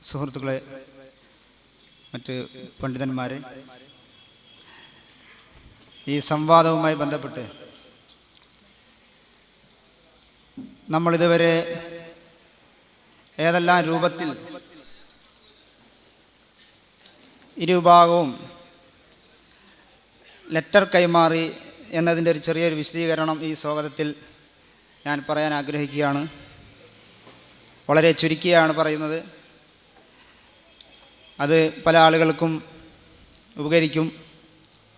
സുഹൃത്തുക്കളെ, മറ്റ് പണ്ഡിതന്മാരെ, ഈ സംവാദവുമായി ബന്ധപ്പെട്ട് നമ്മളിതുവരെ ഏതെല്ലാം രൂപത്തിൽ ഇരുവിഭാഗവും ലെറ്റർ കൈമാറി എന്നതിൻ്റെ ഒരു ചെറിയൊരു വിശദീകരണം ഈ സ്വാഗതത്തിൽ ഞാൻ പറയാൻ ആഗ്രഹിക്കുകയാണ്. വളരെ ചുരുക്കിയാണ് പറയുന്നത്. അത് പല ആളുകൾക്കും ഉപകരിക്കും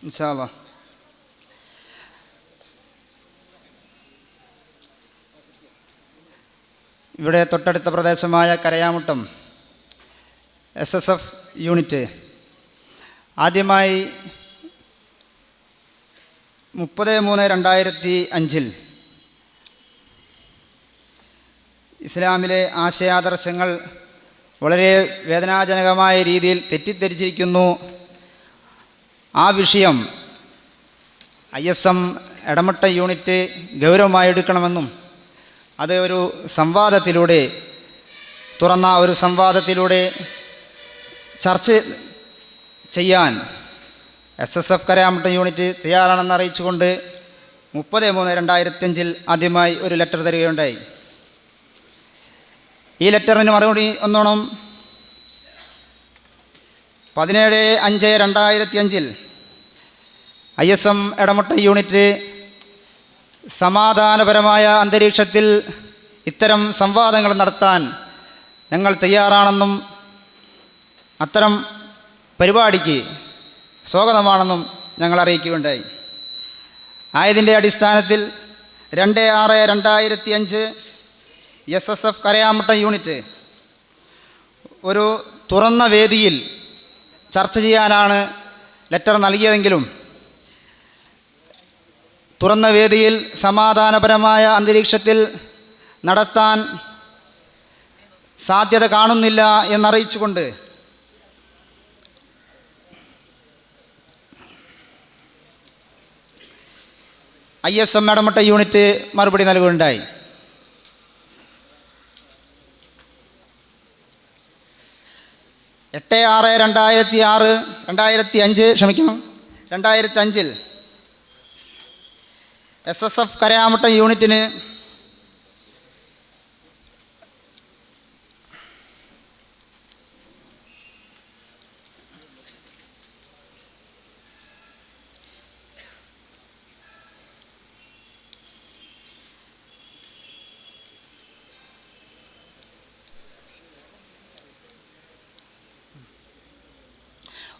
ഇൻഷാ അല്ലാഹ്. ഇവിടെ തൊട്ടടുത്ത പ്രദേശമായ കരയാമുട്ടം SSF യൂണിറ്റ് ആദ്യമായി 30/3/2005 ഇസ്ലാമിലെ ആശയാദർശങ്ങൾ വളരെ വേദനാജനകമായ രീതിയിൽ തെറ്റിദ്ധരിച്ചിരിക്കുന്നു. ആ വിഷയം ISM എടമട്ട യൂണിറ്റ് ഗൗരവമായി എടുക്കണമെന്നും അത് ഒരു സംവാദത്തിലൂടെ, തുറന്ന ഒരു സംവാദത്തിലൂടെ ചർച്ച ചെയ്യാൻ SSF കരയാമട്ട യൂണിറ്റ് തയ്യാറാണെന്ന് അറിയിച്ചുകൊണ്ട് 30/3/2005 ആദ്യമായി ഒരു ലെറ്റർ തരികയുണ്ടായി. ഈ ലെറ്ററിന് മറുപടി ഒന്നോണം 17/5/2005 ISM എടമട്ട യൂണിറ്റ് സമാധാനപരമായ അന്തരീക്ഷത്തിൽ ഇത്തരം സംവാദങ്ങൾ നടത്താൻ ഞങ്ങൾ തയ്യാറാണെന്നും അത്തരം പരിപാടിക്ക് സ്വാഗതമാണെന്നും ഞങ്ങൾ അറിയിക്കുകയുണ്ടായി. ആയതിൻ്റെ അടിസ്ഥാനത്തിൽ 2/6/2005 SSF കരയാമട്ട യൂണിറ്റ് ഒരു തുറന്ന വേദിയിൽ ചർച്ച ചെയ്യാനാണ് ലെറ്റർ നൽകിയതെങ്കിലും തുറന്ന വേദിയിൽ സമാധാനപരമായ അന്തരീക്ഷത്തിൽ നടത്താൻ സാധ്യത കാണുന്നില്ല എന്നറിയിച്ചുകൊണ്ട് ISM എടമട്ട യൂണിറ്റ് മറുപടി നൽകുകയുണ്ടായി. 2005 SSF കരയാമട്ട യൂണിറ്റിന്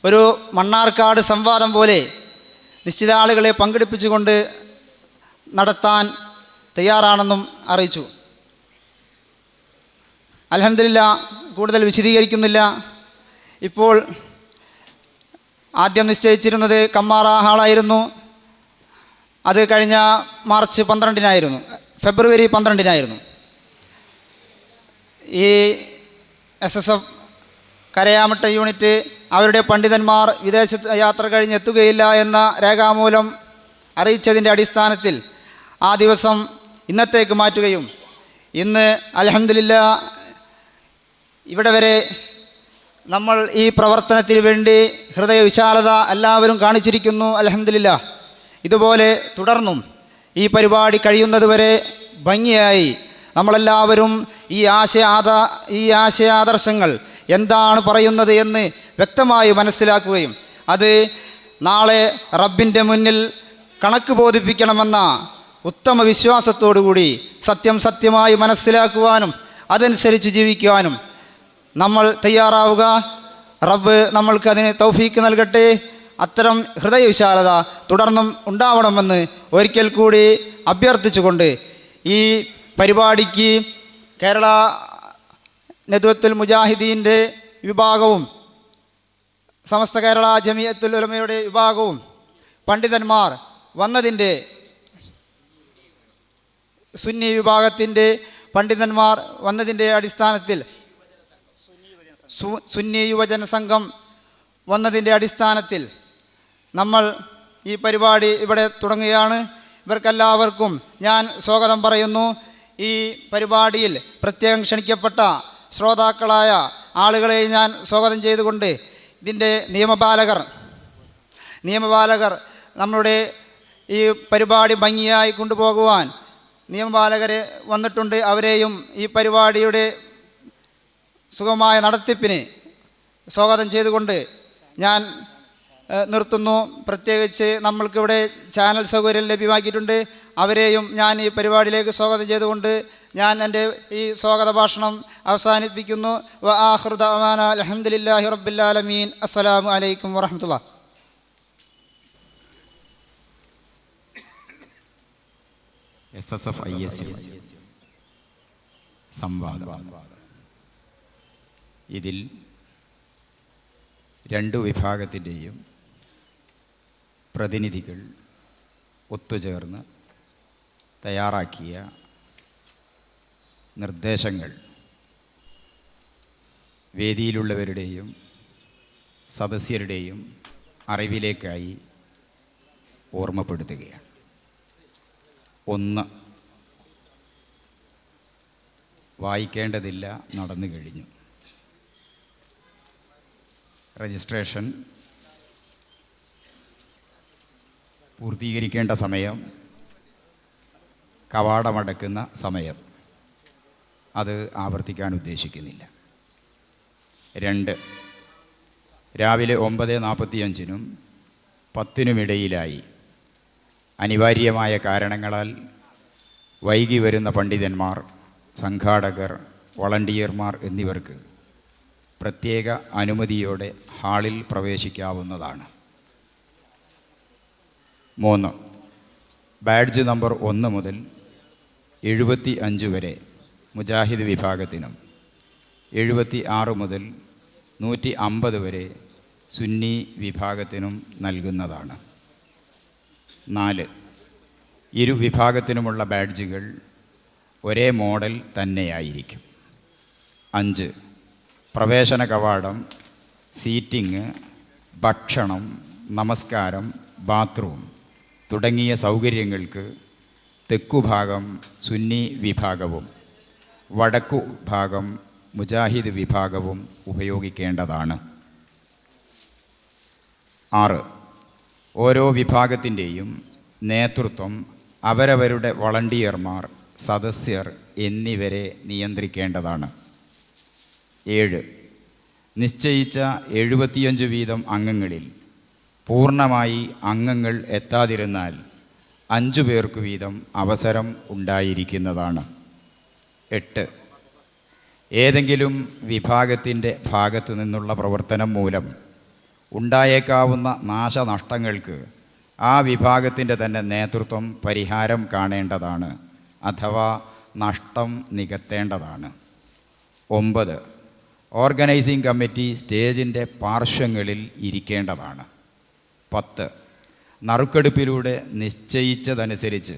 ഒരു മണ്ണാർക്കാട് സംവാദം പോലെ നിശ്ചിത ആളുകളെ പങ്കെടുപ്പിച്ചുകൊണ്ട് നടത്താൻ തയ്യാറാണെന്നും അറിയിച്ചു. അൽഹംദുലില്ലാഹ്, കൂടുതൽ വിശദീകരിക്കുന്നില്ല. ഇപ്പോൾ ആദ്യം നിശ്ചയിച്ചിരുന്നത് കമ്മാറ ഹാളായിരുന്നു. അത് കഴിഞ്ഞ മാർച്ച് 12-നായിരുന്നു, ഫെബ്രുവരി 12-നായിരുന്നു. ഈ SSF കരയാമട്ട യൂണിറ്റ് അവരുടെ പണ്ഡിതന്മാർ വിദേശ യാത്ര കഴിഞ്ഞ് എത്തുകയില്ല എന്ന രേഖാമൂലം അറിയിച്ചതിൻ്റെ അടിസ്ഥാനത്തിൽ ആ ദിവസം ഇന്നത്തേക്ക് മാറ്റുകയും ഇന്ന് അൽഹംദുലില്ലാഹ് ഇവിടെ വരെ നമ്മൾ ഈ പ്രവർത്തനത്തിന് വേണ്ടി ഹൃദയവിശാലത എല്ലാവരും കാണിച്ചിരിക്കുന്നു. അൽഹംദുലില്ലാഹ് ഇതുപോലെ തുടർന്നും ഈ പരിപാടി കഴിയുന്നതുവരെ ഭംഗിയായി നമ്മളെല്ലാവരും ഈ ആശയാദർശങ്ങൾ എന്താണ് പറയുന്നത് എന്ന് വ്യക്തമായി മനസ്സിലാക്കുകയും അത് നാളെ റബ്ബിൻ്റെ മുന്നിൽ കണക്ക് ബോധിപ്പിക്കണമെന്ന ഉത്തമ വിശ്വാസത്തോടുകൂടി സത്യമായി മനസ്സിലാക്കുവാനും അതനുസരിച്ച് ജീവിക്കുവാനും നമ്മൾ തയ്യാറാവുക. റബ്ബ് നമ്മൾക്ക് അതിന് തൗഫീക്ക് നൽകട്ടെ. അത്തരം ഹൃദയവിശാലത തുടർന്നും ഉണ്ടാവണമെന്ന് ഒരിക്കൽ കൂടി അഭ്യർത്ഥിച്ചുകൊണ്ട് ഈ പരിപാടിക്ക് കേരള നദ്വത്തുൽ മുജാഹിദീൻ്റെ വിഭാഗവും സമസ്ത കേരള ജമിയത്തുൽ ഉലമയുടെ വിഭാഗവും പണ്ഡിതന്മാർ വന്നതിൻ്റെ, സുന്നി വിഭാഗത്തിൻ്റെ പണ്ഡിതന്മാർ വന്നതിൻ്റെ അടിസ്ഥാനത്തിൽ, സുന്നി യുവജന സംഘം വന്നതിൻ്റെ അടിസ്ഥാനത്തിൽ നമ്മൾ ഈ പരിപാടി ഇവിടെ തുടങ്ങുകയാണ്. ഇവർക്കെല്ലാവർക്കും ഞാൻ സ്വാഗതം പറയുന്നു. ഈ പരിപാടിയിൽ പ്രത്യേകം ക്ഷണിക്കപ്പെട്ട ശ്രോതാക്കളായ ആളുകളെയും ഞാൻ സ്വാഗതം ചെയ്തുകൊണ്ട് ഇതിൻ്റെ നിയമപാലകർ നമ്മളുടെ ഈ പരിപാടി ഭംഗിയായി കൊണ്ടുപോകുവാൻ നിയമപാലകരെ വന്നിട്ടുണ്ട്. അവരെയും ഈ പരിപാടിയുടെ സുഗമമായ നടത്തിപ്പിന് സ്വാഗതം ചെയ്തുകൊണ്ട് ഞാൻ നിർത്തുന്നു. പ്രത്യേകിച്ച് നമ്മൾക്കിവിടെ ചാനൽ സൗകര്യം ലഭ്യമാക്കിയിട്ടുണ്ട്. അവരെയും ഞാൻ ഈ പരിപാടിയിലേക്ക് സ്വാഗതം ചെയ്തുകൊണ്ട് ഞാൻ എൻ്റെ ഈ സ്വാഗത ഭാഷണം അവസാനിപ്പിക്കുന്നു. വ ആഖിറു ദഅവാന അൽഹംദുലില്ലാഹി റബ്ബിൽ ആലമീൻ. അസ്സലാമു അലൈക്കും വറഹ്മത്തുള്ളാഹി. SSF-ISC സംവാദം. ഇതിൽ രണ്ടു വിഭാഗത്തിൻ്റെയും പ്രതിനിധികൾ ഒത്തുചേർന്ന് തയ്യാറാക്കിയ നിർദ്ദേശങ്ങൾ വേദിയിലുള്ളവരുടെയും സദസ്യരുടെയും അറിവിലേക്കായി ഓർമ്മപ്പെടുത്തുകയാണ്. 1, വായിക്കേണ്ടതില്ല, നടന്നു കഴിഞ്ഞു. രജിസ്ട്രേഷൻ പൂർത്തീകരിക്കേണ്ട സമയം, കവാടമടക്കുന്ന സമയം, അത് ആവർത്തിക്കാൻ ഉദ്ദേശിക്കുന്നില്ല. 2, രാവിലെ 9:45-നും 10-നുമിടയിലായി അനിവാര്യമായ കാരണങ്ങളാൽ വൈകി വരുന്ന പണ്ഡിതന്മാർ, സംഘാടകർ, വളണ്ടിയർമാർ എന്നിവർക്ക് പ്രത്യേക അനുമതിയോടെ ഹാളിൽ പ്രവേശിക്കാവുന്നതാണ്. 3, ബാഡ്ജ് നമ്പർ 1 മുതൽ 75 വരെ മുജാഹിദ് വിഭാഗത്തിനും 76 മുതൽ 150 വരെ സുന്നി വിഭാഗത്തിനും നൽകുന്നതാണ്. 4, ഇരു വിഭാഗത്തിനുമുള്ള ബാഡ്ജുകൾ ഒരേ മോഡൽ തന്നെയായിരിക്കും. 5, പ്രവേശന കവാടം, സീറ്റിംഗ്, ഭക്ഷണം, നമസ്കാരം, ബാത്റൂം തുടങ്ങിയ സൗകര്യങ്ങൾക്ക് തെക്കുഭാഗം സുന്നി വിഭാഗവും വടക്കു ഭാഗം മുജാഹിദ് വിഭാഗവും ഉപയോഗിക്കേണ്ടതാണ്. 6, ഓരോ വിഭാഗത്തിൻ്റെയും നേതൃത്വം അവരവരുടെ വളണ്ടിയർമാർ, സദസ്യർ എന്നിവരെ നിയന്ത്രിക്കേണ്ടതാണ്. 7, നിശ്ചയിച്ച 75 വീതം അംഗങ്ങളിൽ പൂർണ്ണമായി അംഗങ്ങൾ എത്താതിരുന്നാൽ 5 പേർക്ക് വീതം അവസരം ഉണ്ടായിരിക്കുന്നതാണ്. 8, ഏതെങ്കിലും വിഭാഗത്തിൻ്റെ ഭാഗത്തു നിന്നുള്ള പ്രവർത്തനം മൂലം ഉണ്ടായേക്കാവുന്ന നാശനഷ്ടങ്ങൾക്ക് ആ വിഭാഗത്തിൻ്റെ തന്നെ നേതൃത്വം പരിഹാരം കാണേണ്ടതാണ്, അഥവാ നഷ്ടം നികത്തേണ്ടതാണ്. 9, ഓർഗനൈസിംഗ് കമ്മിറ്റി സ്റ്റേജിൻ്റെ പാർശ്വങ്ങളിൽ ഇരിക്കേണ്ടതാണ്. 10, നറുക്കെടുപ്പിലൂടെ നിശ്ചയിച്ചതനുസരിച്ച്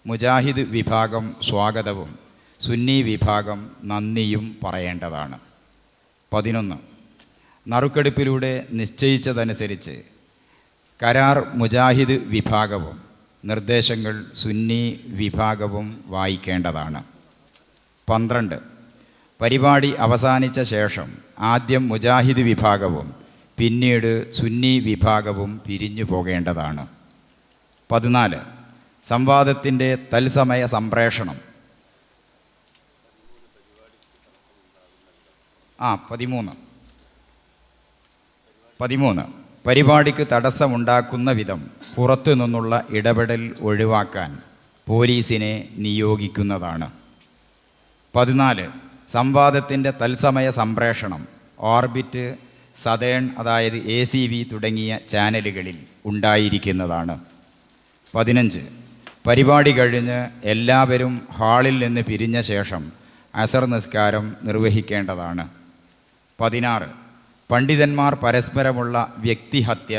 മുജാഹിദ് വിഭാഗം സ്വാഗതവും സുന്നി വിഭാഗം നന്ദിയും പറയേണ്ടതാണ്. 11, നറുക്കെടുപ്പിലൂടെ നിശ്ചയിച്ചതനുസരിച്ച് കരാർ മുജാഹിദ് വിഭാഗവും നിർദ്ദേശങ്ങൾ സുന്നി വിഭാഗവും വായിക്കേണ്ടതാണ്. 12, പരിപാടി അവസാനിച്ച ശേഷം ആദ്യം മുജാഹിദ് വിഭാഗവും പിന്നീട് സുന്നി വിഭാഗവും പിരിഞ്ഞു പോകേണ്ടതാണ്. 14, സംവാദത്തിൻ്റെ തത്സമയ സംപ്രേഷണം 13 പരിപാടിക്ക് തടസ്സമുണ്ടാക്കുന്ന വിധം പുറത്തു നിന്നുള്ള ഇടപെടൽ ഒഴിവാക്കാൻ പോലീസിനെ നിയോഗിക്കുന്നതാണ്. 14, സംവാദത്തിൻ്റെ തത്സമയ സംപ്രേഷണം ഓർബിറ്റ്, സതേൺ അതായത് ACV തുടങ്ങിയ ചാനലുകളിൽ ഉണ്ടായിരിക്കുന്നതാണ്. 15, പരിപാടി കഴിഞ്ഞ് എല്ലാവരും ഹാളിൽ നിന്ന് പിരിഞ്ഞ ശേഷം അസർ നിസ്കാരം നിർവഹിക്കേണ്ടതാണ്. 16, പണ്ഡിതന്മാർ പരസ്പരമുള്ള വ്യക്തിഹത്യ,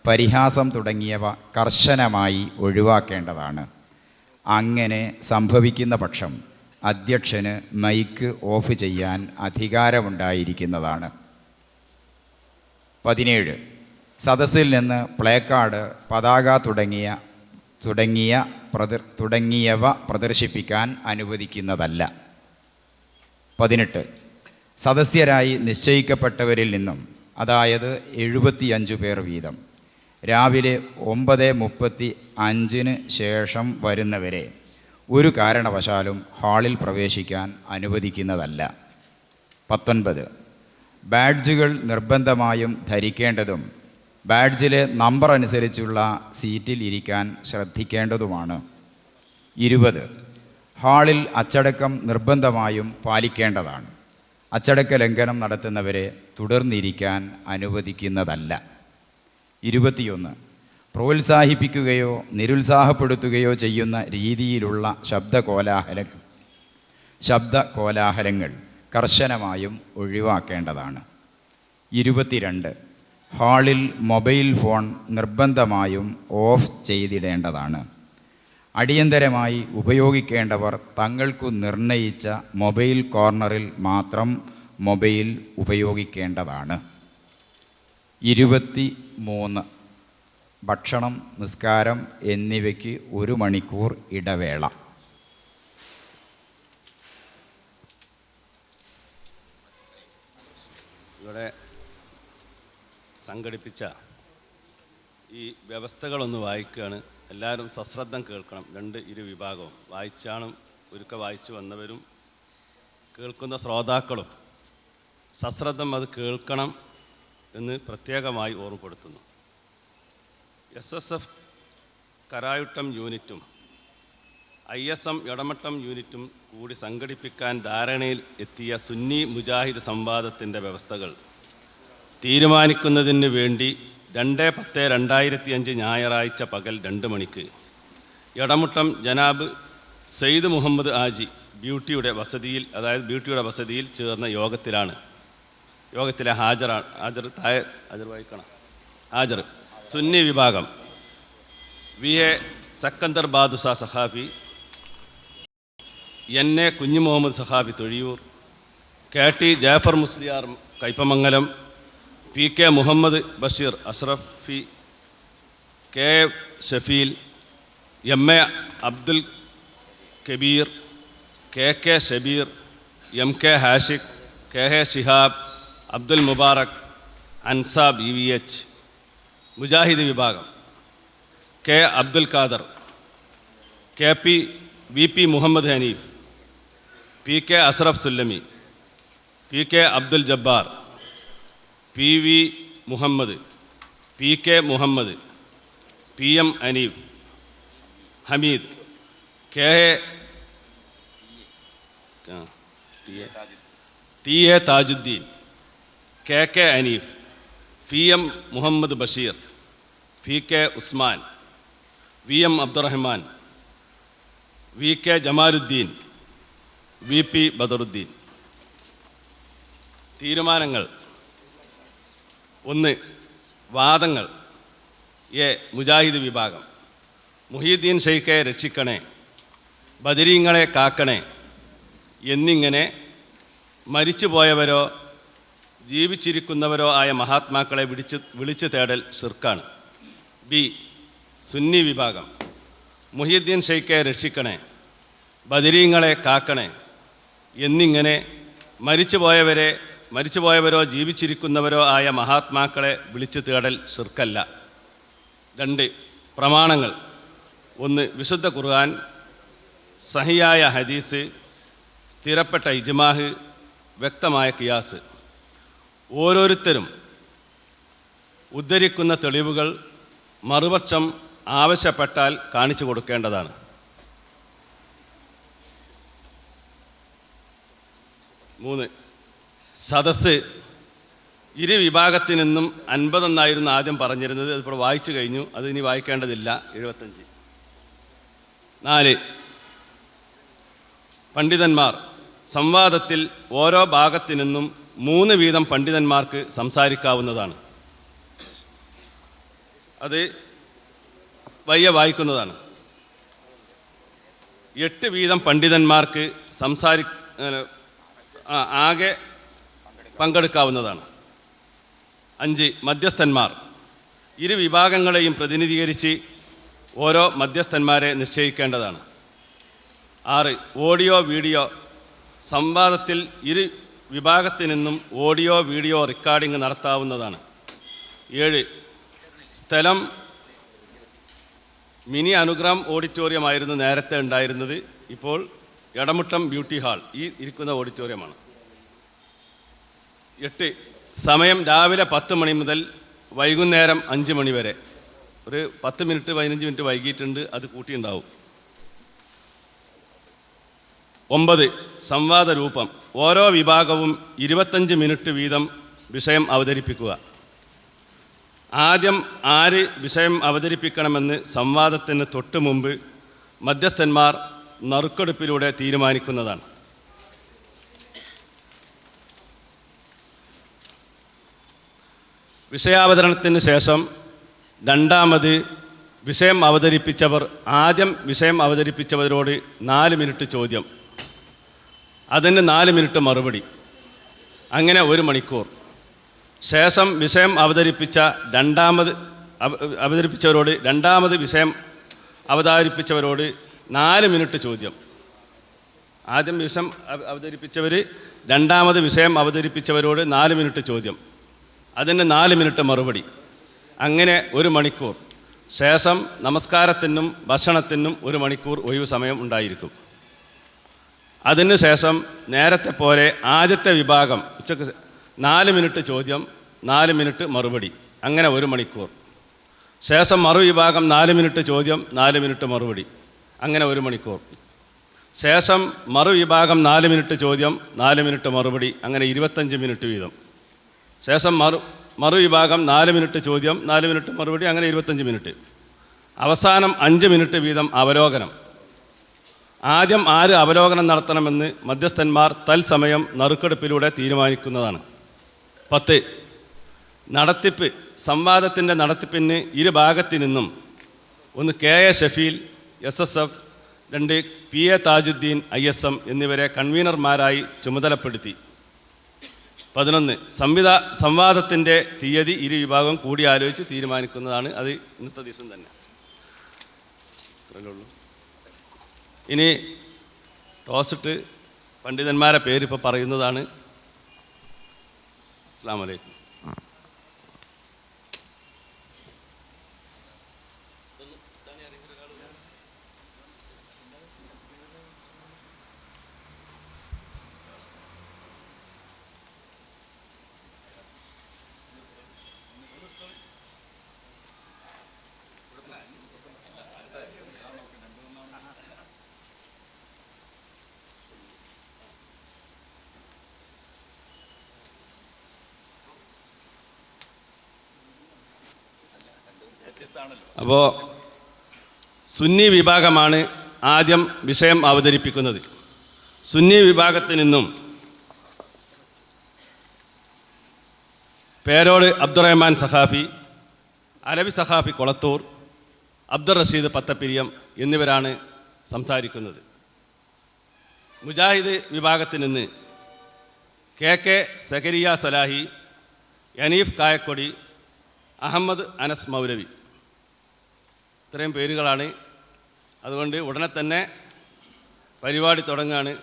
പരിഹാസം തുടങ്ങിയവ കർശനമായി ഒഴിവാക്കേണ്ടതാണ്. അങ്ങനെ സംഭവിക്കുന്ന പക്ഷം അധ്യക്ഷന് മൈക്ക് ഓഫ് ചെയ്യാൻ അധികാരമുണ്ടായിരിക്കുന്നതാണ്. 17, സദസ്സിൽ നിന്ന് പ്ലേക്കാർഡ്, പതാക തുടങ്ങിയവ പ്രദർശിപ്പിക്കാൻ അനുവദിക്കുന്നതല്ല. 18, സദസ്യരായി നിശ്ചയിക്കപ്പെട്ടവരിൽ നിന്നും, അതായത് 75 പേർ വീതം, രാവിലെ 9:35 ശേഷം വരുന്നവരെ ഒരു കാരണവശാലും ഹാളിൽ പ്രവേശിക്കാൻ അനുവദിക്കുന്നതല്ല. 19. ബാഡ്ജുകൾ നിർബന്ധമായും ധരിക്കേണ്ടതും ബാഡ്ജിലെ നമ്പർ അനുസരിച്ചുള്ള സീറ്റിൽ ഇരിക്കാൻ ശ്രദ്ധിക്കേണ്ടതുമാണ്. 20. ഹാളിൽ അച്ചടക്കം നിർബന്ധമായും പാലിക്കേണ്ടതാണ്. അച്ചടക്ക ലംഘനം നടത്തുന്നവരെ തുടർന്നിരിക്കാൻ അനുവദിക്കുന്നതല്ല. 21. പ്രോത്സാഹിപ്പിക്കുകയോ നിരുത്സാഹപ്പെടുത്തുകയോ ചെയ്യുന്ന രീതിയിലുള്ള ശബ്ദകോലാഹലങ്ങൾ കർശനമായും ഒഴിവാക്കേണ്ടതാണ്. 22. ഹാളിൽ മൊബൈൽ ഫോൺ നിർബന്ധമായും ഓഫ് ചെയ്തിടേണ്ടതാണ്. അടിയന്തരമായി ഉപയോഗിക്കേണ്ടവർ തങ്ങൾക്കു നിർണയിച്ച മൊബൈൽ കോർണറിൽ മാത്രം മൊബൈൽ ഉപയോഗിക്കേണ്ടതാണ്. 23. ഭക്ഷണം, നിസ്കാരം എന്നിവയ്ക്ക് 1 മണിക്കൂർ ഇടവേള. ഇവിടെ സംഘടിപ്പിച്ച ഈ വ്യവസ്ഥകളൊന്ന് വായിക്കുകയാണ്. എല്ലാവരും സശ്രദ്ധം കേൾക്കണം. ഇരു വിഭാഗവും വായിച്ചാണ് ഒരിക്കൽ വായിച്ചു വന്നവരും കേൾക്കുന്ന ശ്രോതാക്കളും സശ്രദ്ധം അത് കേൾക്കണം എന്ന് പ്രത്യേകമായി ഓർമ്മപ്പെടുത്തുന്നു. SSF കരായുട്ടം യൂണിറ്റും ISM എടമട്ടം യൂണിറ്റും കൂടി സംഘടിപ്പിക്കാൻ ധാരണയിൽ എത്തിയ സുന്നി മുജാഹിദ് സംവാദത്തിൻ്റെ വ്യവസ്ഥകൾ തീരുമാനിക്കുന്നതിന് വേണ്ടി 2/10/2005 ഞായറാഴ്ച പകൽ 2 മണിക്ക് എടമുട്ടം ജനാബ് സെയ്ദ് മുഹമ്മദ് ആജി ബ്യൂട്ടിയുടെ വസതിയിൽ ചേർന്ന യോഗത്തിലെ ഹാജർ സുന്നി വിഭാഗം VA സക്കന്ദർ ബാദുഷ സഖാഫി, NA കുഞ്ഞു Muhammad Saqafi Thozhiyur, KT Jafar Musliyar Kaipamangalam, PK Muhammad Basheer Ashrafi, KA Shafeel, MA Abdul Kabir, KK Shabeer, MK Hashiq, KH Shihab, Abdul Mubarak, Ansab EVH. Mujahid വിഭാഗം K Abdul Khader, VP Muhammad Hanif, PK Ashraf Sullami, PK Abdul Jabbar, PV Muhammad, PK Muhammad, PM Aneef Hameed, TA Thajudheen, KK Aneef, PM Muhammad Basheer, PK Usman, VM Abdurahman, VK Jamaluddin, VP Badaruddin. തീരുമാനങ്ങൾ: 1. വാദങ്ങൾ: മുജാഹിദ് വിഭാഗം മുഹീദ്ദീൻ ഷെയ്ഖെ രക്ഷിക്കണേ, ബദരീങ്ങളെ കാക്കണേ എന്നിങ്ങനെ മരിച്ചുപോയവരോ ജീവിച്ചിരിക്കുന്നവരോ ആയ മഹാത്മാക്കളെ വിളിച്ചു തേടൽ ശിർക്കാണ്. B. സുന്നി വിഭാഗം മുഹീദ്ദീൻ ഷെയ്ഖെ രക്ഷിക്കണേ, ബദരീങ്ങളെ കാക്കണേ എന്നിങ്ങനെ മരിച്ചുപോയവരോ ജീവിച്ചിരിക്കുന്നവരോ ആയ മഹാത്മാക്കളെ വിളിച്ചു തേടൽ ശിർക്കല്ല. 2. പ്രമാണങ്ങൾ: 1. വിശുദ്ധ ഖുർആൻ, സഹിയായ ഹദീസ്, സ്ഥിരപ്പെട്ട ഇജ്മാഹ്, വ്യക്തമായ ഖിയാസ്. ഓരോരുത്തരും ഉദ്ധരിക്കുന്ന തെളിവുകൾ മറുപക്ഷം ആവശ്യപ്പെട്ടാൽ കാണിച്ചു കൊടുക്കേണ്ടതാണ്. 3. സദസ്സ് ഇരു വിഭാഗത്തിൽ നിന്നും 50 എന്നായിരുന്നു ആദ്യം പറഞ്ഞിരുന്നത്. അതിപ്പോൾ വായിച്ചു കഴിഞ്ഞു, അത് ഇനി വായിക്കേണ്ടതില്ല. 75. 4. പണ്ഡിതന്മാർ സംവാദത്തിൽ ഓരോ ഭാഗത്തു നിന്നും 3 വീതം പണ്ഡിതന്മാർക്ക് സംസാരിക്കാവുന്നതാണ്. അത് വായിക്കുന്നതാണ്. 8 വീതം പണ്ഡിതന്മാർക്ക് ആകെ പങ്കെടുക്കാവുന്നതാണ്. 5. മധ്യസ്ഥന്മാർ ഇരു വിഭാഗങ്ങളെയും പ്രതിനിധീകരിച്ച് ഓരോ മധ്യസ്ഥന്മാരെ നിശ്ചയിക്കേണ്ടതാണ്. 6. ഓഡിയോ വീഡിയോ സംവാദത്തിൽ ഇരു വിഭാഗത്തിൽ നിന്നും ഓഡിയോ വീഡിയോ റെക്കോർഡിംഗ് നടത്താവുന്നതാണ്. 7. സ്ഥലം മിനി അനുഗ്രഹം ഓഡിറ്റോറിയം ആയിരുന്നു നേരത്തെ ഉണ്ടായിരുന്നത്. ഇപ്പോൾ എടമുട്ടം ബ്യൂട്ടി ഹാൾ ഈ ഇരിക്കുന്ന ഓഡിറ്റോറിയമാണ്. 8. സമയം രാവിലെ 10 മണി മുതൽ വൈകുന്നേരം 5 മണി വരെ. ഒരു 10 മിനിറ്റ് 15 മിനിറ്റ് വൈകിട്ടുണ്ട്, അത് കൂട്ടിയുണ്ടാവും. 9. സംവാദ രൂപം. ഓരോ വിഭാഗവും 25 മിനിറ്റ് വീതം വിഷയം അവതരിപ്പിക്കുക. ആദ്യം ആര് വിഷയം അവതരിപ്പിക്കണമെന്ന് സംവാദത്തിന് തൊട്ട് മുമ്പ് മധ്യസ്ഥന്മാർ നറുക്കെടുപ്പിലൂടെ തീരുമാനിക്കുന്നതാണ്. വിഷയാവതരണത്തിന് ശേഷം രണ്ടാമത് വിഷയം അവതരിപ്പിച്ചവർ ആദ്യം വിഷയം അവതരിപ്പിച്ചവരോട് 4 മിനിറ്റ് ചോദ്യം, അതിന് 4 മിനിറ്റ് മറുപടി, അങ്ങനെ 1 മണിക്കൂർ. ശേഷം വിഷയം അവതരിപ്പിച്ചവരോട് രണ്ടാമത് വിഷയം അവതരിപ്പിച്ചവരോട് 4 മിനിറ്റ് ചോദ്യം. ആദ്യം വിഷയം അവതരിപ്പിച്ചവർ രണ്ടാമത് വിഷയം അവതരിപ്പിച്ചവരോട് 4 മിനിറ്റ് ചോദ്യം, അതിന് 4 മിനിറ്റ് മറുപടി, അങ്ങനെ 1 മണിക്കൂർ. ശേഷം നമസ്കാരത്തിനും ഭക്ഷണത്തിനും 1 മണിക്കൂർ ഒഴിവ് സമയം ഉണ്ടായിരിക്കും. അതിനുശേഷം നേരത്തെ പോലെ ആദ്യത്തെ വിഭാഗം ഉച്ചക്ക് 4 മിനിറ്റ് ചോദ്യം, 4 മിനിറ്റ് മറുപടി, അങ്ങനെ 1 മണിക്കൂർ. ശേഷം മറുവിഭാഗം 4 മിനിറ്റ് ചോദ്യം, 4 മിനിറ്റ് മറുപടി, അങ്ങനെ 1 മണിക്കൂർ. ശേഷം മറുവിഭാഗം 4 മിനിറ്റ് ചോദ്യം, 4 മിനിറ്റ് മറുപടി, അങ്ങനെ 25 മിനിറ്റ് വീതം. ശേഷം മറുവിഭാഗം 4 മിനിറ്റ് ചോദ്യം, 4 മിനിറ്റ് മറുപടി, അങ്ങനെ 25 മിനിറ്റ്. അവസാനം 5 മിനിറ്റ് വീതം അവലോകനം. ആദ്യം ആര് അവലോകനം നടത്തണമെന്ന് മധ്യസ്ഥന്മാർ തത്സമയം നറുക്കെടുപ്പിലൂടെ തീരുമാനിക്കുന്നതാണ്. 10. നടത്തിപ്പ്. സംവാദത്തിൻ്റെ നടത്തിപ്പിന് ഇരുഭാഗത്തു നിന്നും 1 KA Shafeel SSF, 2 PA Thajudheen ISM എന്നിവരെ കൺവീനർമാരായി ചുമതലപ്പെടുത്തി. 11. സംവാദത്തിൻ്റെ തീയതി ഇരു വിഭാഗം കൂടിയാലോചിച്ച് തീരുമാനിക്കുന്നതാണ്. അത് ഇന്നത്തെ ദിവസം തന്നെ. ഇനി ടോസിട്ട് പണ്ഡിതന്മാരെ പേരിപ്പോൾ പറയുന്നതാണ്. അസ്സലാമു അലൈക്കും. അപ്പോൾ സുന്നി വിഭാഗമാണ് ആദ്യം വിഷയം അവതരിപ്പിക്കുന്നത്. സുന്നി വിഭാഗത്തിൽ നിന്നും പേരോട് അബ്ദുറഹ്മാൻ സഖാഫി, അലവി സഖാഫി കൊളത്തൂർ, അബ്ദുർ റഷീദ് പത്തപ്പിരിയം എന്നിവരാണ് സംസാരിക്കുന്നത്. മുജാഹിദ് വിഭാഗത്തിൽ നിന്ന് KK സക്കരിയ സലാഹി, യനീഫ് കായക്കൊടി, അഹമ്മദ് അനസ് മൗലവി, ഇത്രയും പേരുകളാണ്. അതുകൊണ്ട് ഉടനെ തന്നെ പരിപാടി തുടങ്ങുകയാണ്.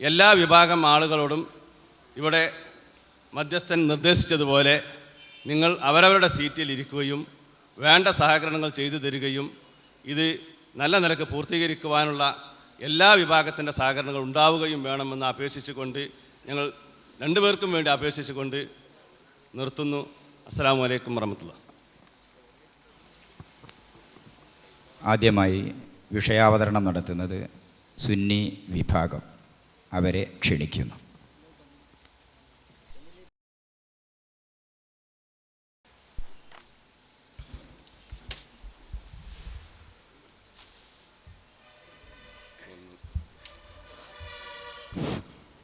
എല്ലാ വിഭാഗം ആളുകളോടും ഇവിടെ മധ്യസ്ഥൻ നിർദ്ദേശിച്ചതുപോലെ നിങ്ങൾ അവരവരുടെ സീറ്റിൽ ഇരിക്കുകയും വേണ്ട സഹകരണങ്ങൾ ചെയ്തു തരികയും ഇത് നല്ല നിലക്ക് പൂർത്തീകരിക്കുവാനുള്ള എല്ലാ വിഭാഗത്തിൻ്റെ സഹകരണങ്ങൾ ഉണ്ടാവുകയും വേണമെന്ന് അപേക്ഷിച്ചുകൊണ്ട് ഞങ്ങൾ രണ്ടുപേർക്കും വേണ്ടി അപേക്ഷിച്ചുകൊണ്ട് നിർത്തുന്നു. അസ്സലാമു അലൈക്കും വറഹ്മത്തുള്ളാഹി. ആദ്യമായി വിഷയാവതരണം നടത്തുന്നത് സുന്നി വിഭാഗം. അവരെ ക്ഷണിക്കുന്നു.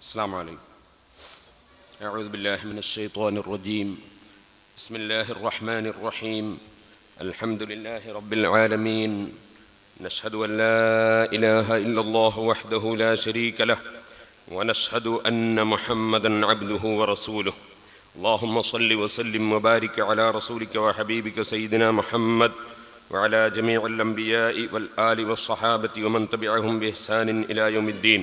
السلام عليكم. أعوذ بالله من الشيطان الرجيم. بسم الله الرحمن الرحيم. الحمد لله رب العالمين. نشهد أن لا إله إلا الله وحده لا شريك له ونشهد أن محمدًا عبده ورسوله. اللهم صل وسلم وبارك على رسولك وحبيبك سيدنا محمد وعلى جميع الأنبياء والآل والصحابة ومن تبعهم بإحسان إلى يوم الدين.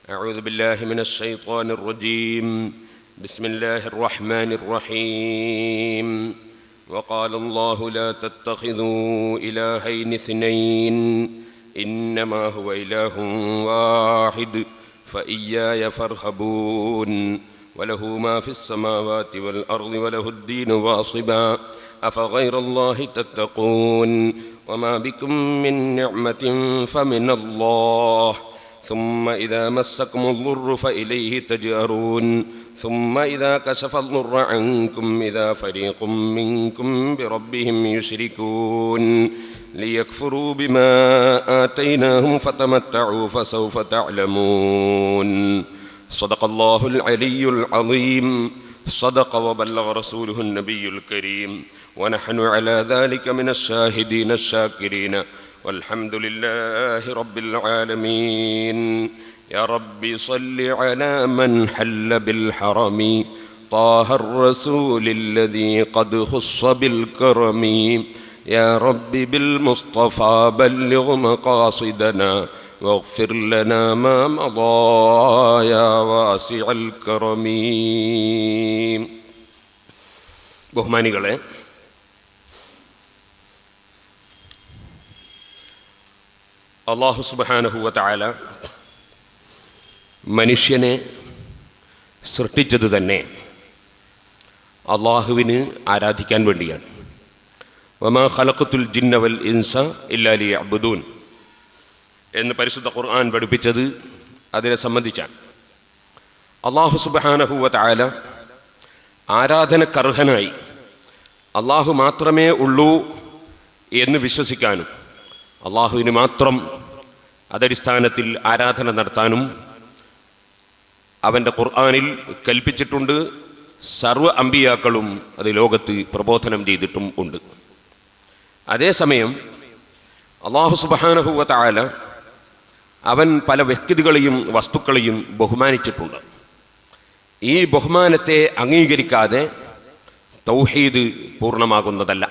أعوذ بالله من الشيطان الرجيم بسم الله الرحمن الرحيم وقال الله لا تتخذوا إلهين اثنين إنما هو إله واحد فإياي فارهبون وله ما في السماوات والأرض وله الدين واصبا أفغير الله تتقون وما بكم من نعمة فمن الله ثم إذا مسكم الضر فإليه تجأرون ثم إذا كشف الضر عنكم إذا فريق منكم بربهم يشركون ليكفروا بما آتيناهم فتمتعوا فسوف تعلمون صدق الله العلي العظيم صدق وبلغ رسوله النبي الكريم ونحن على ذلك من الشاهدين الشاكرين والحمد لله رب العالمين يا رب صل على من حل بالحرم طه الرسول الذي قد خص بالكرم يا رب بالمصطفى بلغ مقاصدنا واغفر لنا ما مضى يا واسع الكرم. ബഹുമാനികളെ, അല്ലാഹു സുബ്ഹാനഹു വ തആല മനുഷ്യനെ സൃഷ്ടിച്ചത് തന്നെ അള്ളാഹുവിന് ആരാധിക്കാൻ വേണ്ടിയാണ്. വമാ ഖലഖത്തുൽ ജിന്ന വൽ ഇൻസ ഇല്ലാ ലിയഅ്ബുദൂൻ എന്ന് പരിശുദ്ധ ഖുർആൻ പഠിപ്പിച്ചത് അതിനെ സംബന്ധിച്ചാണ്. അള്ളാഹു സുബ്ഹാനഹു വ തആല ആരാധനക്കർഹനായി അള്ളാഹു മാത്രമേ ഉള്ളൂ എന്ന് വിശ്വസിക്കാനും അള്ളാഹുവിന് മാത്രം അതടിസ്ഥാനത്തിൽ ആരാധന നടത്താനും അവൻ്റെ ഖുർആനിൽ കൽപ്പിച്ചിട്ടുണ്ട്. സർവ്വ അമ്പിയാക്കളും അത് ലോകത്ത് പ്രബോധനം ചെയ്തിട്ടും ഉണ്ട്. അതേസമയം അള്ളാഹു സുബ്ഹാനഹു വ തആല അവൻ പല വ്യക്തികളെയും വസ്തുക്കളെയും ബഹുമാനിച്ചിട്ടുണ്ട്. ഈ ബഹുമാനത്തെ അംഗീകരിക്കാതെ തൗഹീദ് പൂർണ്ണമാകുന്നതല്ല.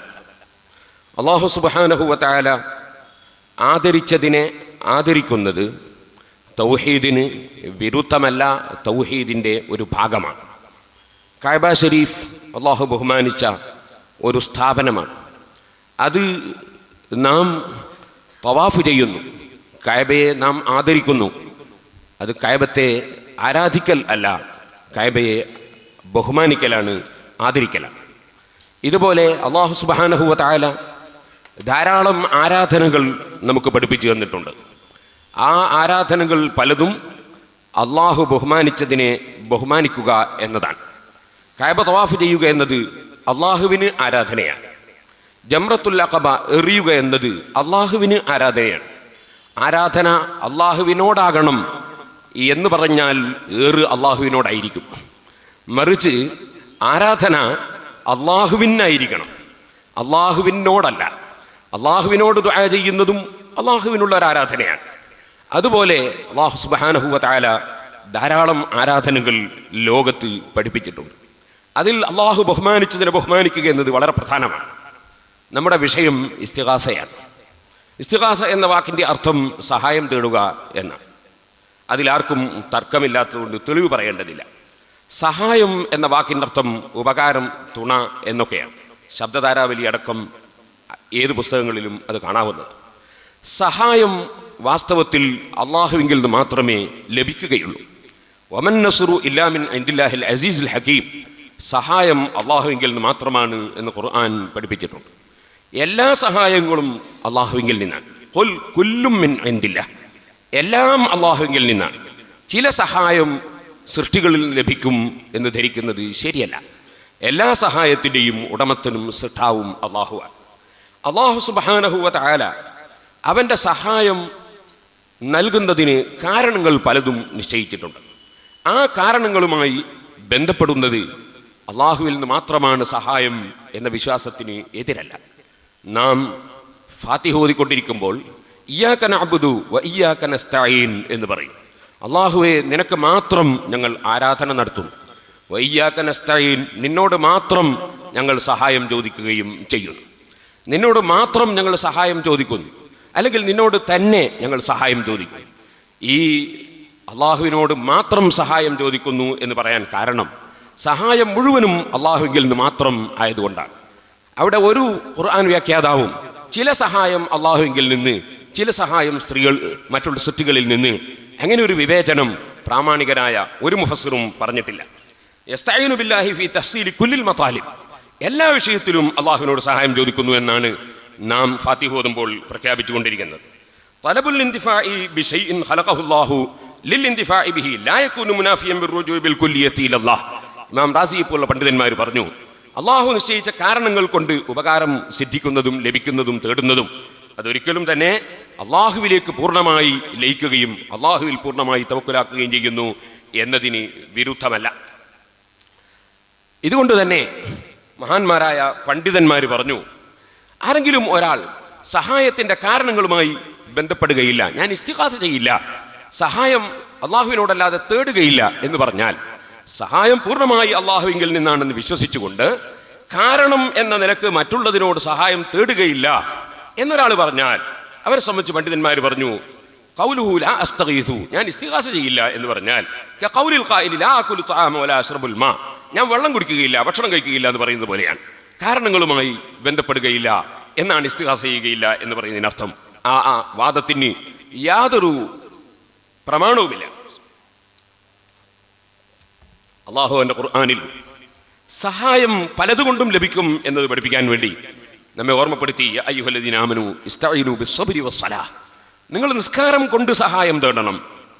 അള്ളാഹു സുബ്ഹാനഹു വ തആല ആദരിച്ചതിനെ ആദരിക്കുന്നത് തൗഹീദിന് വിരുദ്ധമല്ല, തൗഹീദിൻ്റെ ഒരു ഭാഗമാണ്. കഅബ ഷരീഫ് അള്ളാഹു ബഹുമാനിച്ച ഒരു സ്ഥാപനമാണ്. അത് നാം തവാഫ് ചെയ്യുന്നു, കഅബയെ നാം ആദരിക്കുന്നു. അത് കഅബത്തെ ആരാധിക്കൽ അല്ല, കഅബയെ ബഹുമാനിക്കലാണ്, ആദരിക്കലാണ്. ഇതുപോലെ അള്ളാഹു സുബ്ഹാനഹു വ തആല ധാരാളം ആരാധനകൾ നമുക്ക് പഠിപ്പിച്ചു തന്നിട്ടുണ്ട്. ആ ആരാധനകൾ പലതും അള്ളാഹു ബഹുമാനിച്ചതിനെ ബഹുമാനിക്കുക എന്നതാണ്. കഅബ തവാഫ് ചെയ്യുക എന്നത് അള്ളാഹുവിന് ആരാധനയാണ്. ജംറത്തുൽ അഖബ എറിയുക എന്നത് അള്ളാഹുവിന് ആരാധനയാണ്. ആരാധന അള്ളാഹുവിനോടാകണം എന്ന് പറഞ്ഞാൽ ഏറ് അള്ളാഹുവിനോടായിരിക്കും. മറിച്ച് ആരാധന അള്ളാഹുവിനായിരിക്കണം, അള്ളാഹുവിനോടല്ല. അള്ളാഹുവിനോട് ദുആ ചെയ്യുന്നതും അള്ളാഹുവിനുള്ള ഒരു ആരാധനയാണ്. അതുപോലെ അള്ളാഹു സുബ്ഹാനഹു വ തആല ധാരാളം ആരാധനകൾ ലോകത്ത് പഠിപ്പിച്ചിട്ടുണ്ട്. അതിൽ അള്ളാഹു ബഹുമാനിച്ചതിനെ ബഹുമാനിക്കുക എന്നത് വളരെ പ്രധാനമാണ്. നമ്മുടെ വിഷയം ഇസ്തിഗാസയാണ്. ഇസ്തിഗാസ എന്ന വാക്കിൻ്റെ അർത്ഥം സഹായം തേടുക എന്നാണ്. അതിലാർക്കും തർക്കമില്ലാത്തതുകൊണ്ട് തെളിവ് പറയേണ്ടതില്ല. സഹായം എന്ന വാക്കിൻ്റെ അർത്ഥം ഉപകാരം, തുണ എന്നൊക്കെയാണ്. ശബ്ദധാരാവലി അടക്കം ഏത് പുസ്തകങ്ങളിലും അത് കാണാവുന്നത്. സഹായം വാസ്തവത്തിൽ അള്ളാഹുവിങ്കിൽ നിന്ന് മാത്രമേ ലഭിക്കുകയുള്ളൂ. വമൻ നസ്റു ഇല്ലാ മിൻ ഇൻദില്ലാഹിൽ അസീസിൽ ഹകീം. സഹായം അള്ളാഹുവിങ്കിൽ നിന്ന് മാത്രമാണ് എന്ന് ഖുർആൻ പഠിപ്പിച്ചിട്ടുണ്ട്. എല്ലാ സഹായങ്ങളും അള്ളാഹുവിങ്കിൽ നിന്നാണ്. ഖുൽ കുല്ലും മിൻ ഇൻദില്ലാഹ്, എല്ലാം അള്ളാഹുവിങ്കിൽ നിന്നാണ്. ചില സഹായം സൃഷ്ടികളിൽ ലഭിക്കും എന്ന് ധരിക്കുന്നത് ശരിയല്ല. എല്ലാ സഹായത്തിൻ്റെയും ഉടമസ്ഥനും സൃഷ്ടാവും അള്ളാഹുവാണ്. അള്ളാഹു സുബ്ഹാനഹു വ തആല അവൻ്റെ സഹായം നൽകുന്നതിന് കാരണങ്ങൾ പലതും നിശ്ചയിച്ചിട്ടുണ്ട്. ആ കാരണങ്ങളുമായി ബന്ധപ്പെടുന്നത് അള്ളാഹുവിൽ നിന്ന് മാത്രമാണ് സഹായം എന്ന വിശ്വാസത്തിന് എതിരല്ല. നാം ഫാത്തിഹ ഓതിക്കൊണ്ടിരിക്കുമ്പോൾ ഇയ്യാക നഅ്ബുദു വ ഇയ്യാക നസ്തഈൻ എന്ന് പറയും. അള്ളാഹുവേ, നിനക്ക് മാത്രം ഞങ്ങൾ ആരാധന നടത്തും. വ ഇയ്യാക നസ്തഈൻ, നിന്നോട് മാത്രം ഞങ്ങൾ സഹായം ചോദിക്കുകയും ചെയ്യുന്നു. നിന്നോട് മാത്രം ഞങ്ങൾ സഹായം ചോദിക്കുന്നു, അല്ലെങ്കിൽ നിന്നോട് തന്നെ ഞങ്ങൾ സഹായം ചോദിക്കും. ഈ അള്ളാഹുവിനോട് മാത്രം സഹായം ചോദിക്കുന്നു എന്ന് പറയാൻ കാരണം സഹായം മുഴുവനും അള്ളാഹുവിൽ നിന്ന് മാത്രം ആയതുകൊണ്ടാണ്. അവിടെ ഒരു ഖുർആൻ വ്യാഖ്യാതാവും ചില സഹായം അള്ളാഹുവിൽ നിന്ന്, ചില സഹായം മറ്റുള്ള സൃഷ്ടികളിൽ നിന്ന്, അങ്ങനെ ഒരു വിവേചനം പ്രാമാണികനായ ഒരു മുഫസ്സിറും പറഞ്ഞിട്ടില്ല. യസ്തഈനു ബില്ലാഹി ഫീ തഹ്സീലി കുല്ലിൽ മതാലിബ്, എല്ലാ വിഷയത്തിലും അള്ളാഹുവിനോട് സഹായം ചോദിക്കുന്നു എന്നാണ് നാം ഫാത്തിഹ ഓതുമ്പോൾ പ്രഖ്യാപിച്ചുകൊണ്ടിരിക്കുന്നത്. തലബുൽ ഇന്തിഫാഇ ബിശൈഇൻ ഖലഖഹുല്ലാഹു ലിൽ ഇന്തിഫാഇ ബിഹി ലാ യകൂനു മുനാഫിയൻ ബിർറുജൂഇ ബിൽ കുല്ലിയത്തി ഇലല്ലാഹ്. ഇമാം റാസി പോലുള്ള പണ്ഡിതന്മാർ പറഞ്ഞു, അള്ളാഹു നിശ്ചയിച്ച കാരണങ്ങൾ കൊണ്ട് ഉപകാരം സിദ്ധിക്കുന്നതും ലഭിക്കുന്നതും തേടുന്നതും അതൊരിക്കലും തന്നെ അള്ളാഹുവിലേക്ക് പൂർണ്ണമായി ലയിക്കുകയും അള്ളാഹുവിൽ പൂർണ്ണമായി തവക്കുലാക്കുകയും ചെയ്യുന്നു എന്നതിന് വിരുദ്ധമല്ല. ഇതുകൊണ്ട് തന്നെ മഹാന്മാരായ പണ്ഡിതന്മാർ പറഞ്ഞു, ആരെങ്കിലും ഒരാൾ സഹായത്തിൻ്റെ കാരണങ്ങളുമായി ബന്ധപ്പെടുകയില്ല, ഞാൻ ഇസ്തിഗാസ ചെയ്യില്ല, സഹായം അള്ളാഹുവിനോടല്ലാതെ തേടുകയില്ല എന്ന് പറഞ്ഞാൽ സഹായം പൂർണ്ണമായി അള്ളാഹുവിങ്കിൽ നിന്നാണെന്ന് വിശ്വസിച്ചുകൊണ്ട് കാരണം എന്ന നിലക്ക് മറ്റുള്ളതിനോട് സഹായം തേടുകയില്ല എന്നൊരാൾ പറഞ്ഞാൽ അവരെ സംബന്ധിച്ച് പണ്ഡിതന്മാർ പറഞ്ഞു, ഖൗലുഹു ലാ അസ്തഗീസു, ഞാൻ ഇസ്തിഗാസ ചെയ്യില്ല എന്ന് പറഞ്ഞാൽ ഖൗലിൽ ഖായിലി ലാ അകുലു തആമ വലാ അശ്റബുൽ മാ, ഞാൻ വെള്ളം കുടിക്കുകയില്ല, ഭക്ഷണം കഴിക്കുകയില്ല എന്ന് പറയുന്നത് പോലെയാണ്. കാരണങ്ങളുമായി ബന്ധപ്പെടുകയില്ല എന്നാണ് ഇസ്തിഗാസ ചെയ്യുകയില്ല എന്ന് പറയുന്നതിനർത്ഥം. ആ വാദത്തിന് യാതൊരു പ്രമാണവുമില്ല. അള്ളാഹുവിൻ്റെ ഖുർആനിൽ സഹായം പലതുകൊണ്ടും ലഭിക്കും എന്നത് പഠിപ്പിക്കാൻ വേണ്ടി നമ്മെ ഓർമ്മപ്പെടുത്തി, യാ അയ്യുഹല്ലദീന ആമനൂ ഇസ്തഈനൂ ബിസ്സബ്രി വസ്സലാഹ്, നിങ്ങൾ നിസ്കാരം കൊണ്ട് സഹായം തേടണം.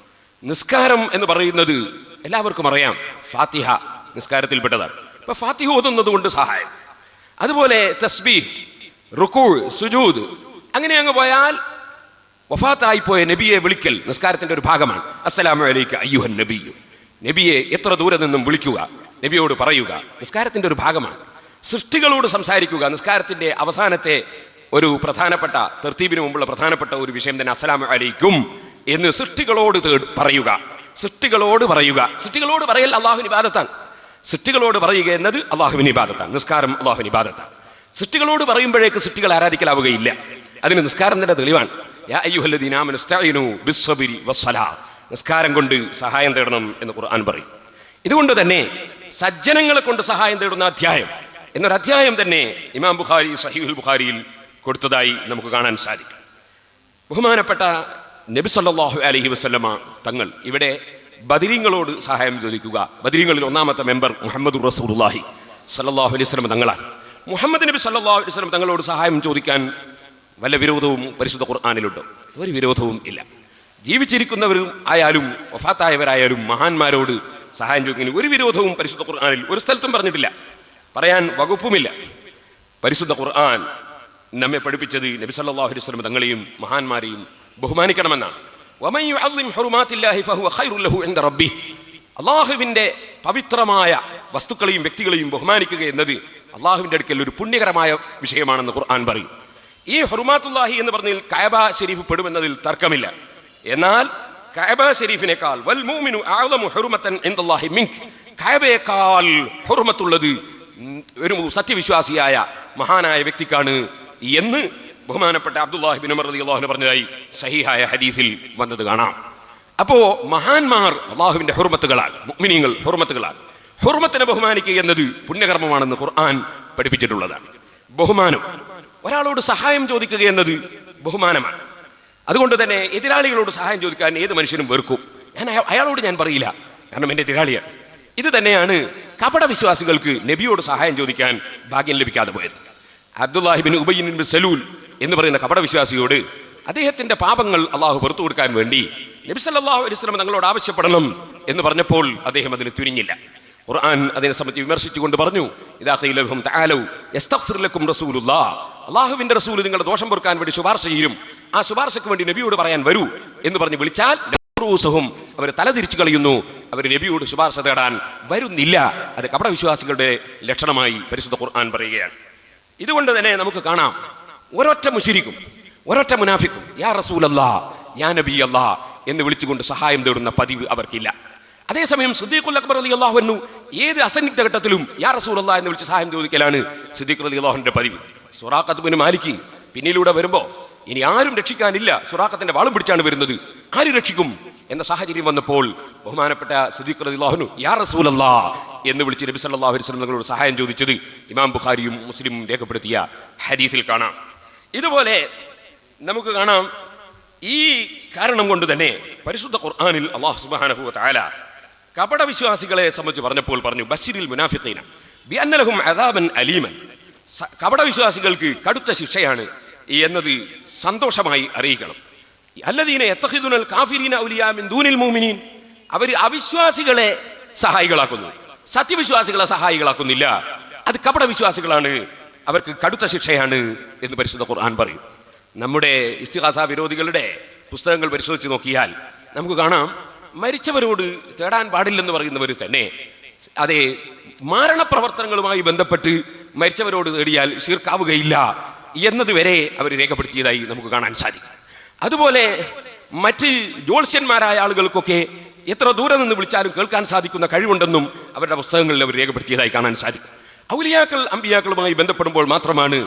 നിസ്കാരം എന്ന് പറയുന്നത് എല്ലാവർക്കും അറിയാം, ഫാത്തിഹ നിസ്കാരത്തിൽപ്പെട്ടതാണ്. അപ്പൊ ഫാത്തിഹ ഓതുന്നത് കൊണ്ട് സഹായം, അതുപോലെ തസ്ബീഹ്, റുക്കൂ, സുജൂദ്, അങ്ങനെ അങ്ങ് പോയാൽ വഫാത്തായിപ്പോയ നബിയെ വിളിക്കൽ നിസ്കാരത്തിന്റെ ഒരു ഭാഗമാണ്. അസ്സലാമു അലൈക അയ്യുഹൻ നബിയ്യു, നബിയെ എത്ര ദൂരെ നിന്നും വിളിക്കുക, നബിയോട് പറയുക, നിസ്കാരത്തിന്റെ ഒരു ഭാഗമാണ്. സൃഷ്ടികളോട് സംസാരിക്കുക നിസ്കാരത്തിന്റെ അവസാനത്തെ ഒരു പ്രധാനപ്പെട്ട തർത്തീബിന് മുമ്പുള്ള പ്രധാനപ്പെട്ട ഒരു വിഷയം തന്നെ അസ്സലാമു അലൈക്കും എന്ന് സൃഷ്ടികളോട് പറയുക. സൃഷ്ടികളോട് പറയൽ അള്ളാഹുവിന് ഇബാദത്താണ്. സൃഷ്ടികളോട് പറയുക എന്നത് അള്ളാഹുവിന് ഇബാദത്താണ്. നിസ്കാരം അള്ളാഹുവിന് ഇബാദത്താണ്. സൃഷ്ടികളോട് പറയുമ്പോഴേക്ക് സൃഷ്ടികൾ ആരാധിക്കലാവുകയില്ല. അതിന് നിസ്കാരം തന്നെ തെളിവാണ്. യാ അയ്യുഹല്ലദീന ആമനൂ ഇസ്തഈനൂ ബിസ്സബ്രി വസ്സലാഹ്, നിസ്കാരം കൊണ്ട് സഹായം തേടണം എന്ന് ഖുർആൻ പറയും. ഇതുകൊണ്ട് തന്നെ സജ്ജനങ്ങളെ കൊണ്ട് സഹായം തേടുന്ന അധ്യായം എന്നൊരധ്യായം തന്നെ ഇമാം ബുഖാരി സഹീഹുൽ ബുഖാരിയിൽ കൊടുത്തതായി നമുക്ക് കാണാൻ സാധിക്കും. ബഹുമാനപ്പെട്ട നബി സല്ലല്ലാഹു അലൈഹി വസല്ലമ തങ്ങൾ ഇവിടെ ബദരീങ്ങളോട് സഹായം ചോദിക്കുക. ബദരീങ്ങളിൽ ഒന്നാമത്തെ മെമ്പർ മുഹമ്മദുർ റസൂലുള്ളാഹി സല്ലല്ലാഹു അലൈഹി വസല്ലം തങ്ങളാണ്. മുഹമ്മദ് നബി സല്ലല്ലാഹു അലൈഹി വസല്ലം തങ്ങളോട് സഹായം ചോദിക്കാൻ വല്ല വിരോധവും പരിശുദ്ധ ഖുർആനിലുണ്ടോ? ഒരു വിരോധവും ഇല്ല. ജീവിച്ചിരിക്കുന്നവരും ആയാലും വഫാത്തായവരായാലും മഹാന്മാരോട് സഹായം ചോദിക്കുന്നതിന് ഒരു വിരോധവും പരിശുദ്ധ ഖുർആനിൽ ഒരു സ്ഥലത്തും പറഞ്ഞിട്ടില്ല, പറയാൻ വകുപ്പുമില്ല. പരിശുദ്ധ ഖുർആൻ നമ്മെ പഠിപ്പിച്ചത് നബി സല്ലല്ലാഹു അലൈഹി വസല്ലം തങ്ങളെയും മഹാന്മാരെയും ബഹുമാനിക്കണമെന്നാണ്. വമൻ യുഅദ്ദിം ഹുറുമാത്തില്ലാഹി ഫഹുവ ഖൈറുൽ ലഹു ഇൻദ റബ്ബിഹ്, അള്ളാഹുവിൻ്റെ പവിത്രമായ വസ്തുക്കളെയും വ്യക്തികളെയും ബഹുമാനിക്കുക എന്നത് അള്ളാഹുവിൻ്റെ അടുക്കൽ ഒരു പുണ്യകരമായ വിഷയമാണെന്ന് ഖുർആൻ പറയും. ഈ ഹുറുമാത്തുല്ലാഹി എന്ന് പറഞ്ഞാൽ കഅബ ശരീഫ് പെടുമെന്നതിൽ തർക്കമില്ല. എന്നാൽ കഅബ ശരീഫിനേക്കാൾ വൽ മുഅ്മിനു അഅ്ളമു ഹുറുമത്തൻ ഇൻദല്ലാഹി മിൻക്, കഅബയേക്കാൾ ഹുർമത്തുള്ളത് ഒരു സത്യവിശ്വാസിയായ മഹാനായ വ്യക്തിക്കാണ് എന്ന് ബഹുമാനപ്പെട്ട അബ്ദുല്ലാഹി ബിൻ ഉമർ റളിയല്ലാഹു അൻഹു പറഞ്ഞതായി സഹീഹായ ഹദീസിൽ വന്നത് കാണാം. അപ്പോ മഹാന്മാർ അള്ളാഹുവിന്റെ ഹുർമത്തുകളാൽ, മുഅ്മിനീങ്ങൾ ഹുർമത്തുകളാൽ, ഹുർമത്തിനെ ബഹുമാനിക്കുക എന്നത് പുണ്യകർമ്മമാണെന്ന് ഖുർആൻ പഠിപ്പിച്ചിട്ടുള്ളതാണ്. ബഹുമാനം, ഒരാളോട് സഹായം ചോദിക്കുക എന്നത് ബഹുമാനമാണ്. അതുകൊണ്ട് തന്നെ എതിരാളികളോട് സഹായം ചോദിക്കാൻ ഏത് മനുഷ്യനും വെറുക്കും. അയാളോട് ഞാൻ പറയില്ല, കാരണം എൻ്റെ എതിരാളിയാണ്. ഇത് തന്നെയാണ് കപട വിശ്വാസികൾക്ക് നബിയോട് സഹായം ചോദിക്കാൻ ഭാഗ്യം ലഭിക്കാതെ പോയത്. അബ്ദുല്ലാഹി ബിൻ ഉബയ്യ് ബിൻ സലൂൽ എന്ന് പറയുന്ന കപട വിശ്വാസിയോട് അദ്ദേഹത്തിന്റെ പാപങ്ങൾ അള്ളാഹു പുറത്തു കൊടുക്കാൻ വേണ്ടി നബി സല്ലല്ലാഹു അലൈഹി വസല്ലം തങ്ങളോട് ആവശ്യപ്പെടണം എന്ന് പറഞ്ഞപ്പോൾ അദ്ദേഹം അതിന് തുനിഞ്ഞില്ല. ഖുർആൻ അതിനെ സംബന്ധിച്ച് വിമർശിച്ചുകൊണ്ട് പറഞ്ഞു, ഇദാ ഖീല ലഹും തആലൂ യസ്തഗ്ഫിർ ലക്കും റസൂലുള്ളാഹ്, അള്ളാഹുവിന്റെ റസൂൽ നിങ്ങളുടെ ദോഷം പൊറുക്കാൻ വേണ്ടി ശുപാർശ ചെയ്യും, ആ ശുപാർശയ്ക്ക് വേണ്ടി നബിയോട് പറയാൻ വരൂ എന്ന് പറഞ്ഞ് വിളിച്ചാൽ അവർ തല തിരിച്ചു കളയുന്നു, അവർ നബിയോട് ശുപാർശ തേടാൻ വരുന്നില്ല. അത് കപട വിശ്വാസികളുടെ ലക്ഷണമായി പരിശുദ്ധ ഖുർആൻ പറയുകയാണ്. ഇതുകൊണ്ട് തന്നെ നമുക്ക് കാണാം, ഒരൊറ്റ മുശ്രിക്കും ഒരൊറ്റ മുനാഫിക്കും യാ റസൂലല്ലാഹ് യാ നബിയല്ലാഹ് എന്ന് വിളിച്ചുകൊണ്ട് സഹായം തേടുന്ന പതിവ് അവർക്കില്ല. അതേസമയം സിദ്ദീഖുൽ അക്ബർ റളിയല്ലാഹു അൻഹു ഏത് അസന്നിഗ്ധ ഘട്ടത്തിലും യാ റസൂലല്ലാഹ് എന്ന് വിളിച്ച് സഹായം ചോദിക്കലാണ് സിദ്ദീഖ് റളിയല്ലാഹുവിന്റെ പതിവ്. സുറാഖത്ത് ബിൻ മാലിക് പിന്നിലൂടെ വരുമ്പോൾ ഇനി ആരും രക്ഷിക്കാനില്ല, സുറാഖത്തിന്റെ വാളും പിടിച്ചാണ് വരുന്നത്. ആര് രക്ഷിക്കും? എന്ന സാഹചര്യം വന്നപ്പോൾ ബഹുമാനപ്പെട്ട സിദ്ദീഖ് റളിയല്ലാഹു അൻഹു യാ റസൂലല്ലാഹ് എന്ന് വിളിച്ച് നബി സല്ലല്ലാഹു അലൈഹി വസല്ലം തങ്ങളോട് സഹായം ചോദിച്ചത് ഇമാം ബുഖാരിയും മുസ്ലിമും രേഖപ്പെടുത്തിയ ഹദീസിൽ കാണാം. ഇതുപോലെ നമുക്ക് കാണാം, ഈ കാരണം കൊണ്ട് തന്നെ പരിശുദ്ധ ഖുർആനിൽ അല്ലാഹു സുബ്ഹാനഹു വ തആല കപട വിശ്വാസികളെ സംബന്ധിച്ച് പറഞ്ഞപ്പോൾ പറഞ്ഞു ബശ്ശിരിൽ മുനാഫിഖീന ബിഅന്ന ലഹും അദാബൻ അലീമൻ. കപട വിശ്വാസികൾക്ക് കടുത്ത ശിക്ഷയാണ് എന്നത് സന്തോഷമായി അറിയിക്കണം. അല്ലദീന യത്തഖിദുനൽ കാഫിരീന ഔലിയാ മിൻ ദൂനിൽ മുഅ്മിനീൻ. അവർ അവിശ്വാസികളെ സഹായികളാക്കുന്നു, സത്യവിശ്വാസികളെ സഹായികളാക്കുന്നില്ല. അത് കപട വിശ്വാസികളാണ്, അവർക്ക് കടുത്ത ശിക്ഷയാണ് എന്ന് പരിശുദ്ധ ഖുർആൻ പറയും. നമ്മുടെ ഇസ്തിഗാസ വിരോധികളുടെ പുസ്തകങ്ങൾ പരിശോധിച്ച് നോക്കിയാൽ നമുക്ക് കാണാം, മരിച്ചവരോട് തേടാൻ പാടില്ലെന്ന് പറയുന്നവർ തന്നെ അതേ മാരണപ്രവർത്തനങ്ങളുമായി ബന്ധപ്പെട്ട് മരിച്ചവരോട് തേടിയാൽ ശിർക്കാവുകയില്ല എന്നതുവരെ അവർ രേഖപ്പെടുത്തിയതായി നമുക്ക് കാണാൻ സാധിക്കും. അതുപോലെ മറ്റ് ജ്യോത്സ്യന്മാരായ ആളുകൾക്കൊക്കെ എത്ര ദൂരെ നിന്ന് വിളിച്ചാലും കേൾക്കാൻ സാധിക്കുന്ന കഴിവുണ്ടെന്നും അവരുടെ പുസ്തകങ്ങളിൽ അവർ രേഖപ്പെടുത്തിയതായി കാണാൻ സാധിക്കും. ഔലിയാക്കൾ അമ്പിയാക്കളുമായി ബന്ധപ്പെടുമ്പോൾ മാത്രമാണ്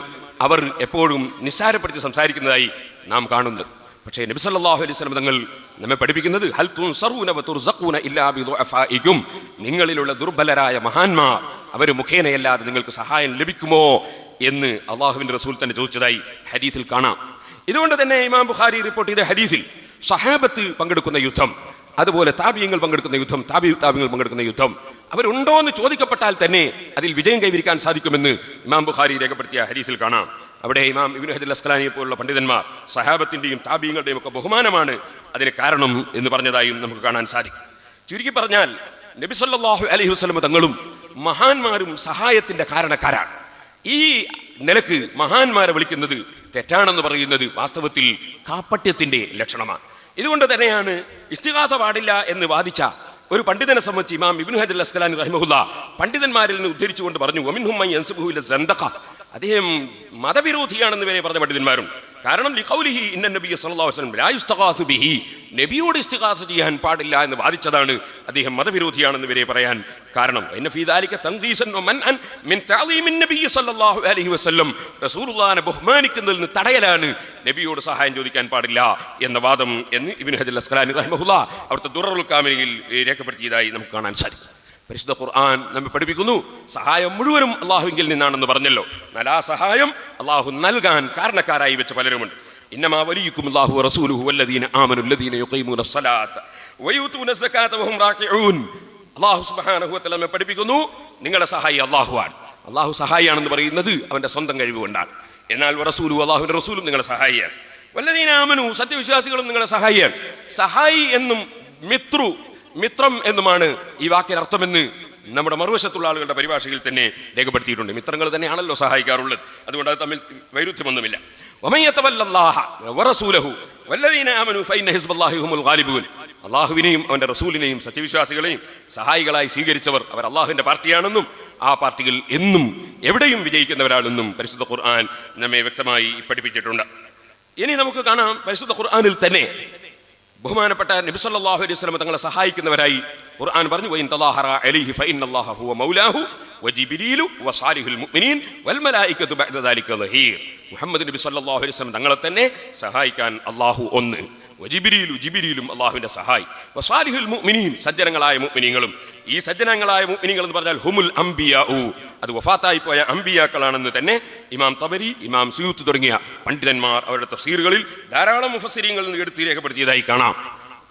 അവർ എപ്പോഴും നിസ്സാരപ്പെടുത്തി സംസാരിക്കുന്നതായി നാം കാണുന്നത്. പക്ഷേ നബി സല്ലല്ലാഹു അലൈഹി വസല്ലം തങ്ങൾ നമ്മെ പഠിപ്പിക്കുന്നത് ഹൽ തുൻസറൂന വതുർസഖൂന ഇല്ലാ ബിദുഅഫാഇകും. നിങ്ങളിലുള്ള ദുർബലരായ മഹാന്മാർ അവർ മുഖേനയല്ലാതെ നിങ്ങൾക്ക് സഹായം ലഭിക്കുമോ എന്ന് അള്ളാഹുവിൻ്റെ റസൂൽ തന്നെ ചോദിച്ചതായി ഹദീസിൽ കാണാം. ഇതുകൊണ്ട് തന്നെ ഇമാം ബുഖാരി റിപ്പോർട്ട് ചെയ്ത ഹദീസിൽ സഹാബത്ത് പങ്കെടുക്കുന്ന യുദ്ധം, അതുപോലെ താബിയങ്ങൾ പങ്കെടുക്കുന്ന യുദ്ധം, താബിയങ്ങൾ പങ്കെടുക്കുന്ന യുദ്ധം അവരുണ്ടോ എന്ന് ചോദിക്കപ്പെട്ടാൽ തന്നെ അതിൽ വിജയം കൈവരിക്കാൻ സാധിക്കുമെന്ന് ഇമാം ബുഖാരി രേഖപ്പെടുത്തിയ ഹദീസിൽ കാണാം. അവിടെ ഇമാം ഇബ്നു ഹജർ അസ്ഖലാനിയെ പോലുള്ള പണ്ഡിതന്മാർ സഹാബത്തിൻ്റെയും താബിയങ്ങളുടെയും ഒക്കെ ബഹുമാനമാണ് അതിന് കാരണം എന്ന് പറഞ്ഞതായും നമുക്ക് കാണാൻ സാധിക്കും. ചുരുക്കി പറഞ്ഞാൽ നബി സല്ലല്ലാഹു അലൈഹി വസല്ലം തങ്ങളും മഹാന്മാരും സഹായത്തിൻ്റെ കാരണക്കാരാണ്. ഈ നിലക്ക് മഹാന്മാരെ വിളിക്കുന്നത് തെറ്റാണെന്ന് പറയുന്നത് വാസ്തവത്തിൽ കാപ്പട്യത്തിൻ്റെ ലക്ഷണമാണ്. ഇതുകൊണ്ട് തന്നെയാണ് ഇസ്തിഗാസ പാടില്ല എന്ന് വാദിച്ച ഒരു പണ്ഡിതനെ സംബന്ധിച്ച് ഇമാം ഇബ്നു ഹജർ അസ്ഖലാനി റഹിമഹുല്ലാ പണ്ഡിതന്മാരിൽ നിന്ന് ഉദ്ധരിച്ചുകൊണ്ട് പറഞ്ഞു വമിൻഹും മൻ യൻസബുഹു ഇല സന്ദഖ. അദ്ദേഹം മതവിരോധിയാണെന്ന് വരെ പറഞ്ഞ പണ്ഡിതന്മാരുണ്ട്. കാരണം ലിഖൗലിഹി ഇന്ന നബിയ സല്ലല്ലാഹു അലൈഹി വസല്ലം ലാ യുസ്തഗാസു ബിഹി, നബിയോട് ഇസ്തിഗാസ ചെയ്യാൻ പാടില്ല എന്ന് വാദിച്ചതാണ് അദ്ദേഹം മതവിരോധിയാണെന്ന് വരെ പറയാൻ കാരണം. ഇന്ന ഫീ ദാലിക തൻദീസൻ വമൻഅൻ മിൻ തഅലീമിൻ നബിയ സല്ലല്ലാഹു അലൈഹി വസല്ലം. റസൂലുള്ളാഹിനെ ബഹുമാനിക്കുന്നതിൽ നിന്ന് തടയലാണ് നബിയോട് സഹായം ചോദിക്കാൻ പാടില്ല എന്ന വാദം എന്ന് ഇബ്നു ഹജർ അസ്ഖലാനി റഹിമഹുല്ലാ അവിടുത്തെ ദുററുൽ കാമിലിൽ രേഖപ്പെടുത്തിയതായി നമുക്ക് കാണാൻ സാധിക്കും. പരിശുദ്ധ ഖുർആൻ നമ്മെ പഠിപ്പിക്കുന്നു സഹായം മുഴുവനും അള്ളാഹുവിങ്കിൽ നിന്നാണെന്ന് പറഞ്ഞല്ലോ. എന്നാൽ ആ സഹായം അള്ളാഹു നൽകാൻ കാരണക്കാരായി വെച്ച പലരുമുണ്ട്. ഇന്നമാ വലിയുക്കും അല്ലാഹു വറസൂലുഹു വല്ലദീന ആമനു അല്ലദീന യുഖീമൂന സ്സലാത്ത വയൂതൂന സകാത്ത വഹും റാകിഊൻ. അല്ലാഹു സുബ്ഹാനഹു വ തആല നമ്മെ പഠിപ്പിക്കുന്നു നിങ്ങളുടെ സഹായി അള്ളാഹുവാണ്. അള്ളാഹു സഹായിയാണെന്ന് പറയുന്നത് അവന്റെ സ്വന്തം കഴിവ് കൊണ്ടാണ്. എന്നാൽ വറസൂലുഹു അള്ളാഹുവിന്റെ റസൂലും നിങ്ങളുടെ സഹായിയാണ്. വല്ലദീന ആമനു സത്യവിശ്വാസികളും നിങ്ങളുടെ സഹായിയാണ്. സഹായി എന്നും മിത്രം എന്നുമാണ് ഈ വാക്കിന് അർത്ഥമെന്ന് നമ്മുടെ മറുവശത്തുള്ള ആളുകളുടെ പരിഭാഷയിൽ തന്നെ രേഖപ്പെടുത്തിയിട്ടുണ്ട്. മിത്രങ്ങൾ തന്നെയാണല്ലോ സഹായിക്കാറുള്ളത്, അതുകൊണ്ട് അത് തമ്മിൽ വൈരുദ്ധ്യമൊന്നുമില്ല. അള്ളാഹുവിനെയും അവന്റെ റസൂലിനെയും സത്യവിശ്വാസികളെയും സഹായികളായി സ്വീകരിച്ചവർ അവർ അള്ളാഹുവിന്റെ പാർട്ടിയാണെന്നും ആ പാർട്ടികൾ എന്നും എവിടെയും വിജയിക്കുന്നവരാണെന്നും പരിശുദ്ധ ഖുർആൻ നമ്മെ വ്യക്തമായി പഠിപ്പിച്ചിട്ടുണ്ട്. ഇനി നമുക്ക് കാണാം പരിശുദ്ധ ഖുർആനിൽ തന്നെ ബഹുമാനപ്പെട്ട നബി സല്ലല്ലാഹു അലൈഹി വസല്ലം തങ്ങളെ സഹായിക്കുന്നവരായി ഖുർആൻ പറഞ്ഞു വഇൻ തളാഹറ അലൈഹി ഫഇന്നല്ലാഹ ഹുവ മൗലാഹു വജിബ്രീലു വസാലിഹുൽ മുഅ്മിനീൻ വൽ മലായികതു ബഅദ ദാലിക ദഹീർ. മുഹമ്മദ് നബി സല്ലല്ലാഹു അലൈഹി വസല്ലം തങ്ങളെ തന്നെ സഹായിക്കാൻ അല്ലാഹു ഒന്ന്, ജിബ്രീലും അല്ലാഹുവിന്റെ സഹായി, വസാലിഹുൽ മുഅ്മിനീൻ സജ്ജനങ്ങളായ മുഅ്മിനീങ്ങളും. ഈ സജ്ജനങ്ങളായ മുഅ്മിനീങ്ങൾ എന്ന് പറഞ്ഞാൽ ഹുമുൽ അംബിയാഉ, അത് വഫാത്തായി പോയ അംബിയാക്കളാണെന്ന് തന്നെ ഇമാം തബരി, ഇമാം സുയൂത്ത് തുടങ്ങിയ പണ്ഡിതന്മാർ അവരുടെ തഫ്സീറുകളിൽ ധാരാളം മുഫസ്സിരീങ്ങളിൽ നിന്ന് എടുത്ത് രേഖപ്പെടുത്തിയതായി കാണാം.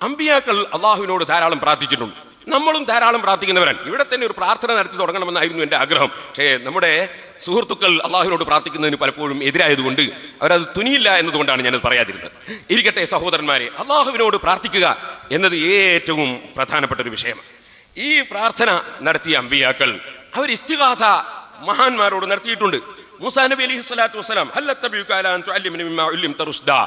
അംബിയാക്കൾ അള്ളാഹുവിനോട് ധാരാളം പ്രാർത്ഥിച്ചിട്ടുണ്ട്. നമ്മളും ധാരാളം പ്രാർത്ഥിക്കുന്നവരാണ്. ഇവിടെ തന്നെ ഒരു പ്രാർത്ഥന നടത്തി തുടങ്ങണമെന്നായിരുന്നു എൻ്റെ ആഗ്രഹം. പക്ഷേ നമ്മുടെ സുഹൃത്തുക്കൾ അള്ളാഹുവിനോട് പ്രാർത്ഥിക്കുന്നതിന് പലപ്പോഴും എതിരായതുകൊണ്ട് അവരത് തുനിയില്ല എന്നതുകൊണ്ടാണ് ഞാനത് പറയാതിരുന്നത്. ഇരിക്കട്ടെ സഹോദരന്മാരെ, അള്ളാഹുവിനോട് പ്രാർത്ഥിക്കുക എന്നത് ഏറ്റവും പ്രധാനപ്പെട്ട ഒരു വിഷയമാണ്. ഈ പ്രാർത്ഥന നടത്തിയ അമ്പിയാക്കൾ അവർ ഇസ്തിഗാസ മഹാന്മാരോട് നടത്തിയിട്ടുണ്ട്. മൂസാ നബി അലൈഹി സ്വലാത്തു വസ്സലാം ഹല്ലത്തബിയുക അലാ അൻ തുഅല്ലിമനി മിമ്മാ ഉല്ലിംത റുശ്ദാ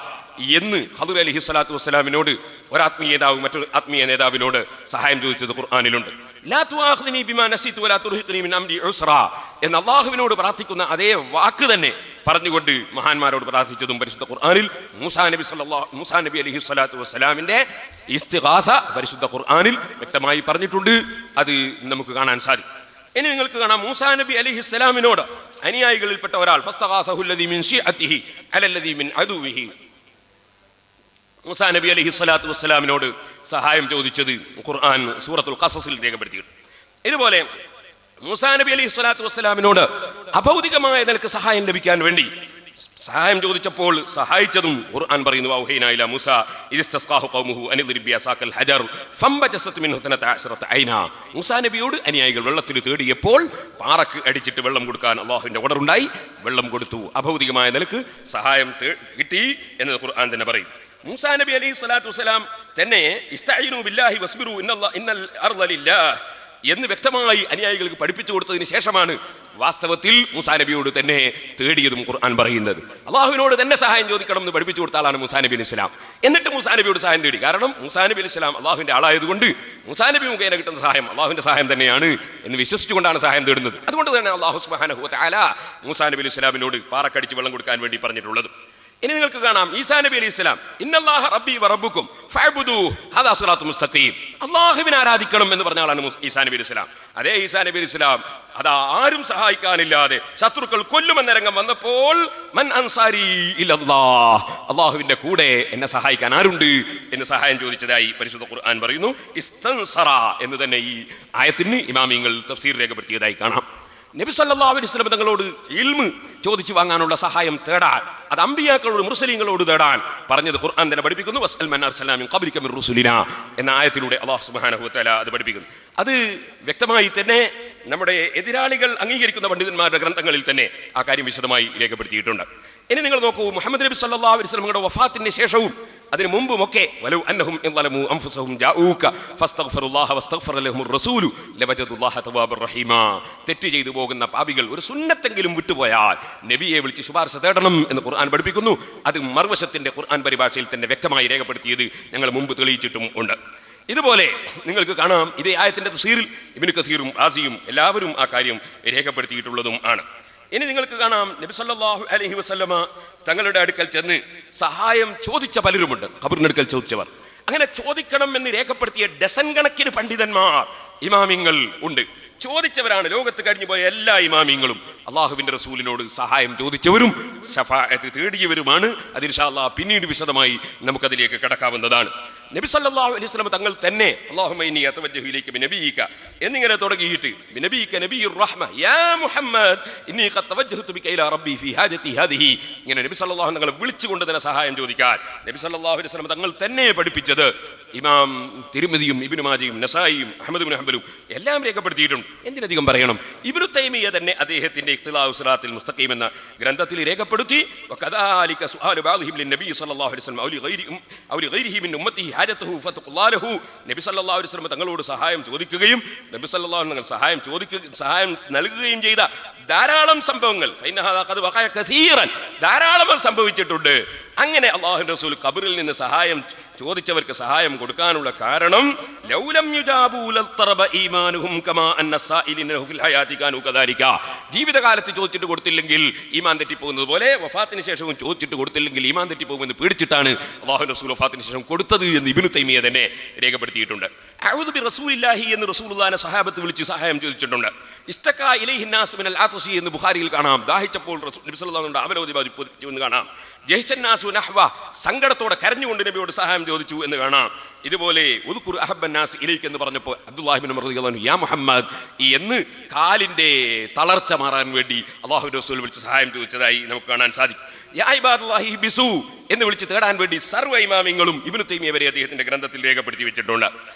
എന്ന് ഖദർ അലൈഹി സ്വലാത്തു വസ്സലാമിനോട് ഒരാത്മീയ നേതാവ് മറ്റൊരു ആത്മീയ നേതാവിനോട് സഹായം ചോദിച്ചത് ഖുർആനിലുണ്ട്. ലാ തുആഖിദ്നി ബിമാ നസീതു വലാ തുർഹിഖ്നി മിൻ അംരി ഉസ്റാ എന്ന് അല്ലാഹുവിനോട് പ്രാർത്ഥിക്കുന്ന അതേ വാക്ക് തന്നെ പറഞ്ഞുകൊണ്ട് മഹാന്മാരോട് പ്രാർത്ഥിച്ചതും പരിശുദ്ധ ഖുർആനിൽ മൂസാ നബി അലൈഹി സ്വലാത്തു വസ്സലാമിന്റെ ഇസ്തിഗാസ പരിശുദ്ധ ഖുർആനിൽ വ്യക്തമായി പറഞ്ഞിട്ടുണ്ട്. അത് നമുക്ക് കാണാൻ സാധിക്കും. ഇനി നിങ്ങൾക്ക് കാണാം മൂസാ നബി അലൈഹിസ്സലാമിനോട് അനുയായികളിൽപ്പെട്ട ഒരാൾ ഫസ്തഗാസഹു അല്ലദീ മിൻ ശിഅതിഹി അലല്ലദീ മിൻ അദുവിഹി മൂസാ നബി അലൈഹി സ്വലാത്തു വസ്സലാമിനോട് സഹായം ചോദിച്ചത് ഖുർആൻ സൂറത്തുൽ ഖസസിൽ രേഖപ്പെടുത്തിയിട്ടുണ്ട്. ഇതുപോലെ മൂസാ നബി അലൈഹി സ്വലാത്തു വസ്സലാമിനോട് അഭൗതികമായ നിലക്ക് സഹായം ലഭിക്കാൻ വേണ്ടി സഹായം ചോദിച്ചപ്പോൾ സഹായിച്ചതും ഖുർആൻ പറയുന്നു, വൗഹൈനാ ഇലാ മൂസാ ഇസ്തസ്ഖാഹു ഖൗമുഹു അനിദ്രിബ് ബിഅസാക്കൽ ഹജർ ഫംബജസത് മിൻഹു 12 ഐനാ. മൂസാ നബിയോട് അനുയായികൾ വെള്ളത്തിൽ തേടിയപ്പോൾ പാറക്ക് അടിച്ചിട്ട് വെള്ളം കൊടുക്കാൻ അള്ളാഹുവിന്റെ ഓർഡർ ഉണ്ടായി, വെള്ളം കൊടുത്തു. അഭൗതികമായ നിലക്ക് സഹായം കിട്ടി എന്ന് ഖുർആൻ തന്നെ പറയും. മൂസാ നബി അലൈഹി സ്വലാത്തു വസ്സലാം തന്നെ ഇസ്തഈനു ബില്ലാഹി വസ്ബിറു ഇന്നൽ അർള ലില്ലാഹ് എന്ന് വ്യക്തമായി അനുയായികൾക്ക് പഠിപ്പിച്ചു കൊടുത്തതിന് ശേഷമാണ് വാസ്തവത്തിൽ മൂസാ നബിയോട് തന്നെ തേടിയതും ഖുർആൻ പറയുന്നത്. അള്ളാഹുവിനോട് തന്നെ സഹായം ചോദിക്കണം എന്ന് പഠിപ്പിച്ചു കൊടുത്ത ആളാണ് മൂസാ നബി അലൈഹി സ്വലാം. എന്നിട്ട് മൂസാ നബിയോട് സഹായം തേടി. കാരണം മൂസാ നബി അലൈഹി സ്വലാം അള്ളാഹുവിന്റെ ആളായതുകൊണ്ട് മൂസാ നബി മുഖേന കിട്ടുന്ന സഹായം അള്ളാഹുവിന്റെ സഹായം തന്നെയാണ് എന്ന് വിശ്വസിച്ചുകൊണ്ടാണ് സഹായം തേടുന്നത്. അതുകൊണ്ട് തന്നെ അള്ളാഹു സുബ്ഹാനഹു വ തആല മൂസാ നബി അലൈഹി സ്വലാമിനോട് പാറക്കടിച്ച് വെള്ളം കൊടുക്കാൻ വേണ്ടി പറഞ്ഞിട്ടുള്ളത്. ഇനി നിങ്ങൾക്ക് കാണാം ഈസാ നബി അലൈഹി സ്വലാം ഇന്നല്ലാഹ റബ്ബി വറബ്ബുക്കും ഫഅബ്ദൂഹു ഹദാ സിറാത്തും മുസ്തഖീം. അല്ലാഹുവിനെ ആരാധിക്കണം എന്ന് പറഞ്ഞ ആളാണ് ഈസാ നബി അലൈഹി സ്വലാം. അതേ ഈസാ നബി അലൈഹി സ്വലാം അതാ ആരും സഹായിക്കാനില്ലാതെ ശത്രുക്കൾ കൊല്ലുമെന്ന രംഗം വന്നപ്പോൾ മൻ അൻസാരി ഇലല്ലാഹ്, അല്ലാഹുവിന്റെ കൂടെ എന്നെ സഹായിക്കാൻ ആരുണ്ട് എന്ന് സഹായം ചോദിച്ചതായി പരിശുദ്ധ ഖുർആൻ പറയുന്നു. ഇസ്തൻസറ എന്ന് തന്നെ ഈ ആയത്തിന് ഇമാമിങ്ങൾ തഫ്സീർ രേഖപ്പെടുത്തിയതായി കാണാം. നബി സല്ലല്ലാഹു അലൈഹി വസല്ലം തങ്ങളോട് ഇൽമ് ചോദിച്ചു വാങ്ങാനുള്ള സഹായം തേടാൻ, അത് അമ്പിയാക്കളോട് മുർസലീങ്ങളോട് തേടാൻ പറഞ്ഞത് ഖുർആൻ തന്നെ പഠിപ്പിക്കുന്നു. വസ്അൽ മൻ അർസൽനാ മിൻ ഖബ്ലിക മിർ റുസുലിനാ എന്ന ആയത്തിലൂടെ അല്ലാഹു സുബ്ഹാനഹു വ തആല അത് പഠിപ്പിക്കുന്നു. അത് വ്യക്തമായി തന്നെ നമ്മുടെ എതിരാളികൾ അംഗീകരിക്കുന്ന പണ്ഡിതന്മാരുടെ ഗ്രന്ഥങ്ങളിൽ തന്നെ ആ കാര്യം വിശദമായി രേഖപ്പെടുത്തിയിട്ടുണ്ട്. ഇനി നിങ്ങൾ നോക്കൂ, മുഹമ്മദ് നബി സല്ലല്ലാഹു അലൈഹി വസല്ലമയുടെ വഫാത്തിന് ശേഷവും അതിനു മുമ്പുമൊക്കെ വലൗ അന്നഹും ഇളമു അൻഫുസഹും ജാഊക ഫസ്തഗ്ഫിറുല്ലാഹ വസ്തഗ്ഫറ ലഹുർ റസൂലു ലവജദുല്ലാഹ തവ്വാബുർ റഹീമാ. തെറ്റ് ചെയ്തു പോകുന്ന പാപികൾ ഒരു സുന്നത്തെങ്കിലും വിട്ടുപോയാൽ നബിയെ വിളിച്ച് ശുപാർശ തേടണം എന്ന് ഖുർആൻ പഠിപ്പിക്കുന്നു. അത് മറുവശത്തിന്റെ ഖുർആൻ പരിഭാഷയിൽ തന്നെ വ്യക്തമായി രേഖപ്പെടുത്തിയത് ഞങ്ങൾ മുമ്പ് തെളിയിച്ചിട്ടും ഉണ്ട്. ഇതുപോലെ നിങ്ങൾക്ക് കാണാം ഇതേ ആയത്തിന്റെ തഫ്സീറിൽ ഇബ്നു കസീറും റാസിയും എല്ലാവരും ആ കാര്യം രേഖപ്പെടുത്തിയിട്ടുള്ളതും ആണ്. ഇനി നിങ്ങൾക്ക് കാണാം നബി സല്ലല്ലാഹു അലൈഹി വസല്ലമ തങ്ങളുടെ അടുക്കൽ ചെന്ന് സഹായം ചോദിച്ച പലരുമുണ്ട്, ഖബറിനടുക്കൽ ചോദിച്ചവർ. അങ്ങനെ ചോദിക്കണം എന്ന് രേഖപ്പെടുത്തിയ ഡസൻ കണക്കിന് പണ്ഡിതന്മാർ ഇമാമിങ്ങൾ ഉണ്ട്. ചോദിച്ചവരാണ് ലോകത്ത് കഴിഞ്ഞു പോയ എല്ലാ ഇമാമിങ്ങളും അള്ളാഹുവിന്റെ റസൂലിനോട് സഹായം ചോദിച്ചവരും ശഫാഅത്ത് തേടിയവരുമാണ്. അത് ഇൻഷാ അല്ലാഹ് പിന്നീട് വിശദമായി നമുക്കതിലേക്ക് കടക്കാവുന്നതാണ്. നബി സല്ലല്ലാഹു അലൈഹി വസല്ലം തങ്ങൾ തന്നെ അല്ലാഹുമ്മ ഇന്നി അതവജ്ജഹു ഇലൈക ബിനബിയിക എന്നിങ്ങനെ തുടങ്ങിയിട്ട് ബിനബിയിക നബിയുർ റഹ്മ യാ മുഹമ്മദ് ഇന്നി ഖദ് തവജ്ജഹതു ബിക ഇലാ റബ്ബി ഫീ ഹാജതി ഹാദിഹി ഇങ്ങനെ നബി സല്ലല്ലാഹു അലൈഹി വസല്ലം വിളിച്ചുകൊണ്ട് തന്നെ സഹായം ചോദിക്കാൻ നബി സല്ലല്ലാഹു അലൈഹി വസല്ലം തങ്ങൾ തന്നെ പഠിപ്പിച്ചത് ഇമാം തിർമിദിയും ഇബ്നു മാജയും നസായിയും അഹ്മദ് ഇബ്നു ഹംബലും എല്ലാം രേഖപ്പെടുത്തിയിട്ടുണ്ട്. എന്തിനധികം പറയണം, ഇബ്നു തൈമിയ തന്നെ അദ്ദേഹത്തിന്റെ ഇഖ്തിലാഉ സിറാത്തിൽ മുസ്തഖീം എന്ന ഗ്രന്ഥത്തിൽ രേഖപ്പെടുത്തി വകദാലിക സുആലു ബഅദിഹിം ലിന്നബി സല്ലല്ലാഹു അലൈഹി വസല്ലം ഔ ലിഗൈരിഹി മിൻ ഉമ്മത്തിഹി ഹാജതഹു ഫതഖുല്ലാഹു. നബി സല്ലല്ലാഹു അലൈഹി വസല്ലം തങ്ങളോട് സഹായം ചോദിക്കുകയും നബി സല്ലല്ലാഹു അലൈഹി വസല്ലം സഹായം നൽകുകയും ചെയ്ത ധാരാളം സംഭവങ്ങൾ ധാരാളം സംഭവിച്ചിട്ടുണ്ട്. അങ്ങനെ അല്ലാഹുവിന്റെ റസൂൽ ഖബറിൽ നിന്ന് സഹായം ചോദിച്ചവർക്ക് സഹായം കൊടുക്കാനുള്ള കാരണം ലൗലം യുജാബു ലത്തറബ ഈമാനുഹും കമാ അന്ന സായിലിന ഫിൽ ഹയാതി കാനു കദാലിക. ജീവിതകാലത്ത് ചോദിച്ചിട്ട് കൊടുത്തില്ലെങ്കിൽ ഈമാൻ തെറ്റിപ്പോകുന്നത് പോലെ വഫാത്തിന് ശേഷവും ചോദിച്ചിട്ട് കൊടുത്തില്ലെങ്കിൽ ഈമാൻ തെറ്റിപ്പോകുമെന്ന് പേടിച്ചിട്ടാണ് അല്ലാഹുവിന്റെ റസൂൽ വഫാത്തിന് ശേഷം കൊടുത്തത് എന്ന് ഇബ്നു തൈമിയ തന്നെ രേഖപ്പെടുത്തിയിട്ടുണ്ട്. അഊദു ബി റസൂലില്ലാഹി എന്ന് റസൂലുള്ളാഹിനെ സഹാബത്ത് വിളിച്ച് സഹായം ചോദിച്ചിട്ടുണ്ട്. ഇസ്തകാ ഇലൈഹി നാസ് മിനൽ ആതശി എന്ന് ബുഖാരിയിൽ കാണാം. ദാഹിച്ചപ്പോൾ നബി സല്ലല്ലാഹു അലൈഹി വസല്ലം അവലോകി ബാധിച്ചു എന്ന് കാണാം. ജയ്സന്നാസു നഹ്വ സങ്കടത്തോടെ കരഞ്ഞുകൊണ്ട് നബിയോട് സഹായം ചോദിച്ചു എന്ന് കാണാം. ഇതുപോലെ ഉദ്കുർ അഹബ്ബന്നാസ് ഇലൈക എന്ന് പറഞ്ഞപ്പോൾ അബ്ദുല്ലാഹി ഇബ്നു ഉമർ റളിയല്ലാഹു അൻഹു യാ മുഹമ്മദ് എന്ന് കാലിന്റെ തളർച്ച മാറാൻ വേണ്ടി അല്ലാഹുവിന്റെ റസൂൽ വിളിച്ച് സഹായം ചോദിച്ചതായി നമുക്ക് കാണാൻ സാധിക്കും. യാ ഇബാദുല്ലാഹി ബിസു എന്ന് വിളിച്ച് തേടാൻ വേണ്ടി സർവ്വ ഇമാമിങ്ങളും ഇബ്നു തൈമിയ വരെ അദ്ദേഹത്തിന്റെ ഗ്രന്ഥത്തിൽ രേഖപ്പെടുത്തി വെച്ചിട്ടുണ്ട്.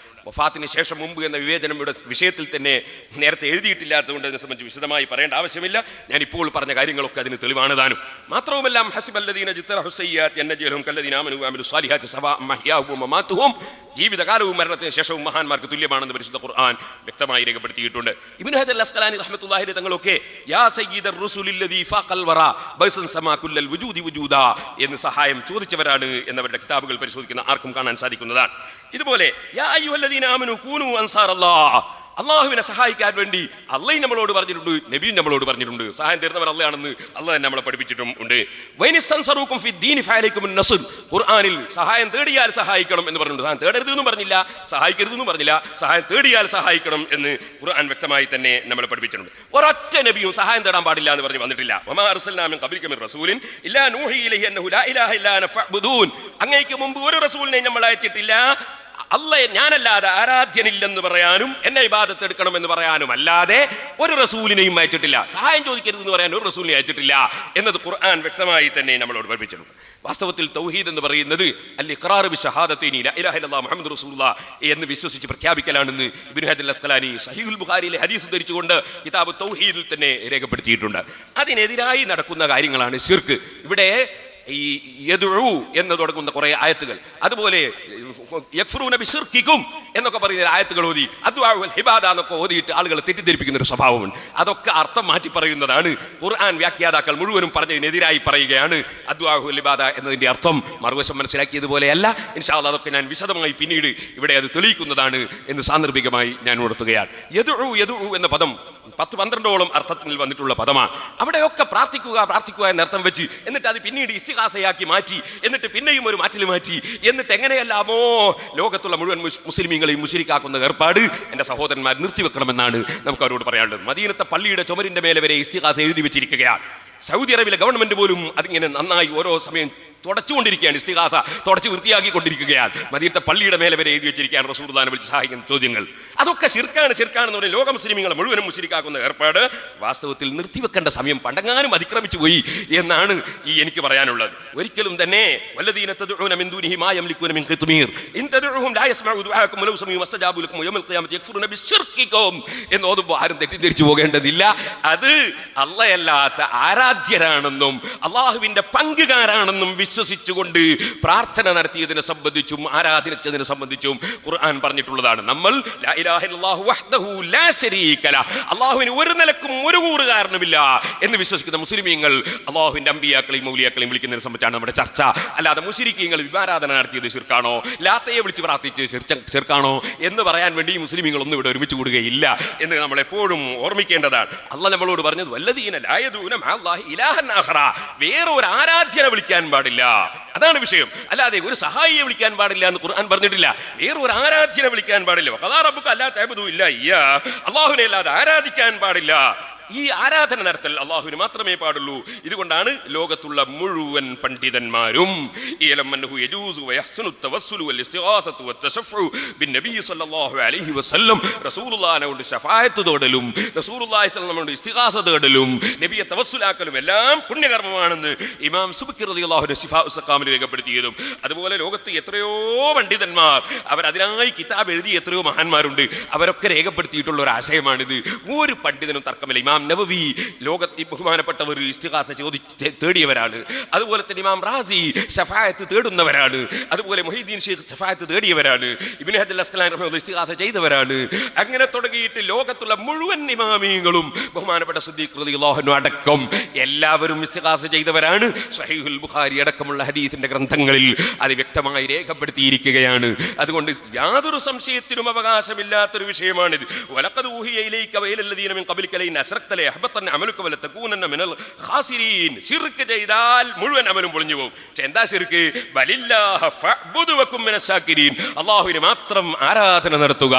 വഫാത്തിന് ശേഷം മുമ്പ് എന്ന വിവേചനം ഇവിടെ വിഷയത്തിൽ തന്നെ നേരത്തെ എഴുതിയിട്ടില്ലാത്തതുകൊണ്ട് അതിനെ സംബന്ധിച്ച് വിശദമായി പറയേണ്ട ആവശ്യമില്ല. ഞാൻ ഇപ്പോൾ പറഞ്ഞ കാര്യങ്ങളൊക്കെ അതിന് തെളിവാണ് താനും. മാത്രവുമല്ല ഹസിബല്ലദീന ജിത്തറഹു സയ്യാത്തി അന്നജലഹും കല്ലദീന ആമനു വഅമിലു സ്വാലിഹാത്തി സവാഅ മഹ്യാഹും വമമാതുഹും. ജീവിതകാലവും മരണത്തിന് ശേഷവും മഹാന്മാർക്ക് തുല്യമാണെന്ന് പരിശുദ്ധ ഖുർആൻ വ്യക്തമായി രേഖപ്പെടുത്തിയിട്ടുണ്ട്. ഇബ്നു ഹജർ അൽ അസ്ഖലാനി റഹ്മത്തുള്ളാഹി അലൈഹി തങ്ങളൊക്കെ യാ സയ്യിദർ റുസുലില്ലദീ ഫഖൽ വറ ബൈസൻ സമാ കുല്ലൽ വുജൂദി വുജൂദാ എന്ന് സഹായം ചോദിച്ചവരാണ് എന്നവരുടെ കിതാബുകൾ പരിശോധിക്കുന്ന ആർക്കും കാണാൻ സാധിക്കുന്നതാണ്. ഇതുപോലെ യാ അയ്യുഹല്ലദീന ആമനു കൂനു അൻസാറല്ലാഹ് അള്ളാഹുവിനെ സഹായിക്കാൻ വേണ്ടി അള്ളയും നമ്മളോട് പറഞ്ഞിട്ടുണ്ട്, നബിയും നമ്മളോട് പറഞ്ഞിട്ടുണ്ട്. സഹായം തരുന്നവർ അള്ളയാണെന്ന് അള്ളാഹ് തന്നെ നമ്മളെ പഠിപ്പിച്ചിട്ടും ഉണ്ട്. ഖുർആനിൽ സഹായം തേടിയാൽ സഹായിക്കണം എന്ന് പറഞ്ഞിട്ടുണ്ട്. സഹായം തേടരുതെന്നും പറഞ്ഞില്ല, സഹായിക്കരുതെന്നും പറഞ്ഞില്ല, സഹായം തേടിയാൽ സഹായിക്കണം എന്ന് ഖുർആൻ വ്യക്തമായി തന്നെ നമ്മളെ പഠിപ്പിച്ചിട്ടുണ്ട്. ഒരൊറ്റ നബിയും സഹായം തേടാൻ പാടില്ല എന്ന് പറഞ്ഞ് വന്നിട്ടില്ല. അങ്ങേക്ക് മുമ്പ് ഒരു റസൂലിനെ നമ്മൾ അയച്ചിട്ടില്ല അള്ളയെ ഞാനല്ലാതെ ആരാധ്യനില്ലെന്ന് പറയാനും എന്നെ ഇബാദത്ത് എടുക്കണമെന്ന് പറയാനും അല്ലാതെ ഒരു റസൂലിനെയും അയച്ചിട്ടില്ല. സഹായം ചോദിക്കരുതെന്ന് പറയാൻ ഒരു റസൂലിനെ അയച്ചിട്ടില്ല എന്നത് ഖുർആൻ വ്യക്തമായി തന്നെ നമ്മളോട് പഠിപ്പിച്ചിട്ടുണ്ട്. വാസ്തവത്തിൽ തൗഹീദ് എന്ന് പറയുന്നത് അൽ ഇഖ്റാർ ബി ഷഹാദത്തൈനി ലാ ഇലാഹ ഇല്ലല്ലാഹ് മുഹമ്മദുർ റസൂലുള്ളാഹ് എന്ന് വിശ്വസിച്ച് പ്രഖ്യാപിക്കലാണെന്ന് ഇബ്നു ഹജർ അസ്ഖലാനി സഹീഹുൽ ബുഖാരിയിലെ ഹദീസ് ഉദ്ധരിച്ചുകൊണ്ട് കിതാബ് തൗഹീദിൽ തന്നെ രേഖപ്പെടുത്തിയിട്ടുണ്ട്. അതിനെതിരായി നടക്കുന്ന കാര്യങ്ങളാണ് ശിർക്ക്. ഇവിടെ ഈ യദ്ഉ എന്ന് തുടങ്ങുന്ന കുറെ ആയത്തുകൾ, അതുപോലെ യക്ഫുറൂന ബിശിർക്കിക്കും എന്നൊക്കെ പറയുന്ന ആയത്തുകൾ ഓതി അദ്ദുആഉൽ ഹിബാദ എന്നൊക്കെ ഓതിയിട്ട് ആളുകൾ തെറ്റിദ്ധരിപ്പിക്കുന്ന ഒരു സ്വഭാവമുണ്ട്. അതൊക്കെ അർത്ഥം മാറ്റി പറയുന്നതാണ്. ഖുർആൻ വ്യാഖ്യാതാക്കൾ മുഴുവനും പറഞ്ഞതിനെതിരായി പറയുകയാണ്. അദ്ദുആഉൽ ഹിബാദ എന്നതിന്റെ അർത്ഥം മറുവശം മനസ്സിലാക്കിയതുപോലെയല്ല. ഇൻഷാ അല്ലാഹ് അതൊക്കെ ഞാൻ വിശദമായി പിന്നീട് ഇവിടെ അത് തെളിയിക്കുന്നതാണ് എന്ന് സാന്ദർഭികമായി ഞാൻ ഉണർത്തുകയാണ്. യദ്ഉ എന്ന പദം 10-12ഓളം അർത്ഥത്തിൽ വന്നിട്ടുള്ള പദമാണ്. അവിടെയൊക്കെ പ്രാർത്ഥിക്കുക എന്ന അർത്ഥം വെച്ച് എന്നിട്ട് അത് പിന്നീട് ഇസ്തിഗാസയാക്കി മാറ്റി, എന്നിട്ട് പിന്നെയും ഒരു മാറ്റിൽ മാറ്റി, എന്നിട്ട് എങ്ങനെയല്ലാമോ ലോകത്തുള്ള മുഴുവൻ മുസ്ലിമീങ്ങളെയും മുശ്രിക്കാക്കുന്ന ഏർപ്പാട് എൻ്റെ സഹോദരന്മാർ നിർത്തിവെക്കണമെന്നാണ് നമുക്ക് അവരോട് പറയാനുള്ളത്. മദീനത്തെ പള്ളിയുടെ ചുമരിന്റെ മേലെ വരെ ഇസ്തിഗാസ എഴുതി വെച്ചിരിക്കുകയാണ്. സൗദി അറേബ്യയിലെ ഗവൺമെന്റ് പോലും അതിങ്ങനെ നന്നായി ഓരോ സമയം തുടച്ചുകൊണ്ടിരിക്കുകയാണ്. ഇസ്തിഗാസ തുടച്ച് വൃത്തിയാക്കിക്കൊണ്ടിരിക്കുകയാണ്. മദീനത്തെ പള്ളിയുടെ മേലെ വരെ എഴുതി വെച്ചിരിക്കുകയാണ് റസൂലുള്ളാഹിനെ വിളിച്ച് സഹായിക്കുന്ന ചോദ്യങ്ങൾ. അതൊക്കെ ശിർക്കാണെന്ന് പറഞ്ഞാൽ ലോക മുസ്ലിമീങ്ങളെ മുഴുവനും മുശ്രിക്കാക്കുന്ന ഏർപ്പാട് വാസ്തവത്തിൽ നിർത്തിവെക്കേണ്ട സമയം പണ്ടങ്ങാനും അതിക്രമിച്ചു പോയി എന്നാണ് എനിക്ക് പറയാനുള്ളത്. ഒരിക്കലും തന്നെ വല്ലദീന തദ്ഉന മിൻ ദൂനിഹി മാ യംലികൂന മിൻ ഖിത്മീർ ഇൻ തദ്ഉഹും ലാ യസ്മഉ ദുആഅക്കും വലൗ സമീഉ വസ്തജാബു ലക്കും യൗമൽ ഖിയാമത്തി യക്ഫുറുന ബിശിർക്കിക്കും എന്ന് ഓതുമ്പോൾ ആരും തെറ്റിദ്ധരിച്ചു പോകേണ്ടതില്ല. അത് അല്ലാഹയല്ലാത്ത ആരാധ്യരാണെന്നും അള്ളാഹുവിന്റെ പങ്കുകാരാണെന്നും വിശ്വസിച്ചുകൊണ്ട് പ്രാർത്ഥന നടത്തിയതിനെ സംബന്ധിച്ചും ആരാധിച്ചതിനെ സംബന്ധിച്ചും ഖുർആൻ പറഞ്ഞിട്ടുള്ളതാണ്. നമ്മൾ ലാ ഇലാഹ ഇല്ലല്ലാഹു വഹ്ദഹു ലാ ശരീക ലഹ്, അല്ലാഹുവിന് ഒരു നിലക്കും ഒരു കൂറുകാരനുമില്ല എന്ന് വിശ്വസിക്കുന്ന മുസ്ലിമീങ്ങൾ അല്ലാഹുവിന്റെ അമ്പിയാക്കളെയും മൗലിയാക്കളെയും വിളിക്കുന്നതിനെ സംബന്ധിച്ചാണ് നമ്മുടെ ചർച്ച. അല്ലാതെ മുശ്രിക്കീങ്ങൾ വിവാരാധന നടത്തിയത് ശിർക്കാണോ, ലാത്തയെ വിളിച്ച് പ്രാർത്ഥിച്ച് ശിർക്കാണോ എന്ന് പറയാൻ വേണ്ടി മുസ്ലിമീങ്ങൾ ഒന്നും ഇവിടെ ഒരുമിച്ച് കൂടുകയില്ല എന്ന് നമ്മൾ എപ്പോഴും ഓർമ്മിക്കേണ്ടതാണ്. അല്ലാഹ് നമ്മളോട് പറഞ്ഞത് വല്ലദീന ലാ യദൂന മഅല്ലാഹി ഇലാഹൻ ആഖറ, വേറെ ഒരു ആരാധ്യനെ വിളിക്കാൻ പാടില്ല. അതാണ് വിഷയം. അല്ലാതെ ഒരു സഹായിയെ വിളിക്കാൻ പാടില്ല എന്ന് ഖുർആൻ പറഞ്ഞിട്ടില്ല. വേറെ ഒരു ആരാധ്യനെ വിളിക്കാൻ പാടില്ല. വഖദാ റബ്ബുക അല്ലാ തഅബുദു ഇല്ലാ ഇയ്യാ, അല്ലാഹുവിനെ അല്ലാതെ ആരാധിക്കാൻ പാടില്ല. ഈ ആരാധന നടത്തൽ അള്ളാഹുവിന് മാത്രമേ പാടുള്ളൂ. ഇതുകൊണ്ടാണ് ലോകത്തുള്ള മുഴുവൻ പണ്ഡിതന്മാരും റസൂലുള്ളാഹിനോട് ശഫാഅത്ത് തേടലും റസൂലുള്ളാഹി സ്വല്ലല്ലാഹു അലൈഹി വസല്ലം ഇസ്തിഗാസ തേടലും നബിയെ തവസ്സുലാക്കലും എല്ലാം പുണ്യകർമ്മമാണെന്ന് ഇമാം സുബ്കി റളിയല്ലാഹു അൻഹു ശിഫാഉ സഖാമിൽ രേഖപ്പെടുത്തിയതും. അതുപോലെ ലോകത്ത് എത്രയോ പണ്ഡിതന്മാർ അവരതിനായി കിതാബ് എഴുതി എത്രയോ മഹാന്മാരുണ്ട്. അവരൊക്കെ രേഖപ്പെടുത്തിയിട്ടുള്ള ഒരു ആശയമാണിത്. ഒരു പണ്ഡിതനും തർക്കമില്ല. ഇമാം നബവി ലോകത്ത് ബഹുമാനപ്പെട്ടവർ ഇസ്തിഗാസ തേടിയവരാണ്. അതുപോലെ തന്നെ ഇമാം റാസി ശഫാഅത്ത് തേടുന്നവരാണ്. അതുപോലെ മുഹീദ്ദീൻ ഷെയ്ഖ് ശഫാഅത്ത് തേടിയവരാണ്. ഇബ്നു ഹജർ അസ്ഖലാനി റഹിമഹുല്ലാഹ് ഇസ്തിഗാസ ചെയ്തവരാണ്. അങ്ങനെ തുടങ്ങിയിട്ട് ലോകത്തുള്ള മുഴുവൻ ഇമാമീങ്ങളും ബഹുമാനപ്പെട്ട സിദ്ദീഖ് റളിയല്ലാഹു അൻഹു അടക്കം എല്ലാവരും ഇസ്തിഗാസ ചെയ്തവരാണ്. സ്വഹീഹുൽ ബുഖാരി അടക്കമുള്ള ഹദീസിന്റെ ഗ്രന്ഥങ്ങളിൽ അത് വ്യക്തമായി രേഖപ്പെടുത്തിയിരിക്കുകയാണ്. അതുകൊണ്ട് യാതൊരു സംശയത്തിനും അവകാശമില്ലാത്തൊരു വിഷയമാണിത്. വലഖദ് ഊഹിയ ഇലൈക വഇലല്ലദീന മിൻ ഖബ്ലിക ലൈൻ അശ്റക്ത ലയഹ്ബതന്ന അമലുക വലതകൂനന്ന മിനൽ ഖാസിരീൻ. ശിർക്ക് ചെയ്താൽ മുഴുവൻ അമലും പൊളിഞ്ഞു പോകും. എന്താ ശിർക്ക്? ബലില്ലാഹ ഫഅബ്ദു വകും മിനശ് ശാകിരീൻ, അല്ലാഹുവിനെ മാത്രം ആരാധന നടത്തുക,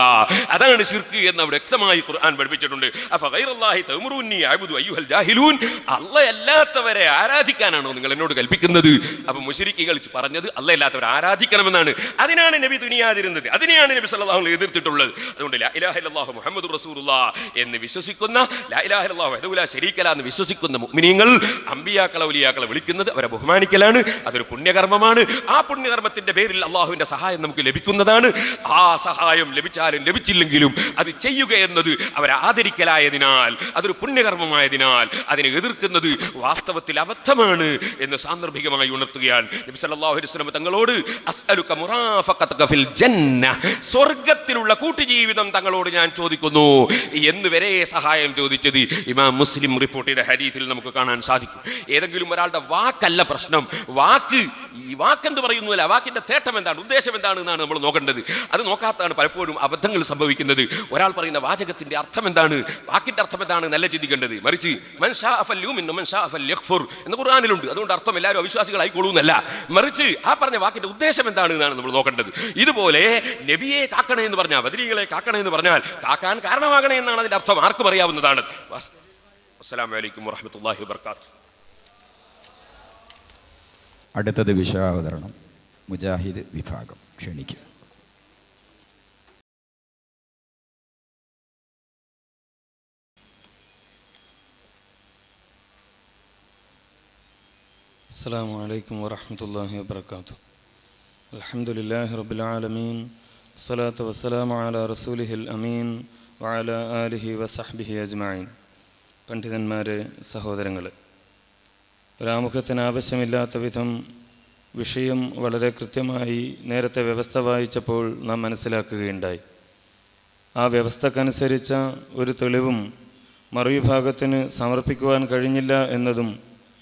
അതാണ് ശിർക്ക് എന്ന് അവിടെ വ്യക്തമായി ഖുർആൻ പഠിപ്പിച്ചിട്ടുണ്ട്. അഫ ഗൈറല്ലാഹി തഅമുറുനി അഅബ്ദു അയ്യുഹൽ ജാഹിലൂൻ, അല്ലാഹ് അല്ലാത്തവരെ ആരാധിക്കാനാണോ നിങ്ങൾ എന്നോട് കൽപ്പിക്കുന്നത്? അപ്പോൾ മുശ്രിക്കുകൾ പറഞ്ഞത് അല്ലാഹ് അല്ലാത്തവരെ ആരാധിക്കണമെന്നാണ്. അതിനാണ് നബി തുനിയാതിരുന്നത്. അതിനെയാണ് നബി സല്ലല്ലാഹു അലൈഹി വസല്ലം എതിർത്തിട്ടുള്ളത്. അതുകൊണ്ട് ലാ ഇലാഹ ഇല്ലല്ലാഹു മുഹമ്മദുർ റസൂലുള്ളാഹ് എന്ന് വിശ്വസിക്കുന്ന, ലാ ഇലാഹ ഇല്ലല്ലാഹു വഹ്ദഹു ലാ ശരീക ലഹു എന്ന് വിശ്വസിക്കുന്ന മുഅ്മിനീങ്ങൾ അമ്പിയാക്കളെ ഔലിയാക്കളെ വിളിക്കുന്നത്, അവരെ ബഹുമാനിക്കലാണ്. അതൊരു പുണ്യകർമ്മമാണ്. ആ പുണ്യകർമ്മത്തിന്റെ പേരിൽ അള്ളാഹുവിന്റെ സഹായം നമുക്ക് ലഭിക്കുന്നതാണ്. ആ സഹായം ലഭിച്ചാലും ലഭിച്ചില്ലെങ്കിലും അത് ചെയ്യുക എന്നത് അവരെ ആദരിക്കലായതിനാൽ, അതൊരു പുണ്യകർമ്മമായതിനാൽ അതിനെ എതിർക്കുന്നത് വാസ്തവത്തിൽ അബദ്ധമാണ് എന്ന് സാന്ദർഭികമായി ഉണർത്തുകയാണ് നബി സല്ലല്ലാഹു അലൈഹി വസല്ലം തങ്ങളോട് അസ്അലുക മുറാഫഖതക ഫിൽ ജന്ന, സ്വർഗ്ഗത്തിലുള്ള കൂട്ടുജീവിതം തങ്ങളോട് ഞാൻ ചോദിക്കുന്നു എന്ന് വരെ സഹായം ചോദിച്ചത് ഇമാം മുസ്ലിം റിപ്പോർട്ട് ചെയ്ത ഹദീസിൽ നമുക്ക് കാണാൻ സാധിക്കും. ഏതെങ്കിലും ഒരാളുടെ വാക്കല്ല പ്രശ്നം, ഈ വാക്കെന്ത് പറയുന്നില്ല, വാക്കിന്റെ തേട്ടം എന്താണ്, ഉദ്ദേശം എന്താണ് എന്നാണ് നമ്മൾ നോക്കേണ്ടത്. അത് നോക്കാത്തതാണ് പലപ്പോഴും അബദ്ധങ്ങൾ സംഭവിക്കുന്നത്. ഒരാൾ പറയുന്ന വാചകത്തിന്റെ അർത്ഥം എന്താണ്, വാക്കിന്റെ അർത്ഥം എന്താണ് നല്ല ചിന്തിക്കേണ്ടത്. മറിച്ച് മൻ ശാഅ ഫൽയുമിൻ വമൻ ശാഅ ഫൽയക്ഫുർ എന്ന് ഖുർആനിലുണ്ട്. അതുകൊണ്ട് അർത്ഥം എല്ലാവരും അവിശ്വാസികളായിക്കോളൂ എന്നല്ല, മറിച്ച് ആ പറഞ്ഞ വാക്കിന്റെ ഉദ്ദേശം എന്താണ് എന്നാണ് നമ്മൾ നോക്കേണ്ടത്. ഇതുപോലെ നബിയെ കാക്കണേ എന്ന് പറഞ്ഞാൽ, ബദരീകളെ കാക്കണേ എന്ന് പറഞ്ഞാൽ കാക്കാൻ കാരണമാകണേ എന്നാണ് അതിന്റെ അർത്ഥം. ആർക്കും അറിയാവുന്നതാണ്. അസ്സലാമു അലൈക്കും വറഹ്മത്തുള്ളാഹി വബറകാതുഹു. അടുത്തത് വിഷയാവതരണം മുജാഹിദ് വിഭാഗം ക്ഷണിക്കും. السلام عليكم ورحمة الله وبركاته. الحمد لله رب العالمين، الصلاة والسلام على رسوله الأمين وعلى آله وصحبه أجمعين. പണ്ഡിതന്മാരെ, സഹോദരങ്ങളെ, ഒരാമുഖത്തിന് ആവശ്യമില്ലാത്ത വിധം വിഷയം വളരെ കൃത്യമായി നേരത്തെ വ്യവസ്ഥ വായിച്ചപ്പോൾ നാം മനസ്സിലാക്കുകയുണ്ടായി. ആ വ്യവസ്ഥക്കനുസരിച്ച ഒരു തെളിവും മറുവിഭാഗത്തിന് സമർപ്പിക്കുവാൻ കഴിഞ്ഞില്ല എന്നതും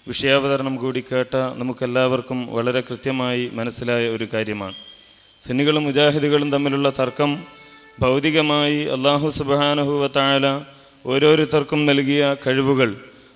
വിഷയാവതരണം കൂടി കേട്ട നമുക്കെല്ലാവർക്കും വളരെ കൃത്യമായി മനസ്സിലായ ഒരു കാര്യമാണ്. സുന്നികളും മുജാഹിദുകളും തമ്മിലുള്ള തർക്കം ഭൗതികമായി അല്ലാഹു സുബ്ഹാനഹു വ തആല ഓരോരുത്തർക്കും നൽകിയ കഴിവുകൾ,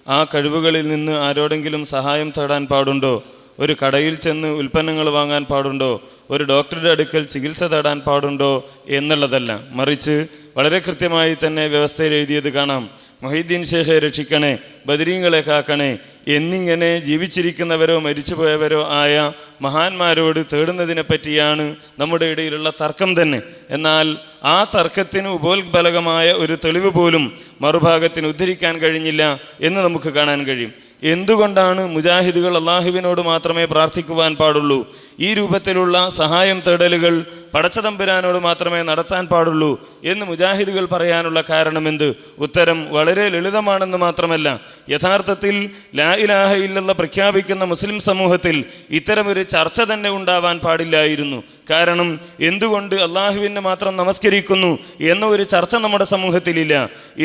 ആ കഴിവുകളിൽ നിന്ന് ആരോടെങ്കിലും സഹായം തേടാൻ പാടുണ്ടോ, ഒരു കടയിൽ ചെന്ന് ഉൽപ്പന്നങ്ങൾ വാങ്ങാൻ പാടുണ്ടോ, ഒരു ഡോക്ടറുടെ അടുക്കൽ ചികിത്സ തേടാൻ പാടുണ്ടോ എന്നുള്ളതല്ല. മറിച്ച് വളരെ കൃത്യമായി തന്നെ വ്യവസ്ഥയിൽ എഴുതിയത് കാണാം. മുഹീദ്ദീൻ ഷേഖെ രക്ഷിക്കണേ, ബദരീങ്ങളെ കാക്കണേ എന്നിങ്ങനെ ജീവിച്ചിരിക്കുന്നവരോ മരിച്ചുപോയവരോ ആയ മഹാന്മാരോട് തേടുന്നതിനെ പറ്റിയാണ് നമ്മുടെ ഇടയിലുള്ള തർക്കം തന്നെ. എന്നാൽ ആ തർക്കത്തിന് ഉപോത്ബലകമായ ഒരു തെളിവ് പോലും മറുഭാഗത്തിന് ഉദ്ധരിക്കാൻ കഴിഞ്ഞില്ല എന്ന് നമുക്ക് കാണാൻ കഴിയും. എന്തുകൊണ്ടാണ് മുജാഹിദുകൾ അള്ളാഹുവിനോട് മാത്രമേ പ്രാർത്ഥിക്കുവാൻ പാടുള്ളൂ, ഈ രൂപത്തിലുള്ള സഹായം തേടലുകൾ പടച്ചതമ്പുരാനോട് മാത്രമേ നടത്താൻ പാടുള്ളൂ എന്ന് മുജാഹിദുകൾ പറയാനുള്ള കാരണമെന്ത്? ഉത്തരം വളരെ ലളിതമാണെന്ന് മാത്രമല്ല, യഥാർത്ഥത്തിൽ ലാ ഇലാഹ ഇല്ലല്ലാഹ് പ്രഖ്യാപിക്കുന്ന മുസ്ലിം സമൂഹത്തിൽ ഇത്തരമൊരു ചർച്ച തന്നെ ഉണ്ടാവാൻ പാടില്ലായിരുന്നു. കാരണം എന്തുകൊണ്ട് അള്ളാഹുവിനെ മാത്രം നമസ്കരിക്കുന്നു എന്ന ഒരു ചർച്ച നമ്മുടെ സമൂഹത്തിലില്ല.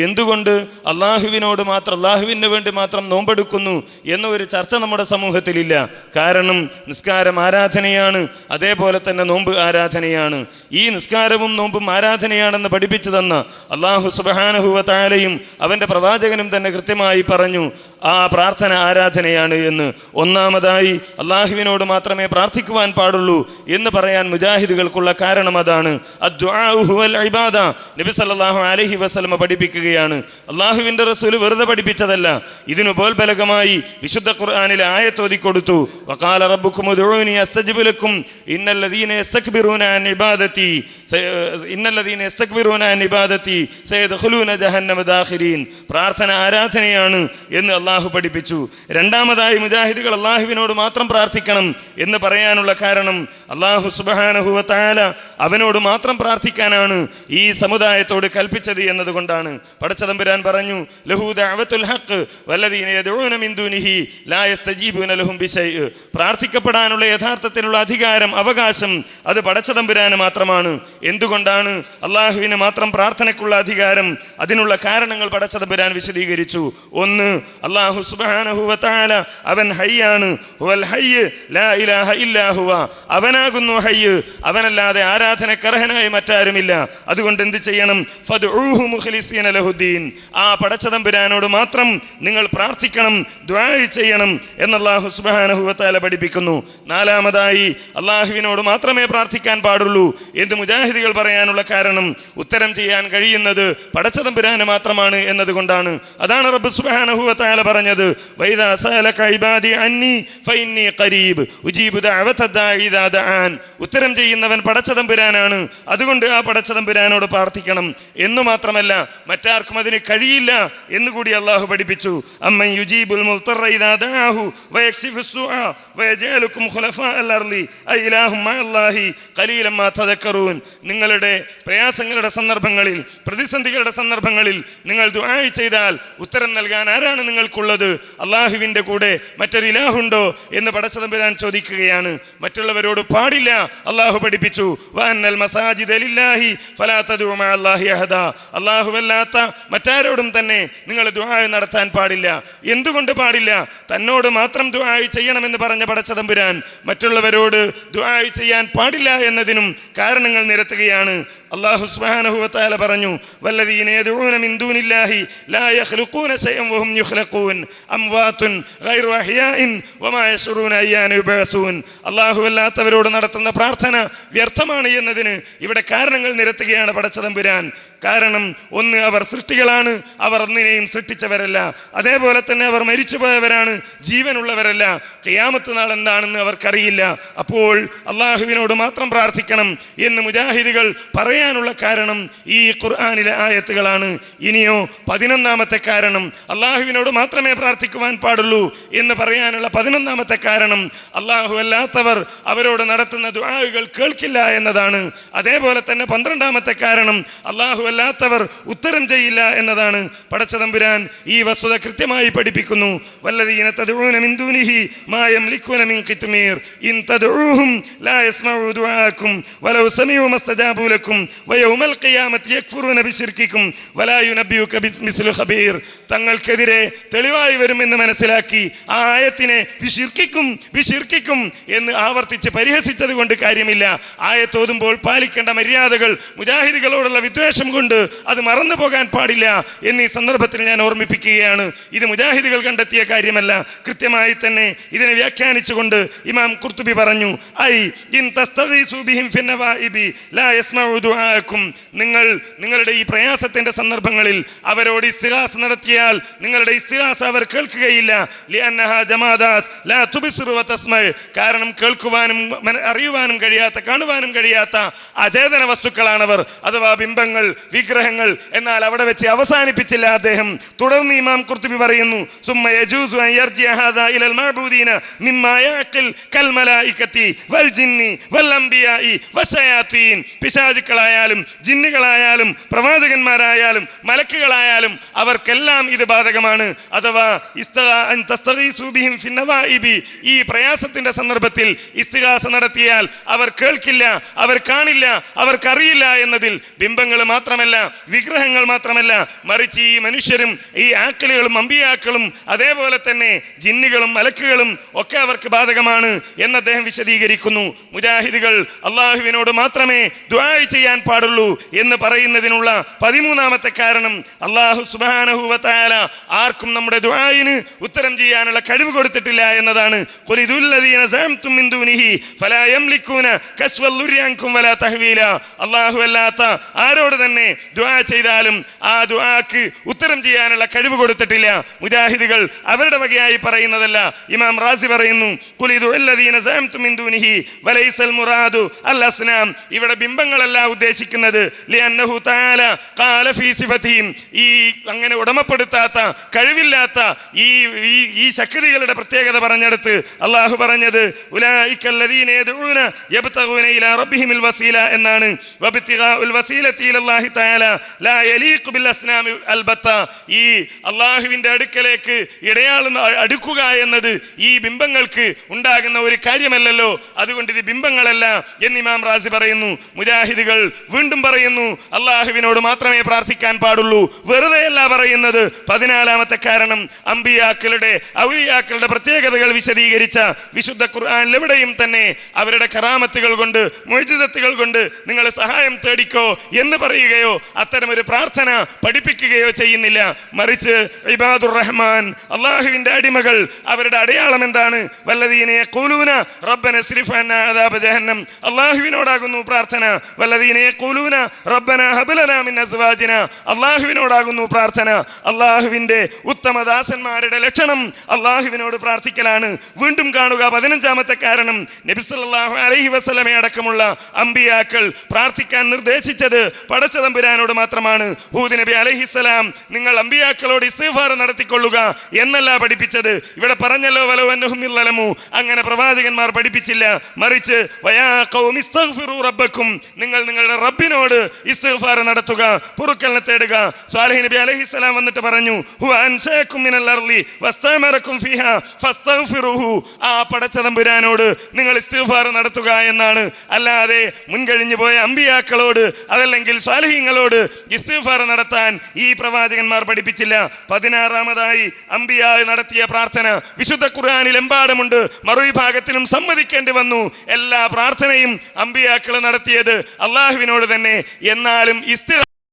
എന്തുകൊണ്ട് അള്ളാഹുവിനോട് മാത്രം, അള്ളാഹുവിന് വേണ്ടി മാത്രം നോമ്പെടുക്കുന്നു എന്ന ഒരു ചർച്ച നമ്മുടെ സമൂഹത്തിലില്ല. കാരണം നിസ്കാരം ആരാധനയാണ്, അതേപോലെ തന്നെ നോമ്പ് ആരാധനയാണ്. ഈ നിസ്കാരവും നോമ്പും ആരാധനയാണെന്ന് പഠിപ്പിച്ചു തന്ന അല്ലാഹു സുബ്ഹാനഹു വ തആലയും അവൻ്റെ പ്രവാചകനും തന്നെ കൃത്യമായി പറഞ്ഞു ആ പ്രാർത്ഥന ആരാധനയാണ് എന്ന്. ഒന്നാമതായി അള്ളാഹുവിനോട് മാത്രമേ പ്രാർത്ഥിക്കുവാൻ പാടുള്ളൂ എന്ന് പറയാൻ മുജാഹിദുകൾക്കുള്ള കാരണം അതാണ്. അദ്ദുആഉ ഹുവൽ ഇബാദ, നബി സല്ലല്ലാഹു അലൈഹി വസല്ലം പഠിപ്പിക്കുകയാണ്. അള്ളാഹുവിൻ്റെ റസൂൽ വെറുതെ പഠിപ്പിച്ചതല്ല, ഇതിനു ബോൽബലകമായി വിശുദ്ധ ഖുർആനിൽ ആയത്ത് ഓതി കൊടുത്തു. വഖാല റബ്ബുക്കും ഉദ്ഉനി അസ്തജിബ് ലക്കും ഇന്നല്ലദീന യസ്തക്ബിറൂന അൻ ഇബാദതി സയദ്ഖുലൂന ജഹന്നമ ദാഖിരീൻ. പ്രാർത്ഥന ആരാധനയാണ് എന്ന് അള്ളാഹു പഠിപ്പിച്ചു. രണ്ടാമതായി മുജാഹിദുകൾ അള്ളാഹുവിനോട് മാത്രം പ്രാർത്ഥിക്കണം എന്ന് പറയാനുള്ള കാരണം അള്ളാഹു സുബ്ഹാനഹു വ തആല അവനോട് മാത്രം പ്രാർത്ഥിക്കാനാണ് ഈ സമുദായത്തോട് കൽപ്പിച്ചത് എന്നതുകൊണ്ടാണ്. പടച്ചതമ്പുരാൻ പറഞ്ഞു, ലഹു ദഅവത്തുൽ ഹഖ് വല്ലദീന യദ്ഊന മിൻ ദൂനിഹി ലാ യസ്തജീബൂന ലഹും ബിശൈഅ. പ്രാർത്ഥിക്കപ്പെടാനുള്ള യഥാർത്ഥത്തിലുള്ള അധികാരം, അവകാശം അത് പടച്ചതമ്പുരാന് മാത്രമാണ്. എന്തുകൊണ്ടാണ് അള്ളാഹുവിന് മാത്രം പ്രാർത്ഥനയ്ക്കുള്ള അധികാരം? അതിനുള്ള കാരണങ്ങൾ പടച്ചതമ്പുരാൻ വിശദീകരിച്ചു. ഒന്ന്, അല്ലാഹു സുബ്ഹാനഹു വ തആല അവൻ ഹയ്യാണ്. ഹുവൽ ഹയ്യ് ലാ ഇലാഹ ഇല്ലാ ഹുവ. അവനാകുന്നു ഹയ്യ്, അവനല്ലാതെ ആരാധനക്കർഹനായി മറ്റാരുമില്ല. അതുകൊണ്ട് എന്ത് ചെയ്യണം? ഫദ്ഉഹു മുഖ്ലിസീന ലഹുദ്ദീൻ. ആ പടച്ചതമ്പുരാനോട് മാത്രം നിങ്ങൾ പ്രാർത്ഥിക്കണം, ദുആ ചെയ്യണം എന്ന് അല്ലാഹു സുബ്ഹാനഹു വ തആല പഠിപ്പിക്കുന്നു. നാലാമതായി അള്ളാഹുവിനോട് മാത്രമേ പ്രാർത്ഥിക്കാൻ പാടുള്ളൂ എന്ന് മുജാഹിദുകൾ പറയാനുള്ള കാരണം ഉത്തരം ചെയ്യാൻ കഴിയുന്നത് പടച്ചതമ്പുരാന് മാത്രമാണ് എന്നതുകൊണ്ടാണ്. അതാണ് റബ്ബ് സുബ്ഹാനഹു വ തആല പറഞ്ഞത്, വൈദാ സഅലക ഇബാദി അന്നി ഫഇന്നി ഖരീബ് ഉജീബു ദഅവത ദാഇ ഇദാ ദഅൻ. ഉത്തരം ചെയ്യുന്നവൻ പടച്ചതമ്പുരാനാണ്, അതുകൊണ്ട് ആ പടച്ചതമ്പുരാനോട് പ്രാർത്ഥിക്കണം എന്നു മാത്രമല്ല മറ്റാർക്കും അതിന് കഴിയില്ല എന്നുകൂടി അള്ളാഹു പഠിപ്പിച്ചു. അമ്മൻ യുജീബുൽ മുൽത്തറ ഇദാ ദഅഹു വയക്സിഫുസ് സുആ വയജഅലുകും ഖുലഫാഅൽ അർളി അഇലാഹും മഅല്ലാഹി ഖലീലൻ മാ തദക്കറൂൻ. നിങ്ങളുടെ പ്രയാസങ്ങളുടെ സന്ദർഭങ്ങളിൽ, പ്രതിസന്ധികളുടെ സന്ദർഭങ്ങളിൽ നിങ്ങൾ ദുആ ചെയ്താൽ ഉത്തരം നൽകാൻ ആരാണ് നിങ്ങൾക്കുള്ളത്? അള്ളാഹുവിൻ്റെ കൂടെ മറ്റൊരു ഇലാഹുണ്ടോ എന്ന് പടച്ചതമ്പുരാൻ ചോദിക്കുകയാണ്. മറ്റുള്ളവരോട് പാടില്ല അള്ളാഹു പഠിപ്പിച്ചു. വഅന്നൽ മസാജിദ ലില്ലാഹി ഫലാ തദ്ഉ മഅല്ലാഹി അഹദ. അല്ലാഹുവല്ലാത്ത മറ്റാരോടും തന്നെ നിങ്ങൾ ദുആ നടത്താൻ പാടില്ല. എന്തുകൊണ്ട് പാടില്ല? തന്നോട് മാത്രം ദുആ ചെയ്യണമെന്ന് പറഞ്ഞ പടച്ചതമ്പുരാൻ മറ്റുള്ളവരോട് ദുആ ചെയ്യാൻ പാടില്ല എന്നതിനും കാരണങ്ങൾ നിരത്തുകയാണ്. അല്ലാഹു സുബ്ഹാനഹു വ തആല പറഞ്ഞു, വല്ലദീന യദ്ഊന മിൻ ദൂനില്ലാഹി ലാ യഖ്ലുഖൂന ശൈഅൻ വഹും യുഖ്ലഖൂൻ അംവാതുൻ ഗൈറു അഹ്യാഇൻ വമാ യശ്ഉറൂന അയ്യാന യുബഅസൂൻ. അല്ലാഹുവല്ലാത്തവരോട് നടത്തുന്ന പ്രാർത്ഥന വ്യർത്ഥമാണ് എന്നതിന് ഇവിടെ കാരണങ്ങൾ നിരത്തുകയാണ് പടച്ചതമ്പുരാൻ. കാരണം ഒന്ന്, അവർ സൃഷ്ടികളാണ്, അവർ ഒന്നിനെയും സൃഷ്ടിച്ചവരല്ല. അതേപോലെ തന്നെ അവർ മരിച്ചുപോയവരാണ്, ജീവനുള്ളവരല്ല. ഖിയാമത്ത് നാൾ എന്താണെന്ന് അവർക്കറിയില്ല. അപ്പോൾ അള്ളാഹുവിനോട് മാത്രം പ്രാർത്ഥിക്കണം എന്ന് മുജാഹിദുകൾ പറയാനുള്ള കാരണം ഈ ഖുർആനിലെ ആയത്തുകളാണ്. ഇനിയോ 11ാമത്തെ കാരണം, അള്ളാഹുവിനോട് മാത്രമേ പ്രാർത്ഥിക്കുവാൻ പാടുള്ളൂ എന്ന് പറയാനുള്ള 11ാമത്തെ കാരണം, അള്ളാഹു അല്ലാത്തവർ അവരോട് നടത്തുന്ന ദുആകൾ കേൾക്കില്ല എന്നതാണ്. അതേപോലെ തന്നെ 12ാമത്തെ കാരണം, അള്ളാഹു അല്ലാത്തവർ ഉത്തരം ചെയ്യില്ല എന്നതാണ്. പടച്ചതമ്പുരാൻ ഈ വസ്തുത കൃത്യമായി പഠിപ്പിക്കുന്നു. വല്ലദീന തദ്ഊന മിൻ ദൂനിഹി മാ യംലികൂന മിൻ ഖിത്മീർ ഇൻ തദ്ഊഹും ലാ യസ്മഉ ദുആഅക്കും വലൗ സമീഉ മസ്തജാബു ലക്കും വയൗമൽ ഖിയാമത്തി യക്ഫുറൂന ബിശിർകിക്കും വലാ യുനബ്ബിയുക ബിസ്മിസ്ലു ഖബീർ. തങ്ങൾക്കെതിരെ തെളിവായി വരുമെന്ന് മനസ്സിലാക്കി ആ ആയത്തിനെ വിശിർക്കിക്കും എന്ന് ആവർത്തിച്ച് പരിഹസിച്ചത് കൊണ്ട് കാര്യമില്ല. ആയത്തോതുമ്പോൾ പാലിക്കേണ്ട മര്യാദകൾ, മുജാഹിദുകളോടുള്ള വിദ്വേഷം കൊണ്ട് അത് മറന്നു പോകാൻ പാടില്ല എന്നീ സന്ദർഭത്തിൽ ഞാൻ ഓർമ്മിപ്പിക്കുകയാണ്. ഇത് മുജാഹിദുകൾ കണ്ടെത്തിയ കാര്യമല്ല. കൃത്യമായി തന്നെ ഇതിനെ വ്യാഖ്യാനിച്ചുകൊണ്ട് ഇമാം ഖുർത്തുബി പറഞ്ഞു, നിങ്ങളുടെ ഈ പ്രയാസത്തിന്റെ സന്ദർഭങ്ങളിൽ അവരോട് ഇസ്തിഗാസ നടത്തിയാൽ നിങ്ങളുടെ ഇസ്തിഗാസ അവർ കേൾക്കുകയില്ല. കാരണം കേൾക്കുവാനും അറിയുവാനും കഴിയാത്ത, കാണുവാനും കഴിയാത്ത അചേതന വസ്തുക്കളാണവർ, അഥവാ ബിംബങ്ങൾ, വിഗ്രഹങ്ങൾ. എന്നാൽ അവിടെ വെച്ച് അവസാനിപ്പിച്ചില്ല അദ്ദേഹം. തുടർന്ന് ഇമാം ഖുർത്തുബി പറയുന്നു, പിശാചുക്കളായാലും ജിന്നുകളായാലും പ്രവാചകന്മാരായാലും മലക്കുകളായാലും അവർക്കെല്ലാം ഇത് ബാധകമാണ്. അഥവാ ഈ പ്രയാസത്തിന്റെ സന്ദർഭത്തിൽ ഇസ്തിഗാസ നടത്തിയാൽ അവർ കേൾക്കില്ല, അവർ കാണില്ല, അവർക്കറിയില്ല എന്നതിൽ ബിംബങ്ങൾ മാത്രമല്ല, വിഗ്രഹങ്ങൾ മാത്രമല്ല, മറിച്ച് ഈ മനുഷ്യരും ഈ ആക്കലുകളും അമ്പിയാക്കളും അതേപോലെ തന്നെ ജിന്നുകളും മലക്കുകളും ഒക്കെ അവർക്ക് ബാധകമാണ് എന്ന് അദ്ദേഹം വിശദീകരിക്കുന്നു. മുജാഹിദുകൾ അള്ളാഹുവിനോട് മാത്രമേ ദുആ ചെയ്യാൻ പാടുള്ളൂ എന്ന് പറയുന്നതിനുള്ള 13ാമത്തെ കാരണം, അള്ളാഹു സുബ്ഹാനഹു വ തആല ആർക്കും നമ്മുടെ ദുആയിന് ഉത്തരം ചെയ്യാനുള്ള കഴിവ് കൊടുത്തിട്ടില്ല എന്നതാണ്. അള്ളാഹു അല്ലാത്ത ആരോട് തന്നെ ദുആ ചെയ്താലും ആ ദുആക്ക് ഉത്തരം ചെയ്യാനുള്ള കഴിവ് കൊടുത്തിട്ടില്ല. മുജാഹിദുകൾ അവരുടെ വകയായി പറയുന്നതല്ല. ഇമാം റാസി പറയുന്നു, ഇവിടെ ബിംബങ്ങളല്ല ഉദ്ദേശിക്കുന്നത്. ഈ അങ്ങനെ ഉടമപ്പെടുത്താത്ത, കഴിവില്ലാത്ത ഈ ശക്തികളുടെ പ്രത്യേകത പറഞ്ഞെടുത്ത് അള്ളാഹു പറഞ്ഞത് എന്നാണ്. ഈ അള്ളാഹുവിന്റെ അടുക്കലേക്ക് അടുക്കുക എന്നത് ഈ ബിംബങ്ങൾക്ക് ഉണ്ടാകുന്ന ഒരു കാര്യമല്ലല്ലോ, അതുകൊണ്ട് ഇത് ബിംബങ്ങളല്ല എന്ന് ഇമാം റാസി പറയുന്നു. മുജാഹിദുകൾ വീണ്ടും പറയുന്നു, അള്ളാഹുവിനോട് മാത്രമേ പ്രാർത്ഥിക്കാൻ പാടുള്ളൂ. വെറുതെയല്ല പറയുന്നത്. 14ാമത്തെ കാരണം, അമ്പിയാക്കളുടെ ഔലിയാക്കളുടെ പ്രത്യേകതകൾ വിശദീകരിച്ച വിശുദ്ധ ഖുർആനിൽ എവിടെയും തന്നെ അവരുടെ കറാമത്തുകൾ കൊണ്ട്, മുഅ്ജിസത്തുകൾ കൊണ്ട് നിങ്ങൾ സഹായം തേടിക്കോ എന്ന് പറയുകയോ അത്തരമൊരു പ്രാർത്ഥന പഠിപ്പിക്കുകയോ ചെയ്യുന്നില്ല. മറിച്ച് ഇബാദുർ റഹ്മാൻ, അള്ളാഹുവിന്റെ അടിമകൾ, അവരുടെ അടയാളം എന്താണ്? വല്ലദീന യഖൂലൂന റബ്ബന സ്രിഫ് അന്നാ അദാബ ജഹന്നം. അള്ളാഹുവിനോടാകുന്നു പ്രാർത്ഥന. വല്ലദീന യഖൂലൂന റബ്ബന ഹബ് ലനാ മിൻ അസ്വാജിനാ. അള്ളാഹുവിനോടാകുന്നു പ്രാർത്ഥന. അള്ളാഹുവിന്റെ ഉത്തമദാസന്മാരുടെ ലക്ഷണം അള്ളാഹുവിനോട് പ്രാർത്ഥിക്കലാണ്. വീണ്ടും കാണുക 15ാമത്തെ കാരണം, നബി സല്ലല്ലാഹു അലൈഹി വസല്ലമയെ അടക്കമുള്ള അമ്പിയാക്കൾ പ്രാർത്ഥിക്കാൻ നിർദ്ദേശിച്ചത് പടച്ചതമ്പുരാൻ തമ്പുരാനോട് മാത്രമാണ്. ഹൂദ് നബി അലൈഹിസ്സലാം നിങ്ങൾ അമ്പിയാക്കളോട് ഇസ്തിഗ്ഫാർ നടത്തിക്കൊള്ളുക എന്നല്ല പഠിപ്പിച്ചത്. ഇവിടെ പറഞ്ഞല്ലോ വലൗ അന്നഹും യളമു, അങ്ങനെ പ്രവാചകന്മാർ പഠിപ്പിച്ചില്ല. മറിച്ച് വയാ ഖൗമി ഇസ്തഗ്ഫിറൂ റബ്ബക്കും, നിങ്ങൾ നിങ്ങളുടെ റബ്ബിനോട് ഇസ്തിഗ്ഫാർ നടത്തുക, പൊറുക്കലിനെ തേടുക. സ്വാലിഹ് നബി അലൈഹിസ്സലാം വന്നിട്ട് പറഞ്ഞു ഹുവ അൻശാകും മിനൽ അർളി വസ്തമറകും ഫീഹാ ഫസ്തഗ്ഫിറൂഹു, ആ പടച്ച തമ്പുരാനോട് നിങ്ങൾ ഇസ്തിഗ്ഫാർ നടത്തുക എന്നാണ്. അല്ലാതെ മുൻകഴിഞ്ഞു പോയ അമ്പിയാക്കളോട് അതല്ലെങ്കിൽ സ്വാലിഹീങ്ങളോട് ഇസ്തിഗ്ഫാർ നടത്താൻ ഈ പ്രവാചകന്മാർ പഠിപ്പിച്ചില്ല. 16-ാമതായി അമ്പിയാ നടത്തിയ പ്രാർത്ഥന വിശുദ്ധ ഖുർആനിൽ എമ്പാടുമുണ്ട്. മറുവിഭാഗത്തിലും സമ്മതിക്കേണ്ടി വന്നു. എല്ലാ പ്രാർത്ഥനയും അമ്പിയാക്കൾ നടത്തിയത് അള്ളാഹുവിനോട് തന്നെ. എന്നാലും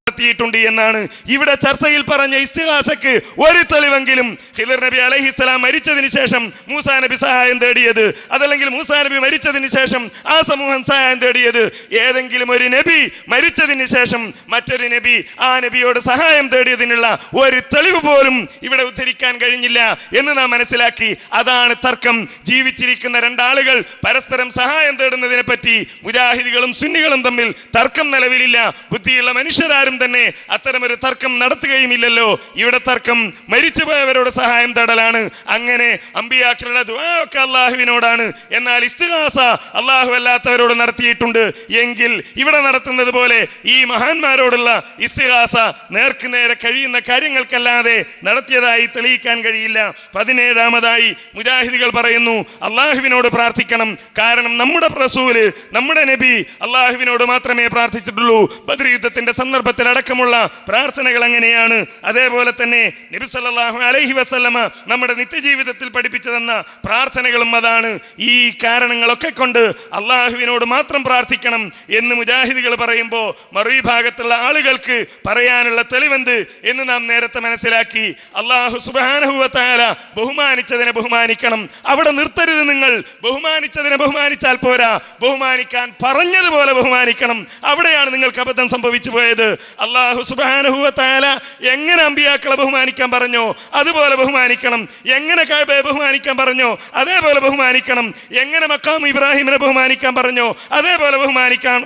നടത്തിയിട്ടുണ്ട് എന്നാണ് ഇവിടെ ചർച്ചയിൽ പറഞ്ഞ ഇസ്തിഗാസക്ക് ഒരു തെളിവെങ്കിലും ഖിദർ നബി അലൈഹിസ്സലാം മരിച്ചതിന് ശേഷം മൂസാ നബി സഹായം തേടിയത്, അതല്ലെങ്കിൽ മൂസാ നബി മരിച്ചതിന് ശേഷം ആ സമൂഹം സഹായം തേടിയത്, ഏതെങ്കിലും ഒരു നബി മരിച്ചതിന് ശേഷം മറ്റൊരു നബി ആ നബിയോട് സഹായം തേടിയതിനുള്ള ഒരു തെളിവ് പോലും ഇവിടെ ഉദ്ധരിക്കാൻ കഴിഞ്ഞില്ല എന്ന് നാം മനസ്സിലാക്കി. അതാണ് തർക്കം. ജീവിച്ചിരിക്കുന്ന രണ്ടാളുകൾ പരസ്പരം സഹായം തേടുന്നതിനെ പറ്റി മുജാഹിദുകളും സുന്നികളും തമ്മിൽ തർക്കം നിലവിലില്ല. ബുദ്ധിയുള്ള മനുഷ്യരാരും തന്നെ അത്തരമൊരു തർക്കം നടത്തുകയുമില്ലല്ലോ. ഇവിടെ തർക്കം മരിച്ചുപോയവരോട് സഹായം തേടലാണ്. അങ്ങനെ അമ്പിയാക്കളുടെ ദുആ ഒക്കെ അള്ളാഹുവിനോടാണ്. എന്നാൽ ഇസ്തിഗാസ അള്ളാഹു അല്ലാത്തവരോട് നടത്തിയിട്ടുണ്ട് എങ്കിൽ ഇവിടെ നടത്തുന്നത് പോലെ ഈ മഹാന്മാരോടുള്ള ഇസ്തിഗാസ നേർക്കുനേരെ കഴിയുന്ന കാര്യങ്ങൾക്കല്ലാതെ നടത്തിയതായി തെളിയിക്കാൻ കഴിയില്ല. 17-ാമതായി മുജാഹിദുകൾ പറയുന്നു അള്ളാഹുവിനോട് പ്രാർത്ഥിക്കണം. കാരണം നമ്മുടെ റസൂല്, നമ്മുടെ നബി അള്ളാഹുവിനോട് മാത്രമേ പ്രാർത്ഥിച്ചിട്ടുള്ളൂ. ബദ്ർ യുദ്ധത്തിന്റെ സന്ദർഭത്തിൽ അടക്കമുള്ള പ്രാർത്ഥനകൾ അങ്ങനെയാണ്. അതേപോലെ തന്നെ നബി സല്ലല്ലാഹു അലൈഹി വസല്ലമ നമ്മുടെ നിത്യജീവിതത്തിൽ പഠിപ്പിച്ചു തന്ന പ്രാർത്ഥനകളും അതാണ്. ഈ കാരണങ്ങളൊക്കെ കൊണ്ട് അള്ളാഹുവിനോട് മാത്രം പ്രാർത്ഥിക്കണം എന്ന് മുജാഹിദുകൾ പറയുമ്പോൾ മറുവിഭാഗത്തുള്ള ആളുകൾക്ക് പറയാനുള്ള തെളിവെന്ത് എന്ന് നാം നേരത്തെ മനസ്സിലാക്കി. അള്ളാഹു സുബ്ഹാനഹു വ തആല ബഹുമാനിച്ചതിനെ ബഹുമാനിക്കണം. അവിടെ നിർത്തരുത്. നിങ്ങൾ ബഹുമാനിച്ചതിനെ ബഹുമാനിച്ചാൽ പോരാ, ബഹുമാനിക്കാൻ പറഞ്ഞതുപോലെ ബഹുമാനിക്കണം. അവിടെയാണ് നിങ്ങൾക്ക് അബദ്ധം സംഭവിച്ചു പോയത്. അല്ലാഹു സുബ്ഹാനഹു വ തആല എങ്ങനെ അമ്പിയാക്കളെ ബഹുമാനിക്കാൻ പറഞ്ഞോ അതുപോലെ ബഹുമാനിക്കണം. എങ്ങനെ കഅബയെ ബഹുമാനിക്കാൻ പറഞ്ഞോ അതേപോലെ ബഹുമാനിക്കണം. എങ്ങനെ മഖാം ഇബ്രാഹിമിനെ ബഹുമാനിക്കാൻ പറഞ്ഞോ അതേപോലെ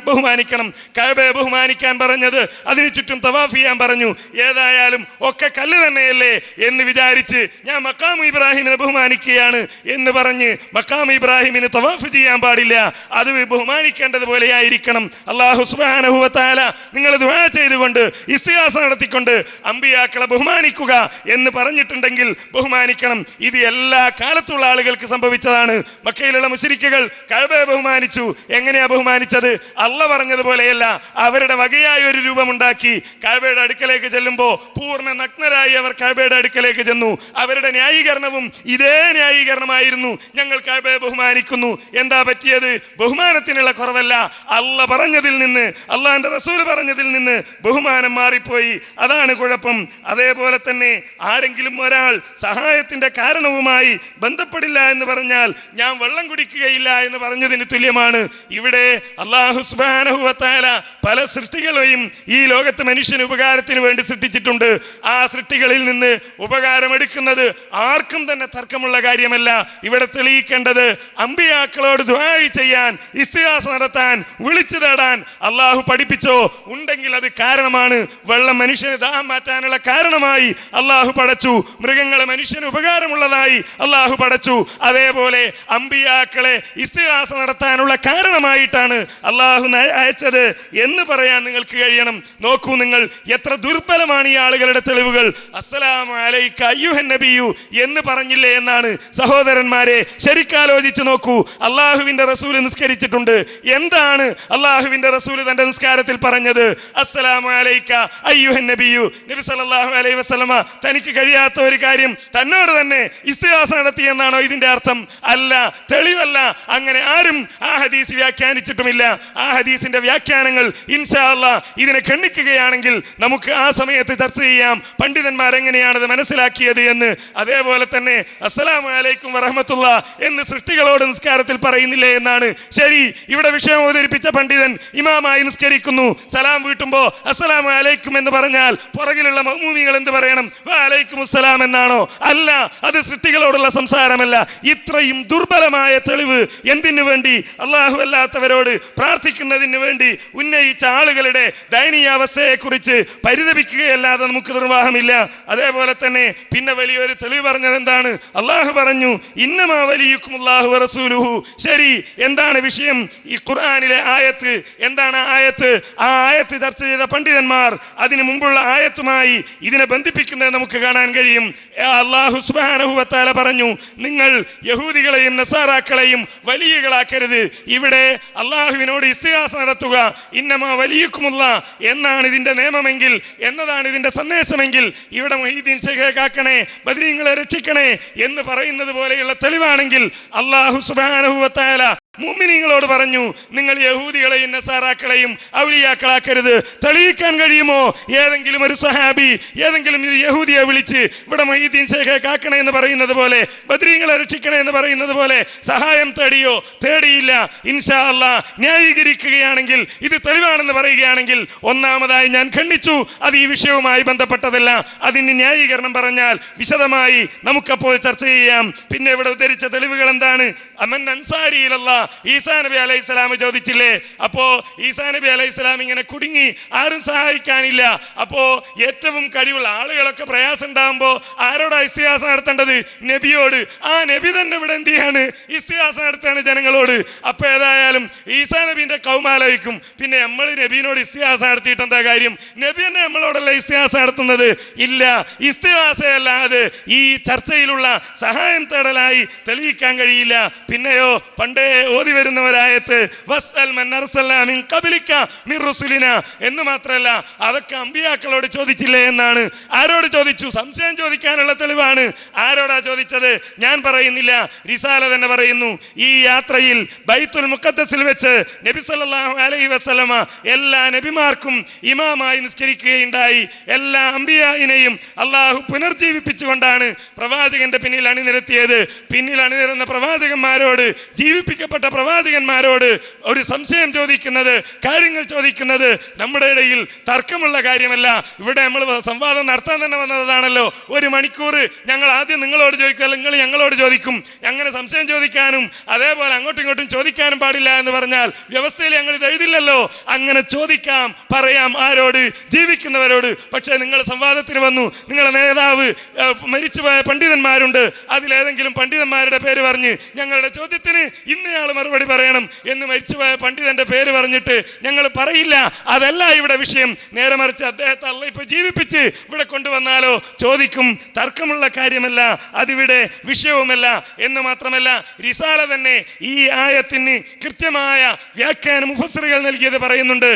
ബഹുമാനിക്കണം. കഅബയെ ബഹുമാനിക്കാൻ പറഞ്ഞത് അതിനു ചുറ്റും തവാഫ് ചെയ്യാൻ പറഞ്ഞു. ഏതായാലും ഒക്കെ കല്ല് തന്നെയല്ലേ എന്ന് വിചാരിച്ച് ഞാൻ മഖാം ഇബ്രാഹിമിനെ ബഹുമാനിക്കുകയാണ് എന്ന് പറഞ്ഞ് മഖാം ഇബ്രാഹിമിന് തവാഫ് ചെയ്യാൻ പാടില്ല. അത് ബഹുമാനിക്കേണ്ടതുപോലെ ആയിരിക്കണം. അല്ലാഹു സുബ്ഹാനഹു വ തആല നിങ്ങൾ ദുആ ചെയ്തുകൊണ്ട് ഇസ്തിഗാസ നടത്തിക്കൊണ്ട് അമ്പിയാക്കളെ ബഹുമാനിക്കുക എന്ന് പറഞ്ഞിട്ടുണ്ടെങ്കിൽ ബഹുമാനിക്കണം. ഇത് എല്ലാ കാലത്തുള്ള ആളുകൾക്ക് സംഭവിച്ചതാണ്. മക്കയിലുള്ള മുശ്രിക്കുകൾ കഅബയെ ബഹുമാനിച്ചു. എങ്ങനെയാ ബഹുമാനിച്ചത്? അള്ള പറഞ്ഞതുപോലെയല്ല. അവരുടെ വകയായ ഒരു രൂപമുണ്ടാക്കി കഅബയുടെ അടുക്കലേക്ക് ചെല്ലുമ്പോൾ പൂർണ്ണ നഗ്നരായി അവർ കഅബയുടെ അടുക്കലേക്ക് ചെന്നു. അവരുടെ ന്യായീകരണവും ഇതേ ന്യായീകരണമായിരുന്നു. ഞങ്ങൾ കഅബയെ ബഹുമാനിക്കുന്നു. എന്താ പറ്റിയത്? ബഹുമാനത്തിനുള്ള കുറവല്ല, അള്ള പറഞ്ഞതിൽ നിന്ന്, അള്ളാന്റെ റസൂൽ പറഞ്ഞതിൽ നിന്ന് ബഹുമാനം മാറിപ്പോയി. അതാണ് കുഴപ്പം. അതേപോലെ തന്നെ ആരെങ്കിലും ഒരാൾ സഹായത്തിന്റെ കാരണവുമായി ബന്ധപ്പെടില്ല എന്ന് പറഞ്ഞാൽ ഞാൻ വെള്ളം കുടിക്കുകയില്ല എന്ന് പറഞ്ഞതിന് തുല്യമാണ്. ഇവിടെ അല്ലാഹു സുബ്ഹാനഹു വ തആല പല സൃഷ്ടികളെയും ഈ ലോകത്ത് മനുഷ്യന് ഉപകാരത്തിന് വേണ്ടി സൃഷ്ടിച്ചിട്ടുണ്ട്. ആ സൃഷ്ടികളിൽ നിന്ന് ഉപകാരമെടുക്കുന്നത് ആർക്കും തന്നെ തർക്കമുള്ള കാര്യമല്ല. ഇവിടെ തെളിയിക്കേണ്ടത് അമ്പിയാക്കളോട് ദുആ ചെയ്യാൻ, ഇസ്തിഗാസ നടത്താൻ, വിളിച്ചു തേടാൻ അല്ലാഹു പഠിപ്പിച്ചോ? ഉണ്ടെങ്കിൽ അത് കാരണമാണ്. വെള്ളം മനുഷ്യന് ദാഹം മാറ്റാനുള്ള കാരണമായി അല്ലാഹു പടച്ചു. മൃഗങ്ങളെ മനുഷ്യന് ഉപകാരമുള്ളതായി അല്ലാഹു പടച്ചു. അതേപോലെ അമ്പിയാക്കളെ ഇസ്തിഗാസ നടത്താനുള്ള കാരണമായിട്ടാണ് അല്ലാഹു അയച്ചത് എന്ന് പറയാൻ നിങ്ങൾക്ക് കഴിയണം. നോക്കൂ നിങ്ങൾ, എത്ര ദുർബലമാണ് ഈ ആളുകളുടെ തെളിവുകൾ. അസ്സലാമു അലൈക അയ്യുഹൻ നബിയു എന്ന് പറഞ്ഞില്ലേ എന്നാണ്. സഹോദരന്മാരെ, ശരിക്കാലോചിച്ച് നോക്കൂ. അല്ലാഹുവിന്റെ റസൂൽ നിസ്കരിച്ചിട്ടുണ്ട്. എന്താണ് അല്ലാഹുവിന്റെ റസൂൽ തന്റെ നിസ്കാരത്തിൽ പറഞ്ഞത്? അസ്സലാമു അലൈക അയ്യുഹൻ നബിയു. നബി സല്ലല്ലാഹു അലൈഹി വസല്ലമ തനിക്ക് കഴിയാത്ത ഒരു കാര്യം തന്നോട് തന്നെ ഇസ്തിഗാസ നടത്തി എന്നാണോ ഇതിന്റെ അർത്ഥം? അല്ല, തെളിവല്ല. അങ്ങനെ ആരും ആ ഹദീസ് വ്യാഖ്യാനിച്ചിട്ടുമില്ല. ആ ഹദീസിന്റെ വ്യാഖ്യാനങ്ങൾ ഇൻഷാ അല്ലാഹ് ഇതിനെ ഖണ്ഡിക്കുകയാണെങ്കിൽ നമുക്ക് ആ സമയത്ത് ചർച്ച ചെയ്യാം പണ്ഡിതന്മാർ എങ്ങനെയാണത് മനസ്സിലാക്കിയത് എന്ന്. അതേപോലെ തന്നെ അസ്സലാമു അലൈക്കും വറഹ്മത്തുള്ളാഹ് എന്ന് സൃഷ്ടികളോട് നിസ്കാരത്തിൽ പറയുന്നില്ലേ എന്നാണ് ശരി. ഇവിടെ വിഷയം അവതരിപ്പിച്ച പണ്ഡിതൻ ഇമാമായി നിസ്കരിക്കുന്നു. സലാം വീട്ടുമ്പോ അസ്സലാമു അലൈക്കും എന്ന് പറഞ്ഞാൽ പുറകിലുള്ള മഅ്മൂമികൾ എന്ത് പറയണം? വഅലൈക്കും അസ്സലാം എന്നാണോ? അല്ല, അത് സൃഷ്ടികളോടുള്ള സംസാരമല്ല. ഇത്രയും ദുർബലമായ തെളിവ് എന്തിനു വേണ്ടി? അല്ലാഹു അല്ലാത്തവരോട് പ്രാർത്ഥിക്കുന്നതിന് വേണ്ടി ഉന്നയിച്ച ആളുകളുടെ ദയനീയാവസ്ഥയെക്കുറിച്ച് പരിതപിക്കുകയല്ലാതെ നമുക്ക് നിർവാഹമില്ല. അതേപോലെ തന്നെ പിന്നെ വലിയൊരു തെളിവ് പറഞ്ഞത് എന്താണ്? അള്ളാഹു പറഞ്ഞു, ഇന്നമാ വലിയുക്കുമുല്ലാഹു വറസൂലുഹു. ശരി, എന്താണ് വിഷയം? ഈ ഖുർആനിലെ ആയത്ത് എന്താണ്? ആ ആയത്ത് ചർച്ച ചെയ്ത പണ്ഡിതന്മാർ അതിനു മുമ്പുള്ള ആയത്തുമായി ഇതിനെ ബന്ധിപ്പിക്കുന്നത് നമുക്ക് കാണാൻ കഴിയും. അല്ലാഹു സുബ്ഹാനഹു വ തആല പറഞ്ഞു, നിങ്ങൾ യഹൂദികളെയും നസാറാക്കളെയും വലിയകളാക്കരുത്. ഇവിടെ അള്ളാഹുവിനോട് ഇസ്തിഗാസ നടത്തുക, ഇന്നമാ വലിയുക്കുമുള്ള എന്നാണ് ഇതിന്റെ നിയമമെങ്കിൽ, എന്നതാണ് ഇതിന്റെ സന്ദേശമെങ്കിൽ, ഇവിടെ മുഹീദ്ദീൻ ശൈഖെ കാക്കണേ, ബദരീങ്ങളെ രക്ഷിക്കണേ എന്ന് പറയുന്നത് പോലെയുള്ള തെളിവാണെങ്കിൽ അല്ലാഹു സുബ്ഹാനഹു വ തആല മുഅ്മിനീങ്ങളോട് പറഞ്ഞു, നിങ്ങൾ യഹൂദികളെയും നസാറാക്കളെയും ഔലിയാക്കളാക്കരുത്. തെളിയിക്കാൻ കഴിയുമോ? ഏതെങ്കിലും ഒരു സഹാബി ഏതെങ്കിലും ഒരു യഹൂദിയെ വിളിച്ച് ഇവിടെ മുഹീദ്ദീൻ ശൈഖെ കാക്കണേ എന്ന് പറയുന്നത് പോലെ, ബദരീങ്ങളെ രക്ഷിക്കണേ എന്ന് പറയുന്നത് പോലെ സഹായം തേടിയോ? തേടിയില്ല. ഇൻഷാ അല്ലാഹ് ന്യായീകരിക്കുകയാണെങ്കിൽ, ഇത് തെളിവാണെന്ന് പറയുകയാണെങ്കിൽ, ഒന്നാമതായി ഞാൻ ഖണ്ഡിച്ചു, അത് ഈ വിഷയവുമായി ബന്ധപ്പെട്ടതല്ല. അതിന് ന്യായീകരണം പറഞ്ഞാൽ വിശദമായി നമുക്കപ്പോൾ ചർച്ച ചെയ്യാം. പിന്നെ ഇവിടെ ഉദ്ധരിച്ച തെളിവുകൾ എന്താണ്? അമൻ അൻസാരി ഇലല്ലാഹ്, ഈസാ നബി അലൈഹി സ്വലാം ചോദിച്ചില്ലേ? അപ്പോ ഈസാ നബി അലൈഹി സ്വലാം ഇങ്ങനെ കുടുങ്ങി, ആരും സഹായിക്കാനില്ല. അപ്പോ ഏറ്റവും കഴിവുള്ള ആളുകളൊക്കെ പ്രയാസം ഉണ്ടാകുമ്പോ ആരോടാ ഇസ്തിഗാസ നടത്തേണ്ടത്? നബിയോട്. ആ നബി തന്നെ ഇവിടെ എന്ത് ചെയ്യാണ്? ഇസ്തിഗാസ നടത്തുകയാണ് ജനങ്ങളോട്. അപ്പൊ ഏതായാലും ഈസാ നബീന്റെ കൗമാലോചിക്കും, പിന്നെ നമ്മൾ നബീനോട് ഇസ്തിഗാസ നടത്തിയിട്ട് എന്താ കാര്യം? നബി തന്നെ നമ്മളോടല്ല ഇസ്തിഗാസ നടത്തുന്നത്. ഇല്ല, ഇസ്തിഗാസയല്ലാതെ ഈ ചർച്ചയിലുള്ള സഹായം തേടലായി തെളിയിക്കാൻ കഴിയില്ല. പിന്നെയോ പണ്ടേ ഓതി വരുന്ന ഒരായത്ത് വസ്അൽ മൻ അർസൽനാ മിൻ ഖബ്ലിക മിർ റുസുലിനാ എന്ന് മാത്രമല്ല, അതൊക്കെ അമ്പിയാക്കളോട് ചോദിച്ചില്ലേ എന്നാണ്. ആരോട് ചോദിച്ചു? സംശയം ചോദിക്കാനുള്ള തെളിവാണ്. ആരോടാ ചോദിച്ചത്? ഞാൻ പറയുന്നില്ല, റിസാല തന്നെ പറയുന്നു. ഈ യാത്രയിൽ ബൈത്തുൽ മുഖദ്ദസിൽ വെച്ച് നബി സല്ലല്ലാഹു അലൈഹി വസല്ലമ എല്ലാ നബിമാർക്കും ഇമാമായി നിസ്കരിക്കുകയുണ്ടായി. എല്ലാ അമ്പിയായിനെയും അള്ളാഹു പുനർജീവിപ്പിച്ചുകൊണ്ടാണ് പ്രവാചകന്റെ പിന്നിൽ അണിനിരത്തിയത്. പിന്നിൽ അണിനിരുന്ന പ്രവാചകന്മാരോട്, ജീവിപ്പിക്കപ്പെട്ട പ്രവാചകന്മാരോട് ഒരു സംശയം ചോദിക്കുന്നത്, കാര്യങ്ങൾ ചോദിക്കുന്നത് നമ്മുടെ ഇടയിൽ തർക്കമുള്ള കാര്യമല്ല. ഇവിടെ നമ്മൾ സംവാദം നടത്താൻ തന്നെ വന്നതാണല്ലോ. 1 മണിക്കൂർ ഞങ്ങൾ ആദ്യം നിങ്ങളോട് ചോദിക്കും, നിങ്ങൾ ഞങ്ങളോട് ചോദിക്കും. അങ്ങനെ സംശയം ചോദിക്കാനും അതേപോലെ അങ്ങോട്ടും ഇങ്ങോട്ടും ചോദിക്കാനും പാടില്ല എന്ന് പറഞ്ഞാൽ വ്യവസ്ഥയിൽ ഞങ്ങൾ ഇത് എഴുതില്ലല്ലോ. അങ്ങനെ ചോദിക്കാം, പറയാം. ആരോട്? ജീവിക്കുന്നവരോട്. പക്ഷേ നിങ്ങൾ സംവാദത്തിന് വന്നു, നിങ്ങളുടെ നേതാവ് മരിച്ചുപോയ പണ്ഡിതന്മാരുണ്ട്, അതിലേതെങ്കിലും പണ്ഡിതന്മാരുടെ പേര് പറഞ്ഞ് ഞങ്ങളുടെ ചോദ്യത്തിന് ഇന്നയാൾ മറുപടി പറയണം എന്ന് മരിച്ചുപോയ പണ്ഡിതന്റെ പേര് പറഞ്ഞിട്ട് ഞങ്ങൾ പറയില്ല. അതല്ല ഇവിടെ വിഷയം. നേരെ മറിച്ച് അദ്ദേഹത്തെ അള്ളാഹ് ഇപ്പൊ ജീവിപ്പിച്ച് ഇവിടെ കൊണ്ടുവന്നാലോ ചോദിക്കും. തർക്കമുള്ള കാര്യമല്ല, അതിവിടെ വിഷയവുമല്ല. എന്ന് മാത്രമല്ല, റിസാല തന്നെ ഈ ആയത്തിന് കൃത്യമായ വ്യാഖ്യാനം മുഫസ്സിറുകൾ നൽകിയത് പറയുന്നുണ്ട്.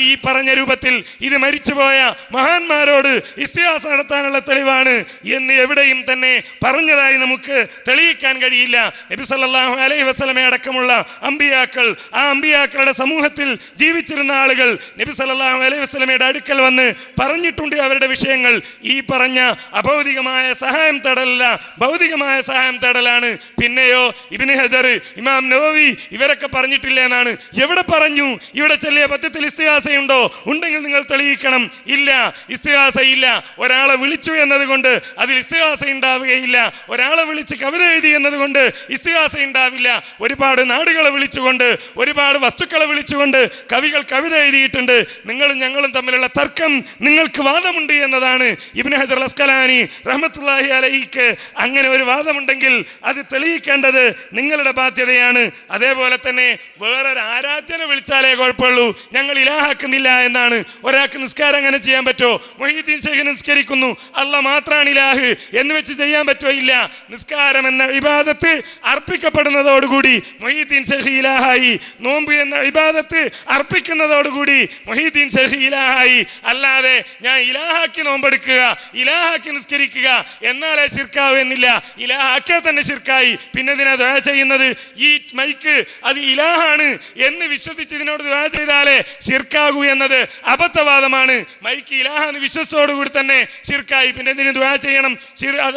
ഈ പറഞ്ഞ രൂപത്തിൽ ഇത് മരിച്ചുപോയ മഹാന്മാരോട് ഇസ്തിഗാസ നടത്താനുള്ള തെളിവാണ് എന്ന് എവിടെയും തന്നെ പറഞ്ഞതായി നമുക്ക് തെളിയിക്കാൻ കഴിയില്ല. നബി സല്ലല്ലാഹു അലൈഹി വസല്ലമ അടക്കമുള്ള അമ്പിയാക്കൾ, ആ അമ്പിയാക്കളുടെ സമൂഹത്തിൽ ജീവിച്ചിരുന്ന ആളുകൾ നബി സല്ലല്ലാഹു അലൈഹി വസല്ലമയുടെ അടുക്കൽ വന്ന് പറഞ്ഞിട്ടുണ്ട് അവരുടെ വിഷയങ്ങൾ. ഈ പറഞ്ഞ അഭൗതികമായ സഹായം തേടലല്ല, ഭൗതികമായ സഹായം തേടലാണ്. പിന്നെയോ ഇബ്നു ഹജർ, ഇമാം നവവി ഇവരൊക്കെ പറഞ്ഞിട്ടില്ല എന്നാണ്. എവിടെ പറഞ്ഞു? ഇവിടെ ചെല്ലിയ പദ്യത്തിൽ ഇസ്തിഗാസയുണ്ടോ? ഉണ്ടെങ്കിൽ നിങ്ങൾ തെളിയിക്കണം. ഇല്ല, ഇസ്തിഗാസ ഇല്ല. ഒരാളെ വിളിച്ചു എന്നതുകൊണ്ട് അതിൽ ഇസ്തിഗാസ ഉണ്ടാവുകയില്ല. ഒരാളെ വിളിച്ച് കവിത എഴുതി എന്നതുകൊണ്ട് ഇസ്തിഗാസ ഉണ്ടാവില്ല. ഒരുപാട് നാടുകളെ വിളിച്ചുകൊണ്ട്, ഒരുപാട് വസ്തുക്കളെ വിളിച്ചുകൊണ്ട് കവികൾ കവിത എഴുതിയിട്ടുണ്ട്. നിങ്ങളും ഞങ്ങളും തമ്മിലുള്ള തർക്കം, നിങ്ങൾക്ക് വാദമുണ്ട് എന്നതാണ് ഇബ്നു ഹജർ അസ്കലാനി റഹ്മത്തുള്ളാഹി അലൈഹിക്ക്. അങ്ങനെ ഒരു വാദമുണ്ടെങ്കിൽ അത് തെളിയിക്കേണ്ടത് നിങ്ങളുടെ ബാധ്യതയാണ്. അതേപോലെ തന്നെ വേറൊരു ആരാധ്യനെ വിളിച്ചാലേ കുഴപ്പമുള്ളൂ, ഞങ്ങൾ ഇലാഹാക്കുന്നില്ല എന്നാണ്. ഒരാൾക്ക് നിസ്കാരം അങ്ങനെ ചെയ്യാൻ പറ്റുമോ? മുഹീദ്ദീൻ ശൈഖ് നിസ്കരിക്കുന്നു, അല്ലാഹ് മാത്രമാണ് ഇലാഹ് എന്ന് വെച്ച് ചെയ്യാൻ പറ്റുമോ? ഇല്ല. നിസ്കാരം എന്ന ഇബാദത്ത് അർപ്പിക്കപ്പെടുന്നതോടുകൂടി മുഹീദ്ദീൻ ശൈഖ് ഇലാഹായി. നോമ്പ് എന്ന ഇബാദത്ത് അർപ്പിക്കുന്നതോടുകൂടി മുഹീദ്ദീൻ ശൈഖ് ഇലാഹായി. അല്ലാതെ ഞാൻ ഇലാഹാക്കി നോമ്പെടുക്കുക, ഇലാഹാക്കി നിസ്കരിക്കുക എന്നാലേ ശിർക്കാവൂ എന്നില്ല. ഇലാഹാക്കിയാൽ തന്നെ ശിർക്കായി. പിന്നെ ഇതിനെ ദുആ ചെയ്യുന്നത്? ഈ മൈക്ക് അത് ഇലാഹാണ് എന്ന് വിശ്വസിച്ച് ഇതിനോട് ദുആ ചെയ്താലേ ശിർക്കാകൂ എന്നത് അബദ്ധവാദമാണ്. മൈക്ക് ഇലാഹാന്ന് വിശ്വസിച്ചോടുകൂടി തന്നെ ശിർക്കായി. പിന്നെ ഇതിന് ദുആ ചെയ്യണം?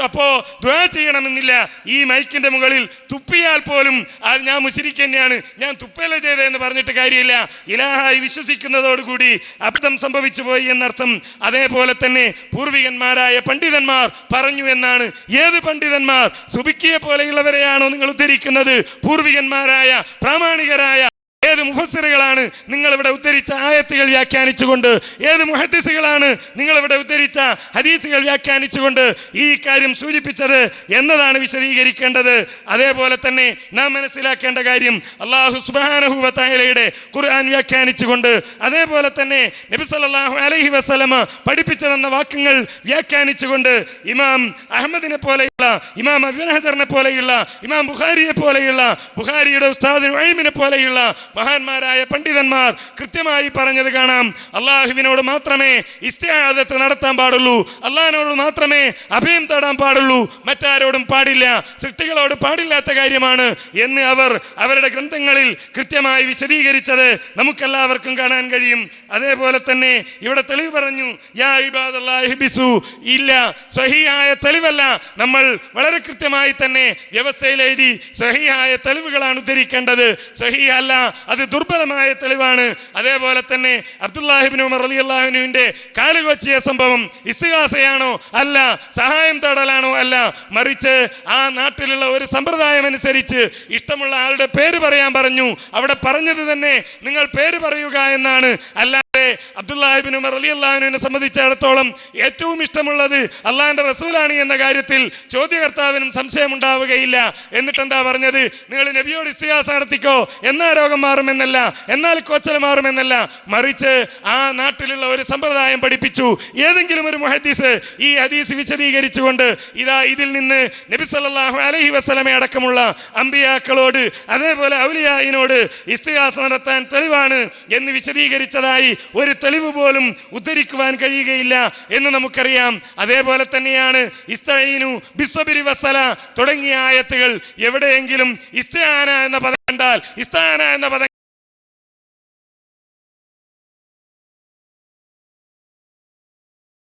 അപ്പോ ദുആ ചെയ്യണമെന്നില്ല. ഈ മൈക്കിന്റെ മുകളിൽ തുപ്പിയാൽ പോലും അത് ഞാൻ മുശ്രിക്ക് തന്നെയാണ്, ഞാൻ തുപ്പല ചെയ്തതെന്ന് പറഞ്ഞിട്ട് കാര്യമില്ല. ഇലാഹായി വിശ്വസിക്കുന്നതോടുകൂടി അബദ്ധം സംഭവിച്ചു പോയി എന്നർത്ഥം. അതേപോലെ തന്നെ പൂർവികന്മാരായ പണ്ഡിതന്മാർ പറഞ്ഞു എന്നാണ്. ഏത് പണ്ഡിതന്മാർ? സുബിക്കിയെ പോലെയുള്ളവരെയാണോ നിങ്ങൾ ഉദ്ധരിക്കുന്നത്? പൂർവികന്മാരായ പ്രാമാണികരായ ഏത് മുഫസ്സിറുകളാണ് നിങ്ങളിവിടെ ഉദ്ധരിച്ച ആയത്തുകൾ വ്യാഖ്യാനിച്ചുകൊണ്ട്, ഏത് മുഹദ്ദിസുകളാണ് നിങ്ങളിവിടെ ഉദ്ധരിച്ച ഹദീസുകൾ വ്യാഖ്യാനിച്ചുകൊണ്ട് ഈ കാര്യം സൂചിപ്പിച്ചത് എന്നതാണ് വിശദീകരിക്കേണ്ടത്. അതേപോലെ തന്നെ നാം മനസ്സിലാക്കേണ്ട കാര്യം, അല്ലാഹു സുബ്ഹാനഹു വ തആലയുടെ ഖുർആൻ വ്യാഖ്യാനിച്ചുകൊണ്ട്, അതേപോലെ തന്നെ നബി സല്ലല്ലാഹു അലൈഹി വസല്ലമ പഠിപ്പിച്ചു തന്ന വാക്യങ്ങൾ വ്യാഖ്യാനിച്ചുകൊണ്ട് ഇമാം അഹ്മദിനെ പോലെയുള്ള, ഇമാം ഇബ്നു ഹജറിനെ പോലെയുള്ള, ഇമാം ബുഖാരിയെ പോലെയുള്ള, ബുഖാരിയുടെ ഉസ്താദ് നുഐമിനെ പോലെയുള്ള മഹാന്മാരായ പണ്ഡിതന്മാർ കൃത്യമായി പറഞ്ഞത് കാണാം. അള്ളാഹുവിനോട് മാത്രമേ ഇസ്തിആദത്ത് നടത്താൻ പാടുള്ളൂ, അള്ളാഹിനോട് മാത്രമേ അഭയം തേടാൻ പാടുള്ളൂ, മറ്റാരോടും പാടില്ല, സൃഷ്ടികളോട് പാടില്ലാത്ത കാര്യമാണ് എന്ന് അവർ അവരുടെ ഗ്രന്ഥങ്ങളിൽ കൃത്യമായി വിശദീകരിച്ചത് നമുക്കെല്ലാവർക്കും കാണാൻ കഴിയും. അതേപോലെ തന്നെ ഇവിടെ തെളിവ് പറഞ്ഞു, യാ ഇബാദല്ലാഹി ബിസു, ഇല്ല, സ്വഹീഹായ തെളിവല്ല, നമ്മൾ വളരെ കൃത്യമായി തന്നെ വ്യവസ്ഥയിൽ എഴുതി സ്വഹീഹായ തെളിവുകളാണ് ഉദ്ധരിക്കേണ്ടത്. സ്വഹീഹ അല്ല, അത് ദുർബലമായ തെളിവാണ്. അതേപോലെ തന്നെ അബ്ദുല്ലാഹി ഇബ്നു ഉമർ റളിയല്ലാഹു അൻഹുവിന്റെ കാലുകൊച്ചിയ സംഭവം ഇസ്തിഗാസയാണോ? അല്ല. സഹായം തേടലാണോ? അല്ല. മറിച്ച് ആ നാട്ടിലുള്ള ഒരു സമ്പ്രദായം അനുസരിച്ച് ഇഷ്ടമുള്ള ആളുടെ പേര് പറയാൻ പറഞ്ഞു. അവിടെ പറഞ്ഞത് തന്നെ നിങ്ങൾ പേര് പറയുക എന്നാണ്. അല്ലാതെ അബ്ദുല്ലാഹി ഇബ്നു ഉമർ റളിയല്ലാഹു അൻഹുവിനെ സംബന്ധിച്ചിടത്തോളം ഏറ്റവും ഇഷ്ടമുള്ളത് അള്ളാഹിന്റെ റസൂലാണ് എന്ന കാര്യത്തിൽ ചോദ്യകർത്താവിനും സംശയമുണ്ടാവുകയില്ല. എന്നിട്ട് എന്താ പറഞ്ഞത്? നിങ്ങൾ നബിയോട് ഇസ്തിഗാസ നടത്തിക്കോ, എന്നാ രോഗം മാറുമെന്നല്ല, എന്നാൽ കോച്ചൽ മാറുമെന്നല്ല, മറിച്ച് ആ നാട്ടിലുള്ള ഒരു സമ്പ്രദായം പഠിപ്പിച്ചു. ഏതെങ്കിലും ഒരു മുഹദ്ദിസ് ഈ ഹദീസ് വിശദീകരിച്ചുകൊണ്ട് ഇതാ ഇതിൽ നിന്ന് നബി സല്ലല്ലാഹു അലൈഹി വസല്ലമ അടക്കമുള്ള അമ്പിയാക്കളോട് അതേപോലെ ഔലിയായിനോട് ഇസ്തിഗാസ നടത്താൻ തെളിവാണ് എന്ന് വിശദീകരിച്ചതായി ഒരു തെളിവ് പോലും ഉദ്ധരിക്കുവാൻ കഴിയുകയില്ല എന്ന് നമുക്കറിയാം. അതേപോലെ തന്നെയാണ് ഇസ്തഈനു ബിസ്സബ്രി വസ്സല തുടങ്ങിയ ആയത്തുകൾ. എവിടെയെങ്കിലും ഇസ്തിആന എന്ന പദം കണ്ടാൽ, ഇസ്താന എന്ന പദം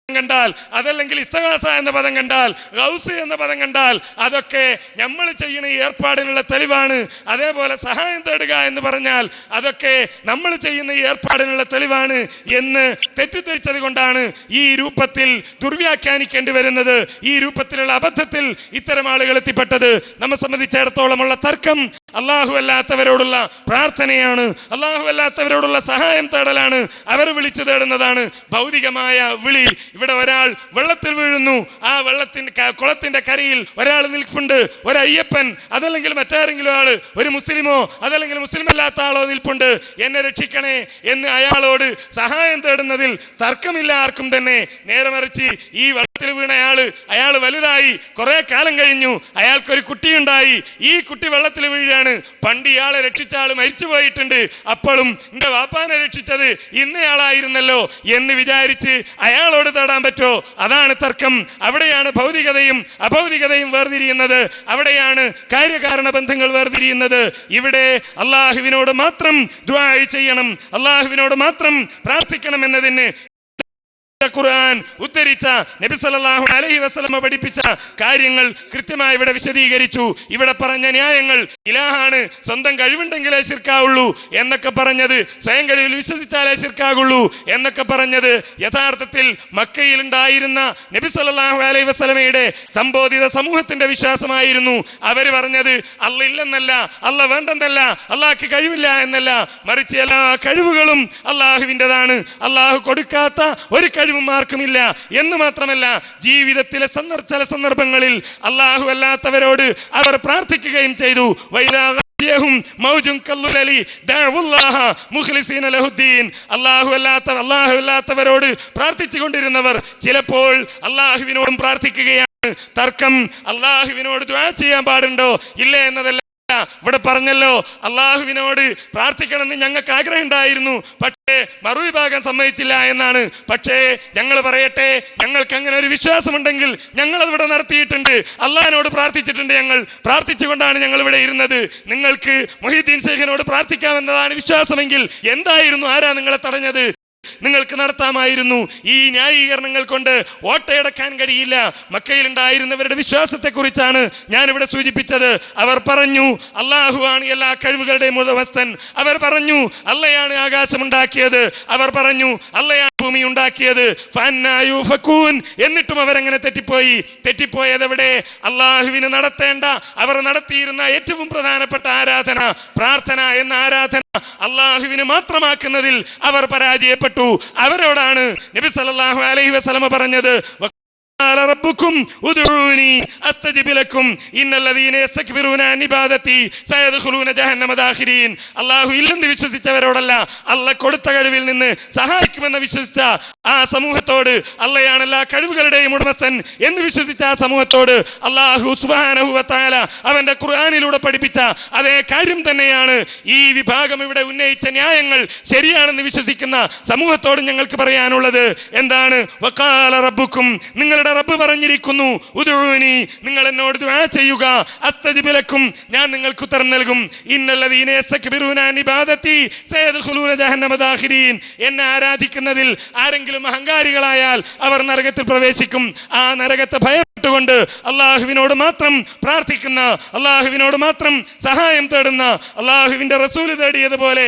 കണ്ടാൽ, അതല്ലെങ്കിൽ ഇസ്തിഗാസ എന്ന പദം കണ്ടാൽ, ഗൗസ് എന്ന പദം കണ്ടാൽ, അതൊക്കെ നമ്മൾ ചെയ്യുന്ന ഈ ഏർപ്പാടിനുള്ള തെളിവാണ്. അതേപോലെ സഹായം തേടുക എന്ന് പറഞ്ഞാൽ അതൊക്കെ നമ്മൾ ചെയ്യുന്ന ഈ ഏർപ്പാടിനുള്ള തെളിവാണ് എന്ന് തെറ്റിദ്ധരിച്ചത് കൊണ്ടാണ് ഈ രൂപത്തിൽ ദുർവ്യാഖ്യാനിക്കേണ്ടി വരുന്നത്. ഈ രൂപത്തിലുള്ള അബദ്ധത്തിൽ ഇത്തരം ആളുകൾ എത്തിപ്പെട്ടത്. നമ്മെ സംബന്ധിച്ചിടത്തോളമുള്ള തർക്കം അല്ലാഹു അല്ലാത്തവരോടുള്ള പ്രാർത്ഥനയാണ്, അല്ലാഹു അല്ലാത്തവരോടുള്ള സഹായം തേടലാണ്, അവർ വിളിച്ചു തേടുന്നതാണ്. ഭൗതികമായ വിളി. ഇവിടെ ഒരാൾ വെള്ളത്തിൽ വീഴുന്നു, ആ കുളത്തിന്റെ കരയിൽ ഒരാൾ നിൽപ്പുണ്ട്, ഒരു അയ്യപ്പൻ, അതല്ലെങ്കിൽ മറ്റാരെങ്കിലും ആള്, ഒരു മുസ്ലിമോ അതല്ലെങ്കിൽ മുസ്ലിം അല്ലാത്ത ആളോ നിൽപ്പുണ്ട്, എന്നെ രക്ഷിക്കണേ എന്ന് അയാളോട് സഹായം തേടുന്നതിൽ തർക്കമില്ല ആർക്കും തന്നെ. നേരെ മറിച്ച് ഈ വെള്ളത്തിൽ വീണ അയാൾ വലുതായി, കുറെ കാലം കഴിഞ്ഞു, അയാൾക്കൊരു കുട്ടിയുണ്ടായി, ഈ കുട്ടി വെള്ളത്തിൽ വീഴാണ്, പണ്ട് ഇയാളെ രക്ഷിച്ച ആള് മരിച്ചു പോയിട്ടുണ്ട്, അപ്പോഴും എന്റെ വാപ്പാനെ രക്ഷിച്ചത് ഇന്നയാളായിരുന്നല്ലോ എന്ന് വിചാരിച്ച് അയാളോട് തേടാൻ പറ്റോ? അതാണ് തർക്കം. അവിടെയാണ് ഭൗതികതയും അഭൗതികതയും വേർതിരിയുന്നത്. അവിടെയാണ് കാര്യകാരണ ബന്ധങ്ങൾ വേർതിരിയുന്നത്. ഇവിടെ അള്ളാഹുവിനോട് മാത്രം ദുആ ചെയ്യണം, അള്ളാഹുവിനോട് മാത്രം പ്രാർത്ഥിക്കണം എന്നതിന് ഖുർആൻ ഉദ്ധരിച്ച നബി സല്ലല്ലാഹു അലൈഹി വസല്ലമ പഠിപ്പിച്ച കാര്യങ്ങൾ കൃത്യമായി ഇവിടെ വിശദീകരിച്ചു. ഇവിടെ പറഞ്ഞ ന്യായങ്ങൾ, ഇലാഹാണ്, സ്വന്തം കഴിവുണ്ടെങ്കിലേ ശിർക്കാവുള്ളൂ എന്നൊക്കെ പറഞ്ഞത്, സ്വയം കഴിവിൽ വിശ്വസിച്ചാലേ ശിർക്കാകുള്ളൂ എന്നൊക്കെ പറഞ്ഞത് യഥാർത്ഥത്തിൽ മക്കയിൽ ഉണ്ടായിരുന്ന നബി സല്ലല്ലാഹു അലൈഹി വസല്ലമയുടെ സംബോധിത സമൂഹത്തിന്റെ വിശ്വാസമായിരുന്നു. അവർ പറഞ്ഞത് അല്ല ഇല്ലെന്നല്ല, അല്ല വേണ്ടെന്നല്ല, അള്ളാഹ്ക്ക് കഴിവില്ല എന്നല്ല, മറിച്ച് എല്ലാ കഴിവുകളും അള്ളാഹുവിൻ്റെതാണ്, അള്ളാഹു കൊടുക്കാത്ത ഒരു കഴിവും ആർക്കുമില്ല എന്ന് മാത്രമല്ല, ജീവിതത്തിലെ ചില സന്ദർഭങ്ങളിൽ അള്ളാഹു അല്ലാത്തവരോട് അവർ പ്രാർത്ഥിക്കുകയും ചെയ്തു. അള്ളാഹു അല്ലാത്തവരോട് പ്രാർത്ഥിച്ചു കൊണ്ടിരുന്നവർ ചിലപ്പോൾ അള്ളാഹുവിനോടും പ്രാർത്ഥിക്കുകയാണ്. തർക്കം അള്ളാഹുവിനോട് ദുആ ചെയ്യാൻ പാടുണ്ടോ ഇല്ലേ എന്നതല്ല. ഇവിടെ പറഞ്ഞല്ലോ അള്ളാഹുവിനോട് പ്രാർത്ഥിക്കണമെന്ന് ഞങ്ങൾക്ക് ആഗ്രഹം ഉണ്ടായിരുന്നു, പക്ഷേ മറുവിഭാഗം സമ്മതിച്ചില്ല എന്നാണ്. പക്ഷേ ഞങ്ങൾ പറയട്ടെ, ഞങ്ങൾക്ക് അങ്ങനെ ഒരു വിശ്വാസമുണ്ടെങ്കിൽ ഞങ്ങൾ അതിവിടെ നടത്തിയിട്ടുണ്ട്, അള്ളാഹിനോട് പ്രാർത്ഥിച്ചിട്ടുണ്ട്. ഞങ്ങൾ പ്രാർത്ഥിച്ചുകൊണ്ടാണ് ഞങ്ങൾ ഇവിടെ ഇരുന്നത്. നിങ്ങൾക്ക് മുഹീദ്ദീൻ ശൈഖിനോട് പ്രാർത്ഥിക്കാമെന്നതാണ് വിശ്വാസമെങ്കിൽ എന്തായിരുന്നു, ആരാ നിങ്ങളെ തടഞ്ഞത്? നിങ്ങൾക്ക് നടത്താമായിരുന്നു. ഈ ന്യായീകരണങ്ങൾ കൊണ്ട് ഓട്ടയടക്കാൻ കഴിയില്ല. മക്കയിലുണ്ടായിരുന്നവരുടെ വിശ്വാസത്തെക്കുറിച്ചാണ് ഞാനിവിടെ സൂചിപ്പിച്ചത്. അവർ പറഞ്ഞു അള്ളാഹുവാണ് എല്ലാ കഴിവുകളുടെയും ഉടമസ്ഥൻ. അവർ പറഞ്ഞു അള്ളയാണ് ആകാശമുണ്ടാക്കിയത്. അവർ പറഞ്ഞു അള്ളയാണ് ഭൂമി ഉണ്ടാക്കിയത്. എന്നിട്ടും അവരങ്ങനെ തെറ്റിപ്പോയതെവിടെ? അള്ളാഹുവിന് നടത്തേണ്ട, അവർ നടത്തിയിരുന്ന ഏറ്റവും പ്രധാനപ്പെട്ട ആരാധന, പ്രാർത്ഥന എന്ന ആരാധന അള്ളാഹുവിന് മാത്രമാക്കുന്നതിൽ അവർ പരാജയപ്പെട്ടു. അവരോടാണ് നബി സല്ലല്ലാഹു അലൈഹി വസല്ലം പറഞ്ഞത്, റബ്ബുക്കും ഉദ്ഊനി അസ്തജിബ് ലക്കും ഇന്നല്ലദീന യസ്തക്ബിറൂന അൻ ഇബാദതി സയദ്ഖുലൂന ജഹന്നമ ദാഖിരീൻ. അല്ലാഹു ഇല്ലെന്ന് വിശ്വസിച്ചവരോടല്ല, അല്ലാഹ് കൊടുത്ത കഴിവിൽ നിന്ന് സഹായിക്കുമെന്ന് വിശ്വസിച്ച ആ സമൂഹത്തോട്, അള്ളയാണ് എല്ലാ കഴിവുകളുടെയും ഉടമസ്ഥൻ എന്ന് വിശ്വസിച്ച ആ സമൂഹത്തോട് അല്ലാഹു സുബ്ഹാനഹു വ തആല അവന്റെ ഖുർആനിലൂടെ പഠിപ്പിച്ച അതേ കാര്യം തന്നെയാണ് ഈ വിഭാഗം ഇവിടെ ഉന്നയിച്ച ന്യായങ്ങൾ ശരിയാണെന്ന് വിശ്വസിക്കുന്ന സമൂഹത്തോട് ഞങ്ങൾക്ക് പറയാനുള്ളത്. എന്താണ്? വഖാല റബ്ബുക്കും, നിങ്ങളുടെ റബ്ബ് പറഞ്ഞിരിക്കുന്നു, ഉദ്ഊനി, നിങ്ങൾ എന്നോട് ദുആ ചെയ്യുക, അസ്തജിബ് ലക്കും, ഞാൻ നിങ്ങൾക്ക് ഉത്തരം നൽകും. ഇന്നല്ലദീന യസ്തക്ബിറൂന അൻ ഇബാദതി സയദ്ഖുലൂന ജഹന്നമ ദാഖിരീൻ. എന്നെ ആരാധിക്കുന്നതിൽ ആരെങ്കിലും അഹങ്കാരികളായാൽ അവർ നരകത്തിൽ പ്രവേശിക്കും. ആ നരകത്തെ ഭയപ്പെട്ടുകൊണ്ട് അള്ളാഹുവിനോട് മാത്രം പ്രാർത്ഥിക്കുന്ന, അള്ളാഹുവിനോട് മാത്രം സഹായം തേടുന്ന, അള്ളാഹുവിന്റെ റസൂൽ തേടിയതുപോലെ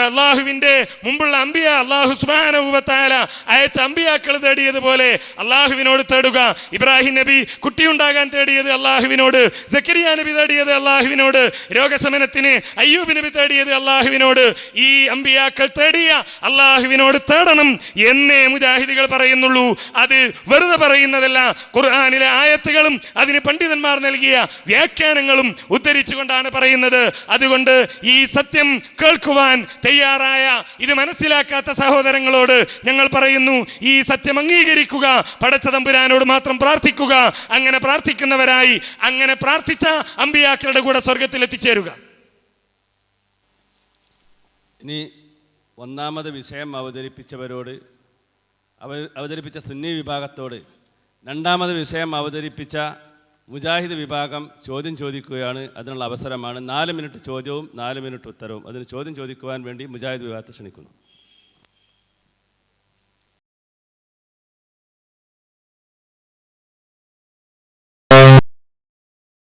അള്ളാഹുവിന്റെ മുമ്പുള്ള അമ്പിയ അള്ളാഹു സുബ്ഹാനഹു വ തആല അയച്ച അമ്പിയാക്കൾ തേടിയതുപോലെ അള്ളാഹുവിനോട് തേടുക. ഇബ്രാഹിം നബി കുട്ടിയുണ്ടാകാൻ തേടിയത് അള്ളാഹുവിനോട്, സക്കരിയ നബി തേടിയത് അള്ളാഹുവിനോട്, രോഗശമനത്തിന് അയ്യൂബ് നബി തേടിയത് അള്ളാഹുവിനോട്. ഈ അമ്പിയാക്കൾ തേടിയ അള്ളാഹുവിനോട് തേടണം എന്നേ മുജാഹിദുകൾ പറയുന്നുള്ളൂ. അത് വെറുതെ പറയുന്നതല്ല. ഖുർആനിലെ ആയത്തുകളും അതിന് പണ്ഡിതന്മാർ നൽകിയ വ്യാഖ്യാനങ്ങളും ഉദ്ധരിച്ചുകൊണ്ടാണ് പറയുന്നത്. അതുകൊണ്ട് ഈ സത്യം കേൾക്കുവാൻ തയ്യാറായ, ഇത് മനസ്സിലാക്കാത്ത സഹോദരങ്ങളോട് ഞങ്ങൾ പറയുന്നു, ഈ സത്യം അംഗീകരിക്കുക, പടച്ച തമ്പുരാനോട് മാത്രം പ്രാർത്ഥിക്കുക. അങ്ങനെ പ്രാർത്ഥിക്കുന്നവരായി, അങ്ങനെ പ്രാർത്ഥിച്ച അമ്പിയാക്കളുടെ കൂടെ സ്വർഗത്തിൽ എത്തിച്ചേരുക. ഇനി ഒന്നാമത് വിഷയം അവതരിപ്പിച്ച സുന്നി വിഭാഗത്തോട് രണ്ടാമത് വിഷയം അവതരിപ്പിച്ച മുജാഹിദ് വിഭാഗം ചോദ്യം ചോദിക്കുകയാണ്. അതിനുള്ള അവസരമാണ്. 4 മിനിറ്റ് ചോദ്യവും 4 മിനിറ്റ് ഉത്തരവും. അതിന് ചോദ്യം ചോദിക്കുവാൻ വേണ്ടി മുജാഹിദ് വിഭാഗത്തെ ക്ഷണിക്കുന്നു.